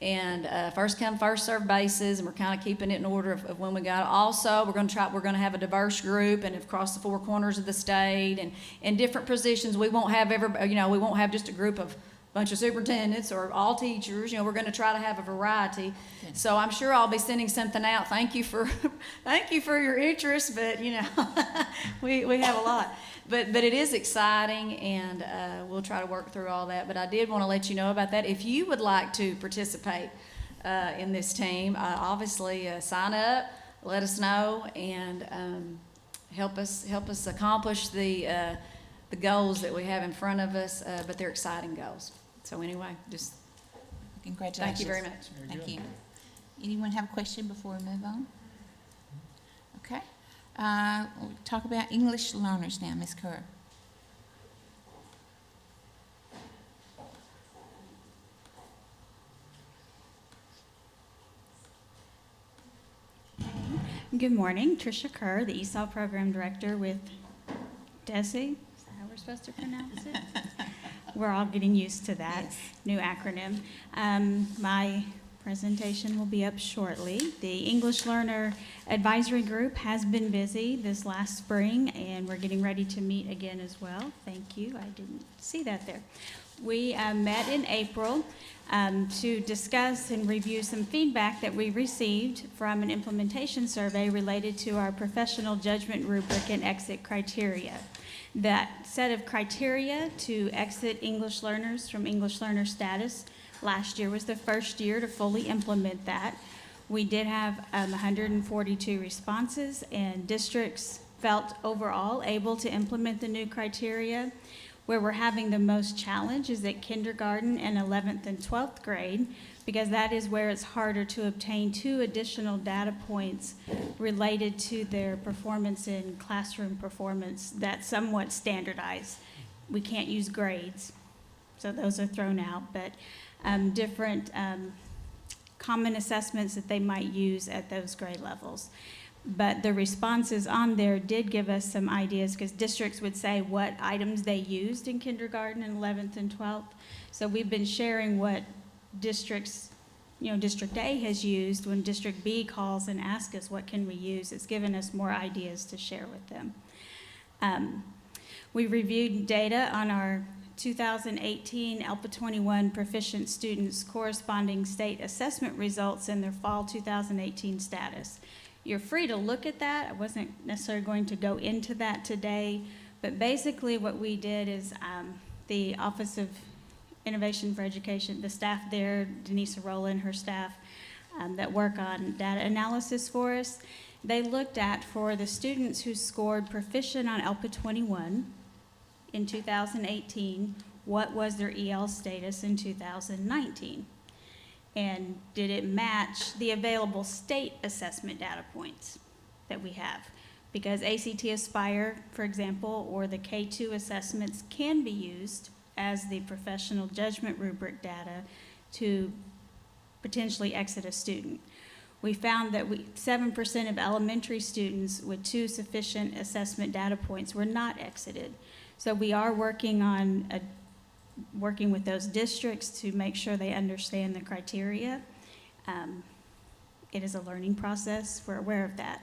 And first come, first serve basis, and we're kind of keeping it in order of when we got it. Also, we're going to have a diverse group, and across the 4 corners of the state, and in different positions. We won't have we won't have just a group of bunch of superintendents or all teachers. We're going to try to have a variety. Good. So I'm sure I'll be sending something out. Thank you for your interest, but we have a lot. But it is exciting, and we'll try to work through all that. But I did want to let you know about that. If you would like to participate in this team, obviously sign up, let us know, and help us accomplish the goals that we have in front of us. But they're exciting goals. So anyway, just congratulations. Thank you very much. Thank you. Anyone have a question before we move on? Okay. We'll talk about English learners now, Ms. Kerr. Good morning, Tricia Kerr, the ESOL Program Director with DESE. Is that how we're supposed to pronounce it? We're all getting used to that new acronym. My presentation will be up shortly. The English Learner Advisory Group has been busy this last spring, and we're getting ready to meet again as well. Thank you. I didn't see that there. We met in April to discuss and review some feedback that we received from an implementation survey related to our professional judgment rubric and exit criteria. That set of criteria to exit English learners from English learner status last year was the first year to fully implement that. We did have 142 responses, and districts felt overall able to implement the new criteria. Where we're having the most challenge is at kindergarten and 11th and 12th grade, because that is where it's harder to obtain 2 additional data points related to their performance in classroom performance that's somewhat standardized. We can't use grades, so those are thrown out, but different common assessments that they might use at those grade levels. But the responses on there did give us some ideas, because districts would say what items they used in kindergarten and 11th and 12th. So we've been sharing what districts, District A has used when District B calls and asks us what can we use. It's given us more ideas to share with them. We reviewed data on our 2018 ELPA 21 proficient students' corresponding state assessment results and their fall 2018 status. You're free to look at that. I wasn't necessarily going to go into that today, but basically what we did is the Office of Innovation for Education, the staff there, Denise Arola and her staff that work on data analysis for us, they looked at, for the students who scored proficient on ELPA 21 in 2018, what was their EL status in 2019? And did it match the available state assessment data points that we have? Because ACT Aspire, for example, or the K2 assessments can be used as the professional judgment rubric data to potentially exit a student. We found that 7% of elementary students with 2 sufficient assessment data points were not exited. So we are working on working with those districts to make sure they understand the criteria. It is a learning process. We're aware of that.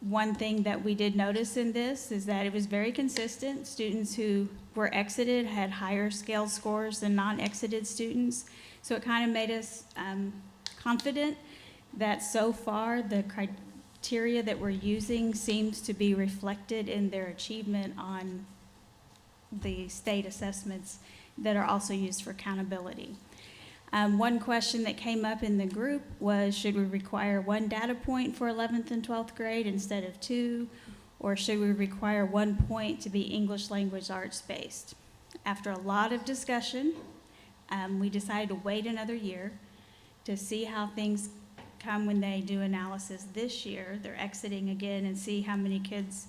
One thing that we did notice in this is that it was very consistent. Students who were exited had higher scale scores than non-exited students. So it kind of made us confident that so far the criteria that we're using seems to be reflected in their achievement on the state assessments that are also used for accountability. One question that came up in the group was, should we require 1 data point for 11th and 12th grade instead of 2? Or should we require 1 point to be English language arts based? After a lot of discussion, we decided to wait another year to see how things come when they do analysis this year. They're exiting again, and see how many kids.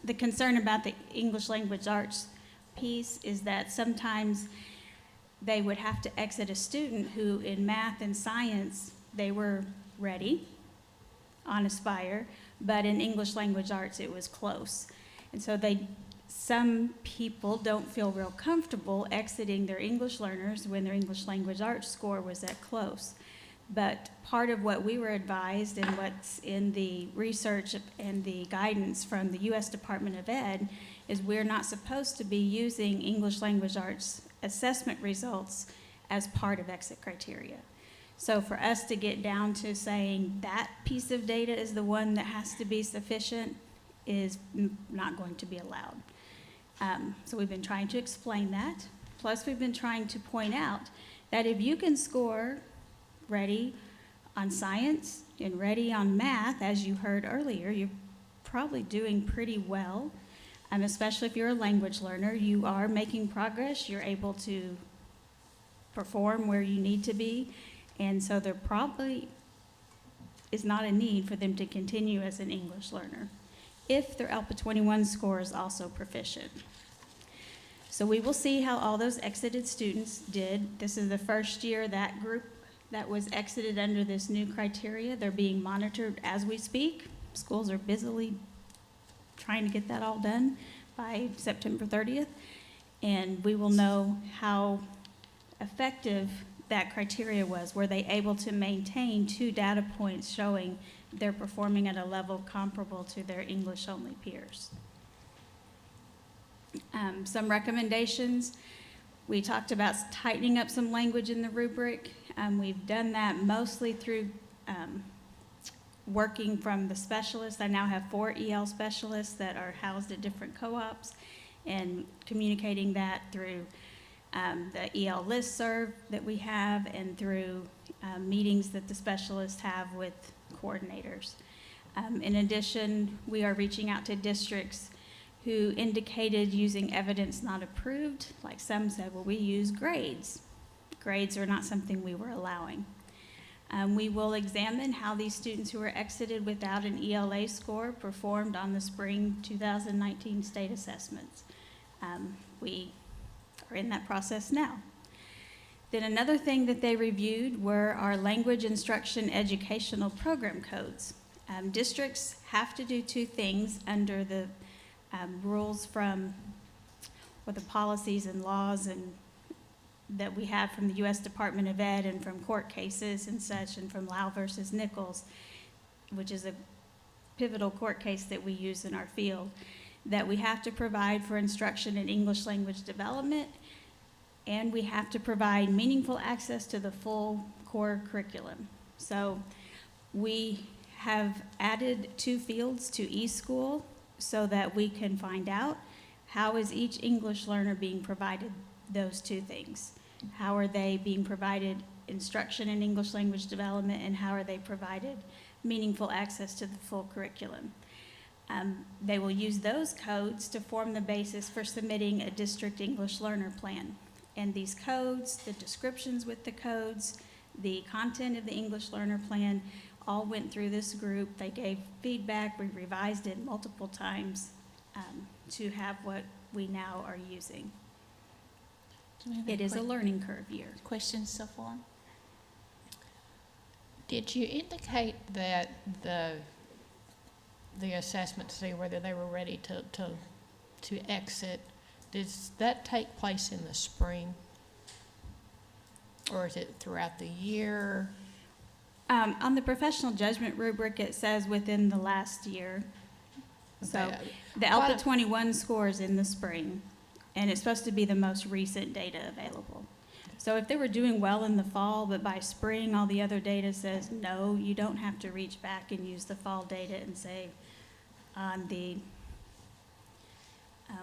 The concern about the English language arts piece is that sometimes they would have to exit a student who in math and science, they were ready on Aspire, but in English language arts, it was close. And so some people don't feel real comfortable exiting their English learners when their English language arts score was that close. But part of what we were advised and what's in the research and the guidance from the U.S. Department of Ed is we're not supposed to be using English language arts assessment results as part of exit criteria. So for us to get down to saying that piece of data is the one that has to be sufficient is not going to be allowed. So we've been trying to explain that. Plus we've been trying to point out that if you can score ready on science and ready on math, as you heard earlier, you're probably doing pretty well. Especially if you're a language learner, you are making progress, you're able to perform where you need to be, and so there probably is not a need for them to continue as an English learner if their ELPA 21 score is also proficient. So we will see how all those exited students did. This is the first year that group that was exited under this new criteria. They're being monitored as we speak. Schools are busily trying to get that all done by September 30th, and we will know how effective that criteria was. Were they able to maintain 2 data points showing they're performing at a level comparable to their English-only peers? Some recommendations. We talked about tightening up some language in the rubric. We've done that mostly through working from the specialists. I now have 4 EL specialists that are housed at different co-ops, and communicating that through the EL listserv that we have and through meetings that the specialists have with coordinators. In addition, we are reaching out to districts who indicated using evidence not approved. Like some said, well, we use grades. Grades are not something we were allowing. We will examine how these students who were exited without an ELA score performed on the spring 2019 state assessments. We are in that process now. Then another thing that they reviewed were our language instruction educational program codes. Districts have to do two things under the rules from, or the policies and laws and that we have from the U.S. Department of Ed and from court cases and such, and from Lau versus Nichols, which is a pivotal court case that we use in our field, that we have to provide for instruction in English language development, and we have to provide meaningful access to the full core curriculum. So we have added 2 fields to eSchool so that we can find out how is each English learner being provided those 2 things. How are they being provided instruction in English language development, and how are they provided meaningful access to the full curriculum? They will use those codes to form the basis for submitting a district English learner plan. And these codes, the descriptions with the codes, the content of the English learner plan, all went through this group. They gave feedback. We revised it multiple times to have what we now are using. It is a learning curve year. Questions so far? Did you indicate that the assessment to see whether they were ready to exit, does that take place in the spring? Or is it throughout the year? On the professional judgment rubric, it says within the last year. So Okay. the ALPA 21 score is in the spring, and it's supposed to be the most recent data available. So if they were doing well in the fall, but by spring, all the other data says, no, you don't have to reach back and use the fall data and say on the,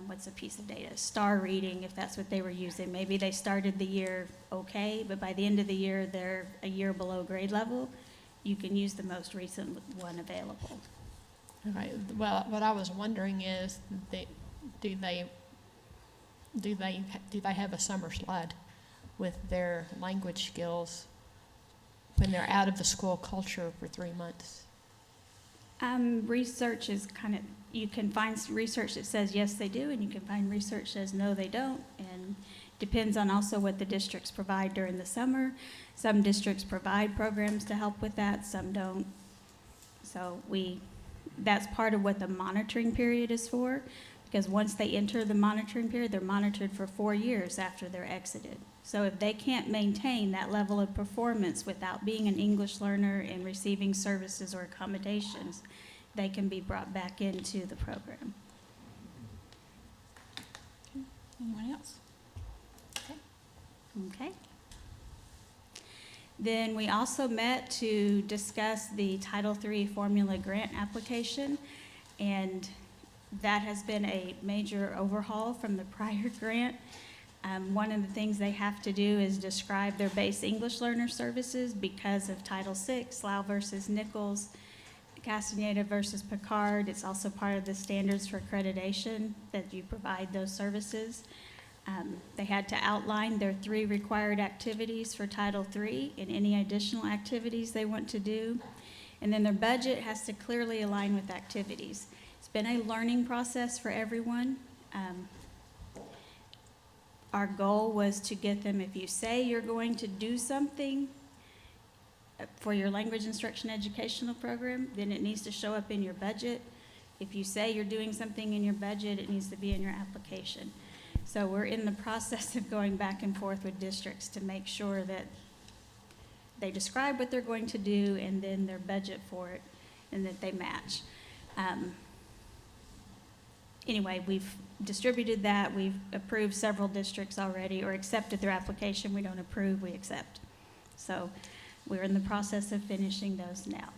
what's a piece of data? Star reading, if that's what they were using. Maybe they started the year okay, but by the end of the year, they're a year below grade level. You can use the most recent one available. Okay. Well, what I was wondering is, do they have a summer slide with their language skills when they're out of the school culture for 3 months? Research is kind of, you can find research that says yes, they do, and you can find research that says no, they don't, and depends on also what the districts provide during the summer. Some districts provide programs to help with that, some don't. So that's part of what the monitoring period is for, because once they enter the monitoring period, they're monitored for 4 years after they're exited. So if they can't maintain that level of performance without being an English learner and receiving services or accommodations, they can be brought back into the program. Anyone else? Okay. Then we also met to discuss the Title III formula grant application, and that has been a major overhaul from the prior grant. One of the things they have to do is describe their base English learner services because of Title VI, Lau versus Nichols, Castaneda versus Picard. It's also part of the standards for accreditation that you provide those services. They had to outline their 3 required activities for Title III and any additional activities they want to do. And then their budget has to clearly align with activities. It's been a learning process for everyone. Our goal was to get them, if you say you're going to do something for your language instruction educational program, then it needs to show up in your budget. If you say you're doing something in your budget, it needs to be in your application. So we're in the process of going back and forth with districts to make sure that they describe what they're going to do and then their budget for it, and that they match. Anyway, we've distributed that. We've approved several districts already, or accepted their application. We don't approve, we accept. So we're in the process of finishing those now.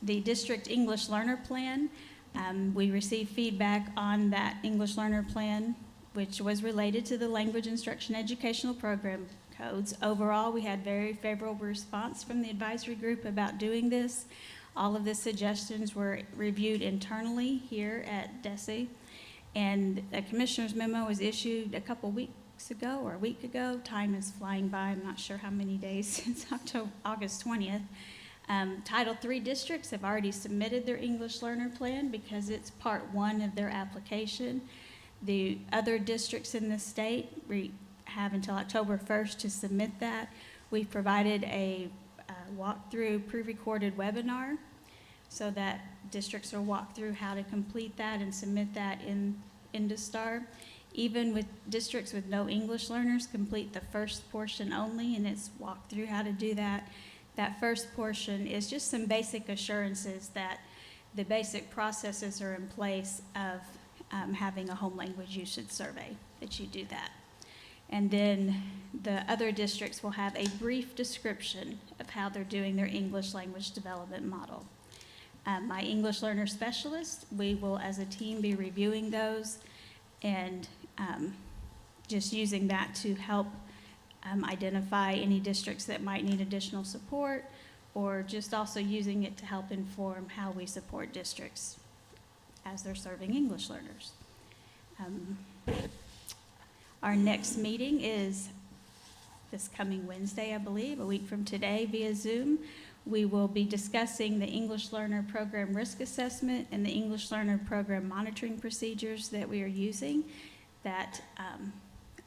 The district English learner plan, we received feedback on that English learner plan, which was related to the language instruction educational program codes. Overall, we had very favorable response from the advisory group about doing this. All of the suggestions were reviewed internally here at DESE, and a commissioner's memo was issued a couple weeks ago or a week ago. Time is flying by. I'm not sure how many days since August 20th. Title III districts have already submitted their English learner plan because it's part 1 of their application. The other districts in the state have until October 1st to submit that. We've provided a walkthrough pre-recorded webinar so that districts will walk through how to complete that and submit that in InduStar. Even with districts with no English learners, complete the first portion only, and it's walk through how to do that. That first portion is just some basic assurances that the basic processes are in place of having a home language usage survey, that you do that. And then the other districts will have a brief description of how they're doing their English language development model. My English learner specialist, we will as a team be reviewing those and just using that to help identify any districts that might need additional support, or just also using it to help inform how we support districts as they're serving English learners. Our next meeting is this coming Wednesday, I believe, a week from today via Zoom. We will be discussing the English Learner Program Risk Assessment and the English Learner Program Monitoring Procedures that we are using. That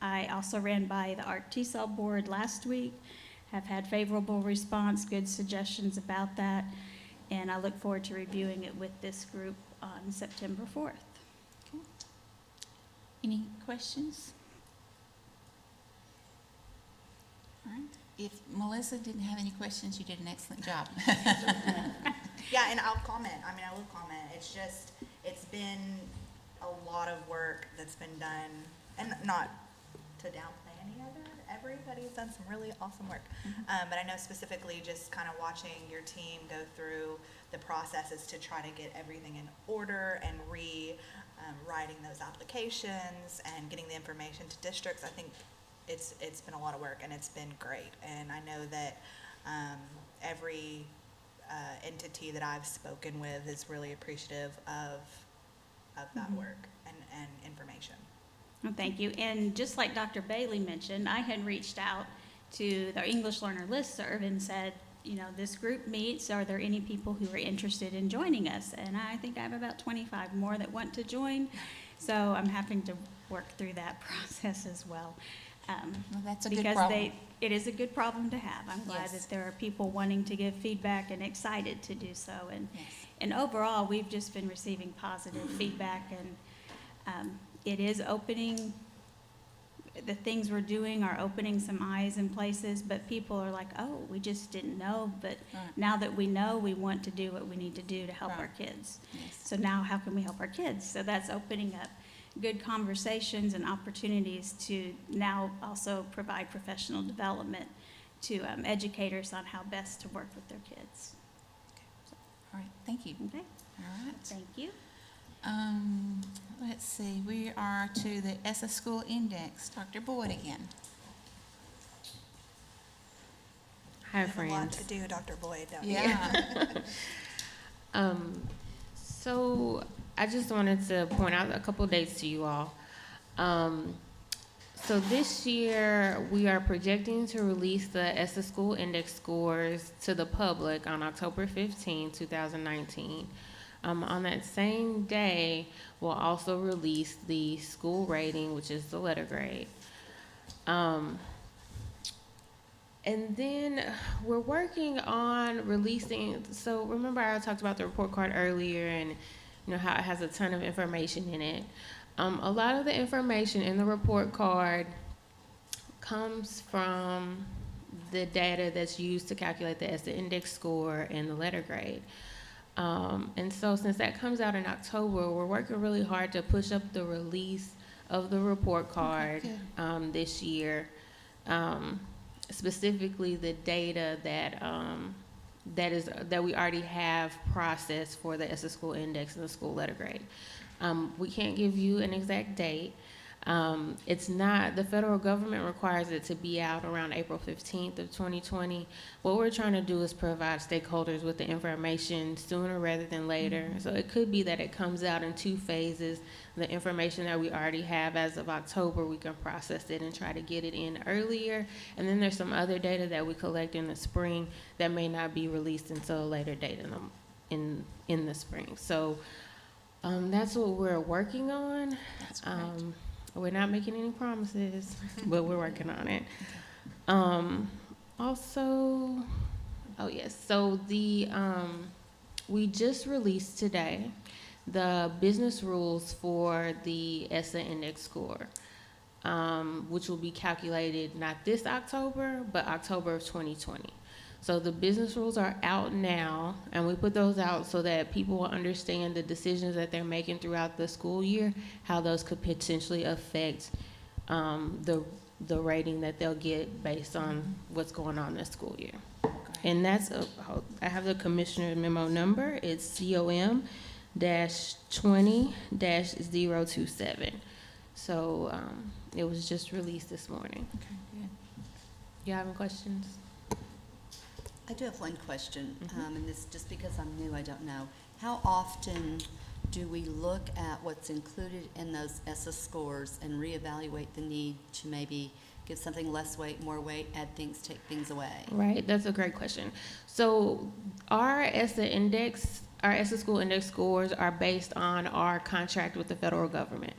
I also ran by the ARC TESOL board last week, have had favorable response, good suggestions about that, and I look forward to reviewing it with this group on September 4th. Okay. Any questions? All right. If Melissa didn't have any questions, you did an excellent job. Yeah, and I'll comment. I mean, I will comment. It's just, it's been a lot of work that's been done, and not to downplay any of it. Everybody's done some really awesome work. But I know specifically just kind of watching your team go through the processes to try to get everything in order and writing those applications and getting the information to districts. I think it's been a lot of work, and it's been great. And I know that every entity that I've spoken with is really appreciative of that work and information. Well, thank you. And just like Dr. Bailey mentioned, I had reached out to the English Learner Listserv and said, you know, this group meets, are there any people who are interested in joining us? And I think I have about 25 more that want to join. So I'm having to work through that process as well. Well, that's a good because problem. it is a good problem to have. I'm glad Yes. that there are people wanting to give feedback and excited to do so. And Yes. and overall, we've just been receiving positive feedback, and it is opening. The things we're doing are opening some eyes in places, but people are like, oh, we just didn't know. But Right. now that we know, we want to do what we need to do to help Right. our kids. Yes. So now how can we help our kids? So that's opening up good conversations and opportunities to now also provide professional development to educators on how best to work with their kids. All right, thank you. Okay, All right. thank you. Let's see, we are to the ESSA School Index. Dr. Boyd again. Hi, You have a lot friends. to do, Dr. Boyd, don't you? Yeah. So I just wanted to point out a couple dates to you all. So this year, we are projecting to release the ESSA School Index scores to the public on October 15, 2019. On that same day, we'll also release the school rating, which is the letter grade. And then we're working on releasing, so remember I talked about the report card earlier and you know how it has a ton of information in it. A lot of the information in the report card comes from the data that's used to calculate the ESSA index score and the letter grade. And so since that comes out in October, we're working really hard to push up the release of the report card this year. Specifically the data that we already have processed for the ESSA school index and the school letter grade. We can't give you an exact date. It's not, the federal government requires it to be out around April 15th of 2020. What we're trying to do is provide stakeholders with the information sooner rather than later. So it could be that it comes out in 2 phases. The information that we already have as of October, we can process it and try to get it in earlier. And then there's some other data that we collect in the spring that may not be released until a later date in the spring. So that's what we're working on. We're not making any promises, but we're working on it. Also, oh yes, so we just released today the business rules for the ESSA index score, which will be calculated not this October, but October of 2020. So the business rules are out now, and we put those out so that people will understand the decisions that they're making throughout the school year, how those could potentially affect the rating that they'll get based on what's going on this school year. And that's, I have the commissioner memo number. It's COM-20-027. So it was just released this morning. Okay, good. You have any questions? I do have one question, and this, just because I'm new, I don't know. How often do we look at what's included in those ESSA scores and reevaluate the need to maybe give something less weight, more weight, add things, take things away? Right, that's a great question. So our ESSA school index scores are based on our contract with the federal government.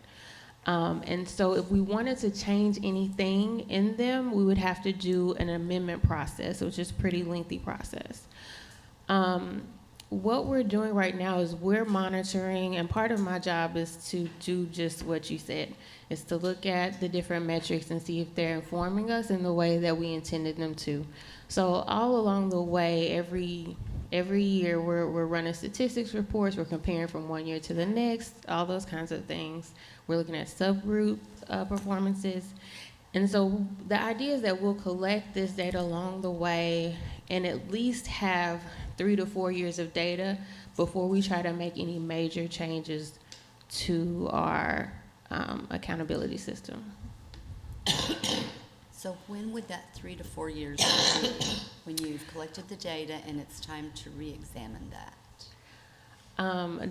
And so if we wanted to change anything in them, we would have to do an amendment process, which is a pretty lengthy process. What we're doing right now is we're monitoring, and part of my job is to do just what you said, is to look at the different metrics and see if they're informing us in the way that we intended them to. So all along the way, every year we're running statistics reports, we're comparing from one year to the next, all those kinds of things. We're looking at subgroup performances. And so the idea is that we'll collect this data along the way and at least have 3 to 4 years of data before we try to make any major changes to our accountability system. So when would that 3 to 4 years be, when you've collected the data and it's time to re-examine that?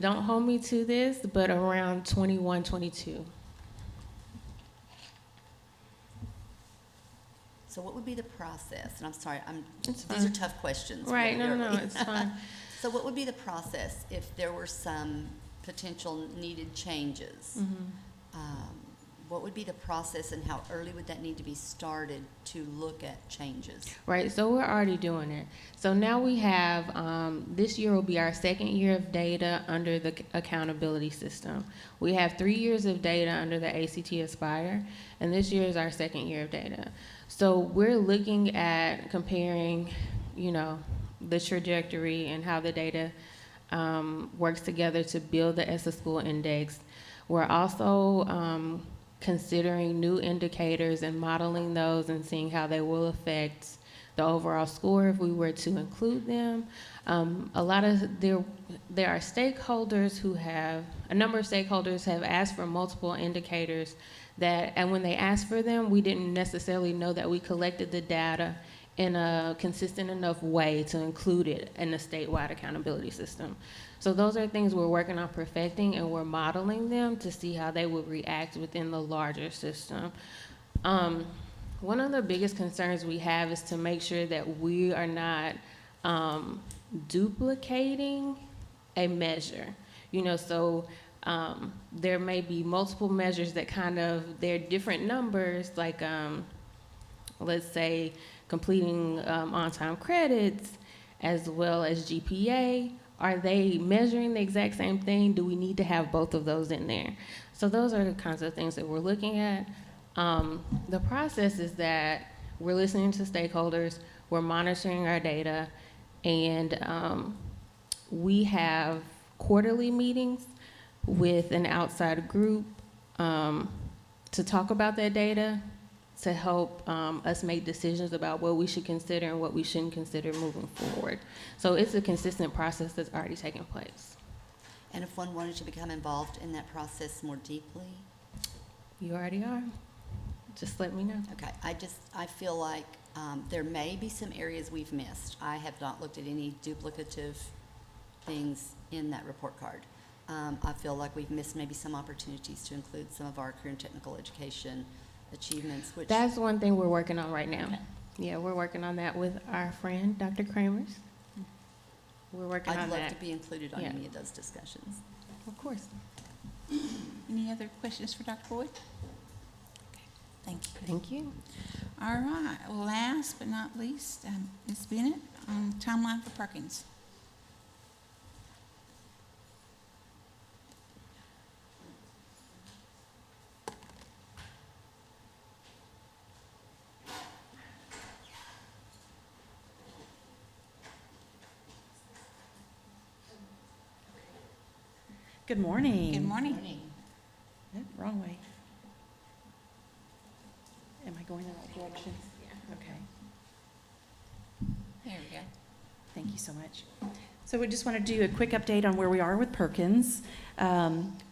Don't hold me to this, but around 21, 22. So what would be the process? And I'm sorry, It's these fine. are tough questions. Right, really, no, really. it's fine. So what would be the process if there were some potential needed changes? What would be the process, and how early would that need to be started to look at changes? Right, so we're already doing it. So now we have, this year will be our second year of data under the accountability system. We have 3 years of data under the ACT Aspire, and this year is our second year of data. So we're looking at comparing, the trajectory and how the data works together to build the ESSA School Index. We're also considering new indicators and modeling those and seeing how they will affect the overall score if we were to include them. There are stakeholders a number of stakeholders have asked for multiple indicators and when they asked for them, we didn't necessarily know that we collected the data in a consistent enough way to include it in the statewide accountability system. So those are things we're working on perfecting, and we're modeling them to see how they would react within the larger system. One of the biggest concerns we have is to make sure that we are not duplicating a measure. There may be multiple measures that they're different numbers, like let's say completing on-time credits as well as GPA. Are they measuring the exact same thing? Do we need to have both of those in there? So those are the kinds of things that we're looking at. The process is that we're listening to stakeholders, we're monitoring our data, and we have quarterly meetings with an outside group to talk about that data, to help us make decisions about what we should consider and what we shouldn't consider moving forward. So it's a consistent process that's already taking place. And if one wanted to become involved in that process more deeply? You already are. Just let me know. Okay, I feel like there may be some areas we've missed. I have not looked at any duplicative things in that report card. I feel like we've missed maybe some opportunities to include some of our career and technical education achievements, which... That's one thing we're working on right now. Yeah, we're working on that with our friend, Dr. Kramers. We're working on that. I'd love to be included on any of those discussions. Of course. Any other questions for Dr. Boyd? Thank you. Thank you. All right, last but not least, Ms. Bennett, on timeline for Perkins. Good morning. Good morning. Wrong way. Am I going in the right direction? Yeah. Okay. There we go. Thank you so much. So we just want to do a quick update on where we are with Perkins.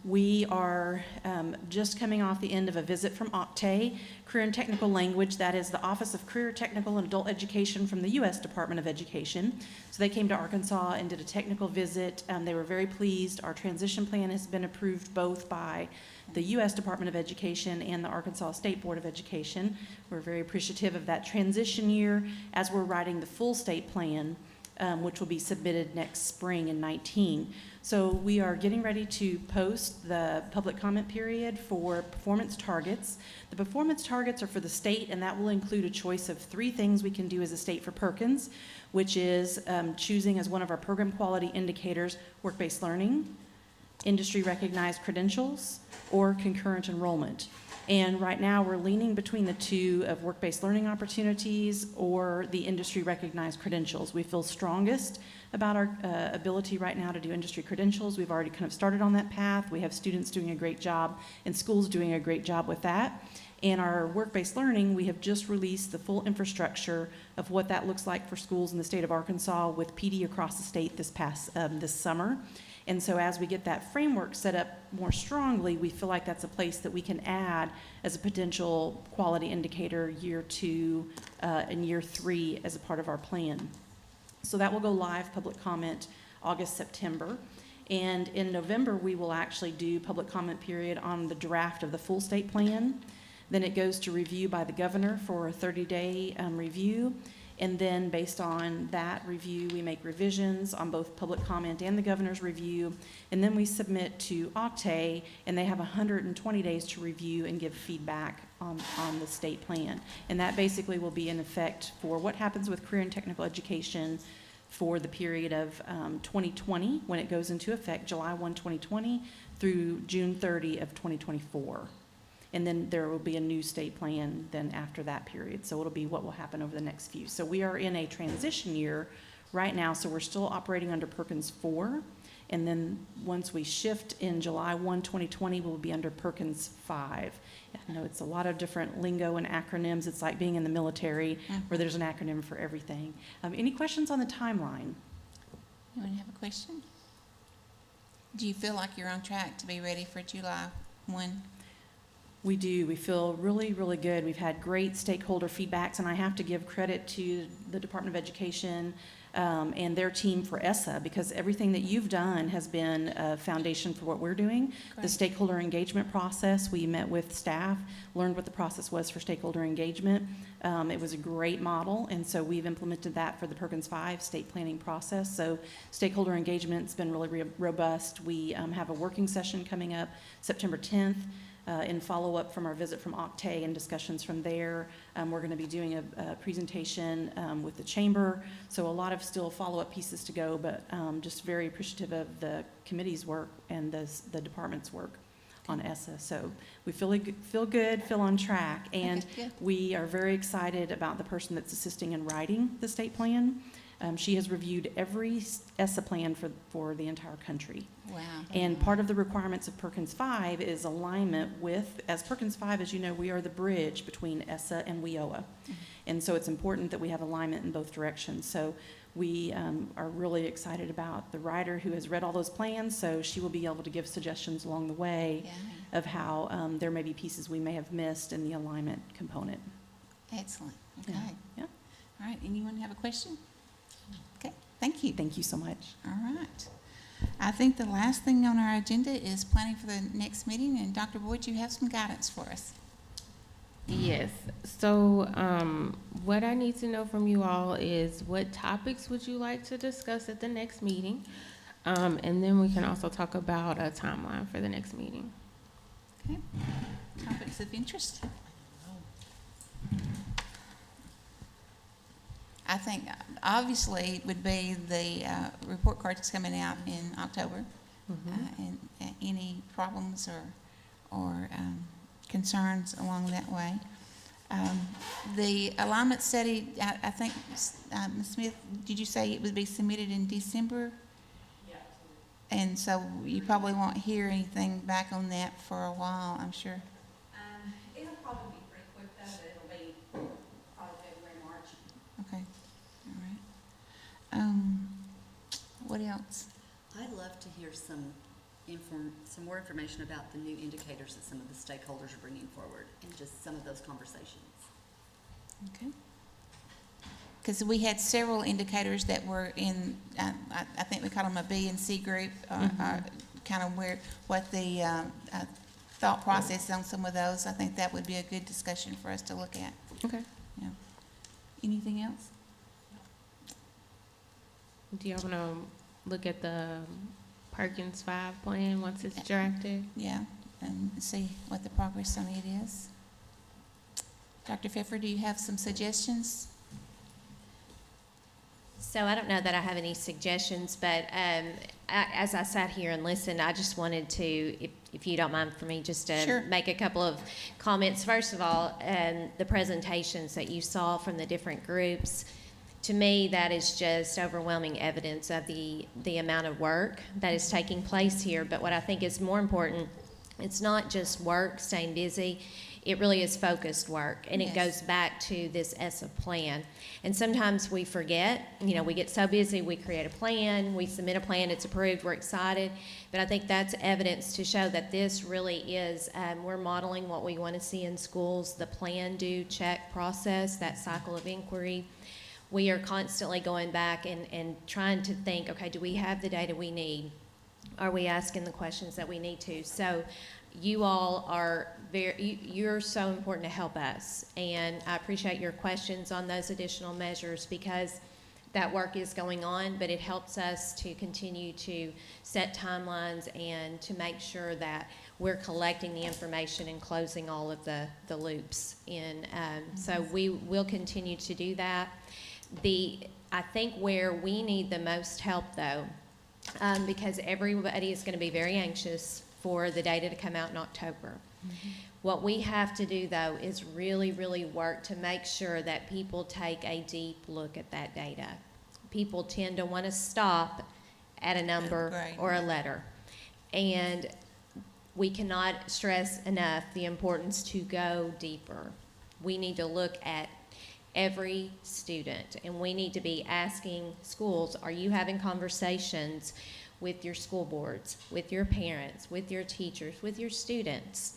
We are just coming off the end of a visit from OCTAE, Career and Technical Language. That is the Office of Career, Technical, and Adult Education from the U.S. Department of Education. So they came to Arkansas and did a technical visit. They were very pleased. Our transition plan has been approved both by the U.S. Department of Education and the Arkansas State Board of Education. We're very appreciative of that transition year as we're writing the full state plan, which will be submitted next spring in 19. So we are getting ready to post the public comment period for performance targets. The performance targets are for the state, and that will include a choice of 3 things we can do as a state for Perkins, which is choosing as one of our program quality indicators work-based learning, industry-recognized credentials, or concurrent enrollment. And right now, we're leaning between the 2 of work-based learning opportunities or the industry-recognized credentials. We feel strongest about our ability right now to do industry credentials. We've already kind of started on that path. We have students doing a great job and schools doing a great job with that. And our work-based learning, we have just released the full infrastructure of what that looks like for schools in the state of Arkansas with PD across the state this summer. And so as we get that framework set up more strongly, we feel like that's a place that we can add as a potential quality indicator year 2 and year 3 as a part of our plan. So that will go live, public comment, August, September. And in November, we will actually do public comment period on the draft of the full state plan. Then it goes to review by the governor for a 30-day review. And then based on that review, we make revisions on both public comment and the governor's review. And then we submit to OCTAE, and they have 120 days to review and give feedback on the state plan. And that basically will be in effect for what happens with career and technical education for the period of 2020, when it goes into effect, July 1, 2020, through June 30 of 2024. And then there will be a new state plan then after that period. So it'll be what will happen over the next few. So we are in a transition year right now. So we're still operating under Perkins 4. And then once we shift in July 1, 2020, we'll be under Perkins 5. I know it's a lot of different lingo and acronyms. It's like being in the military where there's an acronym for everything. Any questions on the timeline? Anyone have a question? Do you feel like you're on track to be ready for July 1? We do. We feel really, really good. We've had great stakeholder feedbacks, and I have to give credit to the Department of Education and their team for ESSA, because everything that you've done has been a foundation for what we're doing. Great. The stakeholder engagement process, we met with staff, learned what the process was for stakeholder engagement. It was a great model, and so we've implemented that for the Perkins 5 state planning process. So stakeholder engagement's been really robust. We have a working session coming up September 10th. In follow-up from our visit from OCTAE and discussions from there. We're going to be doing a presentation with the chamber, so a lot of still follow-up pieces to go, but just very appreciative of the committee's work and the department's work on ESSA. So we feel good, feel on track, and we are very excited about the person that's assisting in writing the state plan. She has reviewed every ESSA plan for the entire country. Wow. And part of the requirements of Perkins 5 is alignment with, as Perkins 5, as you know, we are the bridge between ESSA and WIOA. Mm-hmm. And so it's important that we have alignment in both directions. So we are really excited about the writer who has read all those plans, so she will be able to give suggestions along the way of how there may be pieces we may have missed in the alignment component. Excellent. Okay. Yeah. All right. Anyone have a question? Okay. Thank you. Thank you so much. All right. I think the last thing on our agenda is planning for the next meeting, and Dr. Boyd, you have some guidance for us. Yes. So what I need to know from you all is what topics would you like to discuss at the next meeting? And then we can also talk about a timeline for the next meeting. Okay. Topics of interest? I think obviously it would be the report card that's coming out in October. And any problems or concerns along that way. The alignment study, I think, Ms. Smith, did you say it would be submitted in December? Yeah. And so you probably won't hear anything back on that for a while, I'm sure. It'll probably be pretty quick though, but it'll be probably February, March. Okay, all right. What else? I'd love to hear some more information about the new indicators that some of the stakeholders are bringing forward and just some of those conversations. Okay. Because we had several indicators that were in, I think we call them a B and C group, kind of what the thought process on some of those. I think that would be a good discussion for us to look at. Okay. Yeah. Anything else? Do y'all want to look at the Perkins 5 plan once it's drafted? Yeah, and see what the progress on it is. Dr. Pfeffer, do you have some suggestions? So I don't know that I have any suggestions, but as I sat here and listened, I just wanted to, if you don't mind for me, just to Sure. make a couple of comments. First of all, the presentations that you saw from the different groups, to me, that is just overwhelming evidence of the amount of work that is taking place here. But what I think is more important, it's not just work, staying busy. It really is focused work, and it goes back to this ESSA plan. And sometimes we forget, we get so busy, we create a plan, we submit a plan, it's approved, we're excited. But I think that's evidence to show that this really is, we're modeling what we want to see in schools, the plan, do, check process, that cycle of inquiry. We are constantly going back and trying to think, okay, do we have the data we need? Are we asking the questions that we need to? So you all are you're so important to help us. And I appreciate your questions on those additional measures because that work is going on, but it helps us to continue to set timelines and to make sure that we're collecting the information and closing all of the loops in. So we will continue to do that. I think where we need the most help though, because everybody is going to be very anxious for the data to come out in October. What we have to do though is really, really work to make sure that people take a deep look at that data. People tend to want to stop at a number or a letter. And we cannot stress enough the importance to go deeper. We need to look at every student, and we need to be asking schools, are you having conversations with your school boards, with your parents, with your teachers, with your students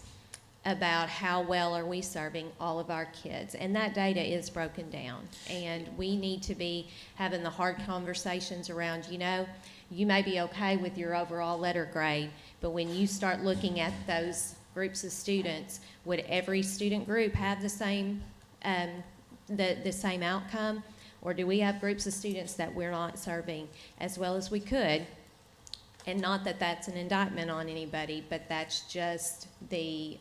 about how well are we serving all of our kids? And that data is broken down, and we need to be having the hard conversations around, you may be okay with your overall letter grade, but when you start looking at those groups of students, would every student group have the same the same outcome, or do we have groups of students that we're not serving as well as we could? And not that that's an indictment on anybody, but that's just the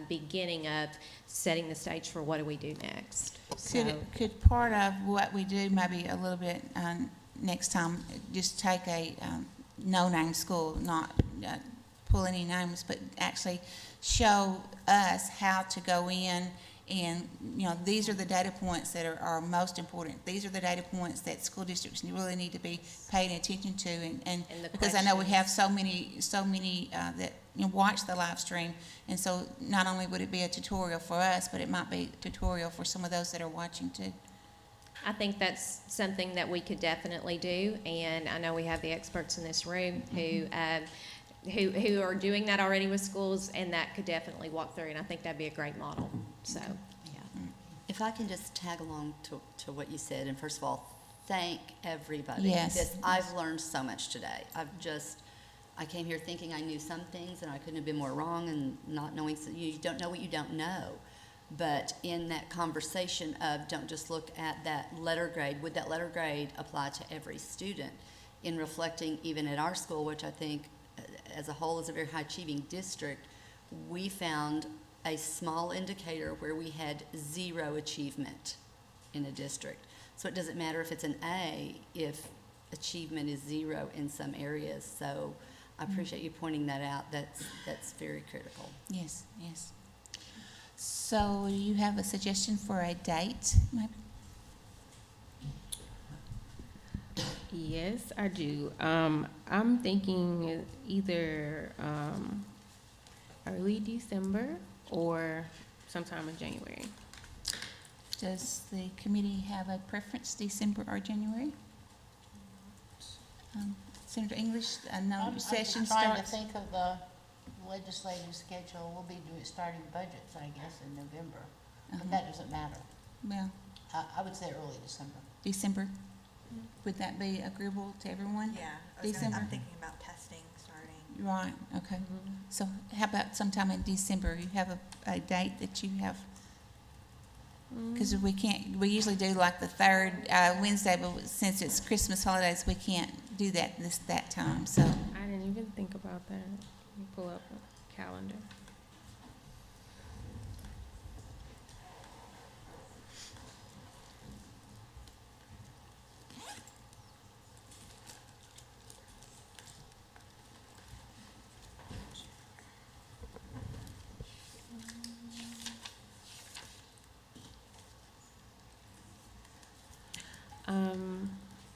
beginning of setting the stage for what do we do next. Could part of what we do maybe a little bit next time, just take a no-name school, not pull any names, but actually show us how to go in and, these are the data points that are most important. These are the data points that school districts really need to be paying attention to. And because I know we have so many that watch the live stream. And so not only would it be a tutorial for us, but it might be a tutorial for some of those that are watching too. I think that's something that we could definitely do. And I know we have the experts in this room who are doing that already with schools, and that could definitely walk through, and I think that'd be a great model. So, yeah. If I can just tag along to what you said, and first of all, thank everybody. Yes. Because I've learned so much today. I came here thinking I knew some things, and I couldn't have been more wrong, and not knowing, you don't know what you don't know. But in that conversation of don't just look at that letter grade, would that letter grade apply to every student? In reflecting even at our school, which I think as a whole is a very high achieving district, we found a small indicator where we had 0 achievement in a district. So it doesn't matter if it's an A if achievement is 0 in some areas. So I appreciate you pointing that out. That's very critical. Yes, yes. So you have a suggestion for a date, maybe? Yes, I do. I'm thinking either early December or sometime in January. Does the committee have a preference, December or January? Senator English, I know your session I'm trying to starts. think of the legislative schedule. We'll be starting budgets, I guess, in November, but that doesn't matter. Well, I would say early December. December, would that be agreeable to everyone? Yeah, December? I'm thinking about testing starting. Right, okay. So how about sometime in December, you have a date that you have? Because we usually do like the third Wednesday, but since it's Christmas holidays, we can't do that time, so. I didn't even think about that. Let me pull up a calendar.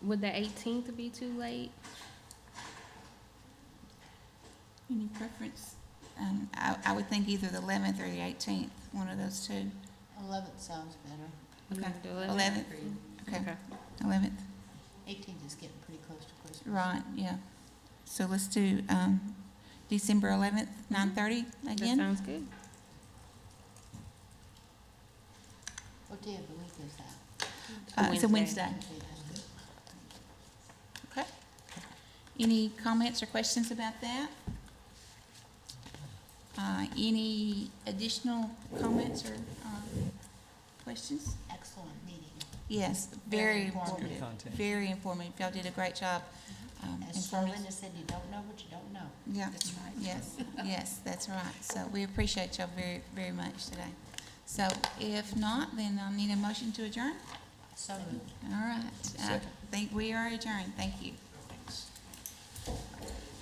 Would the 18th be too late? Any preference? I would think either the 11th or the 18th, one of those two. 11th sounds better. Okay, Do 11th, okay, 11th, 18th is getting pretty close to Christmas. right, yeah. So let's do December 11th, 9:30 That again? sounds good. What day of the week is that? It's a Wednesday. Okay, that's good. Okay. Any comments or questions about that? Any additional comments or questions? Excellent meeting. Yes, Very very informative. informative. Good content. Very informative. Y'all did a great job. As informing. Linda said, you don't know what you don't know. Yeah. That's right. Yes, yes, that's right. So we appreciate y'all very, very much today. So if not, then I'll need a motion to adjourn. So moved. All right. I Second. think we are adjourned. Thank you.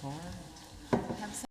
All right.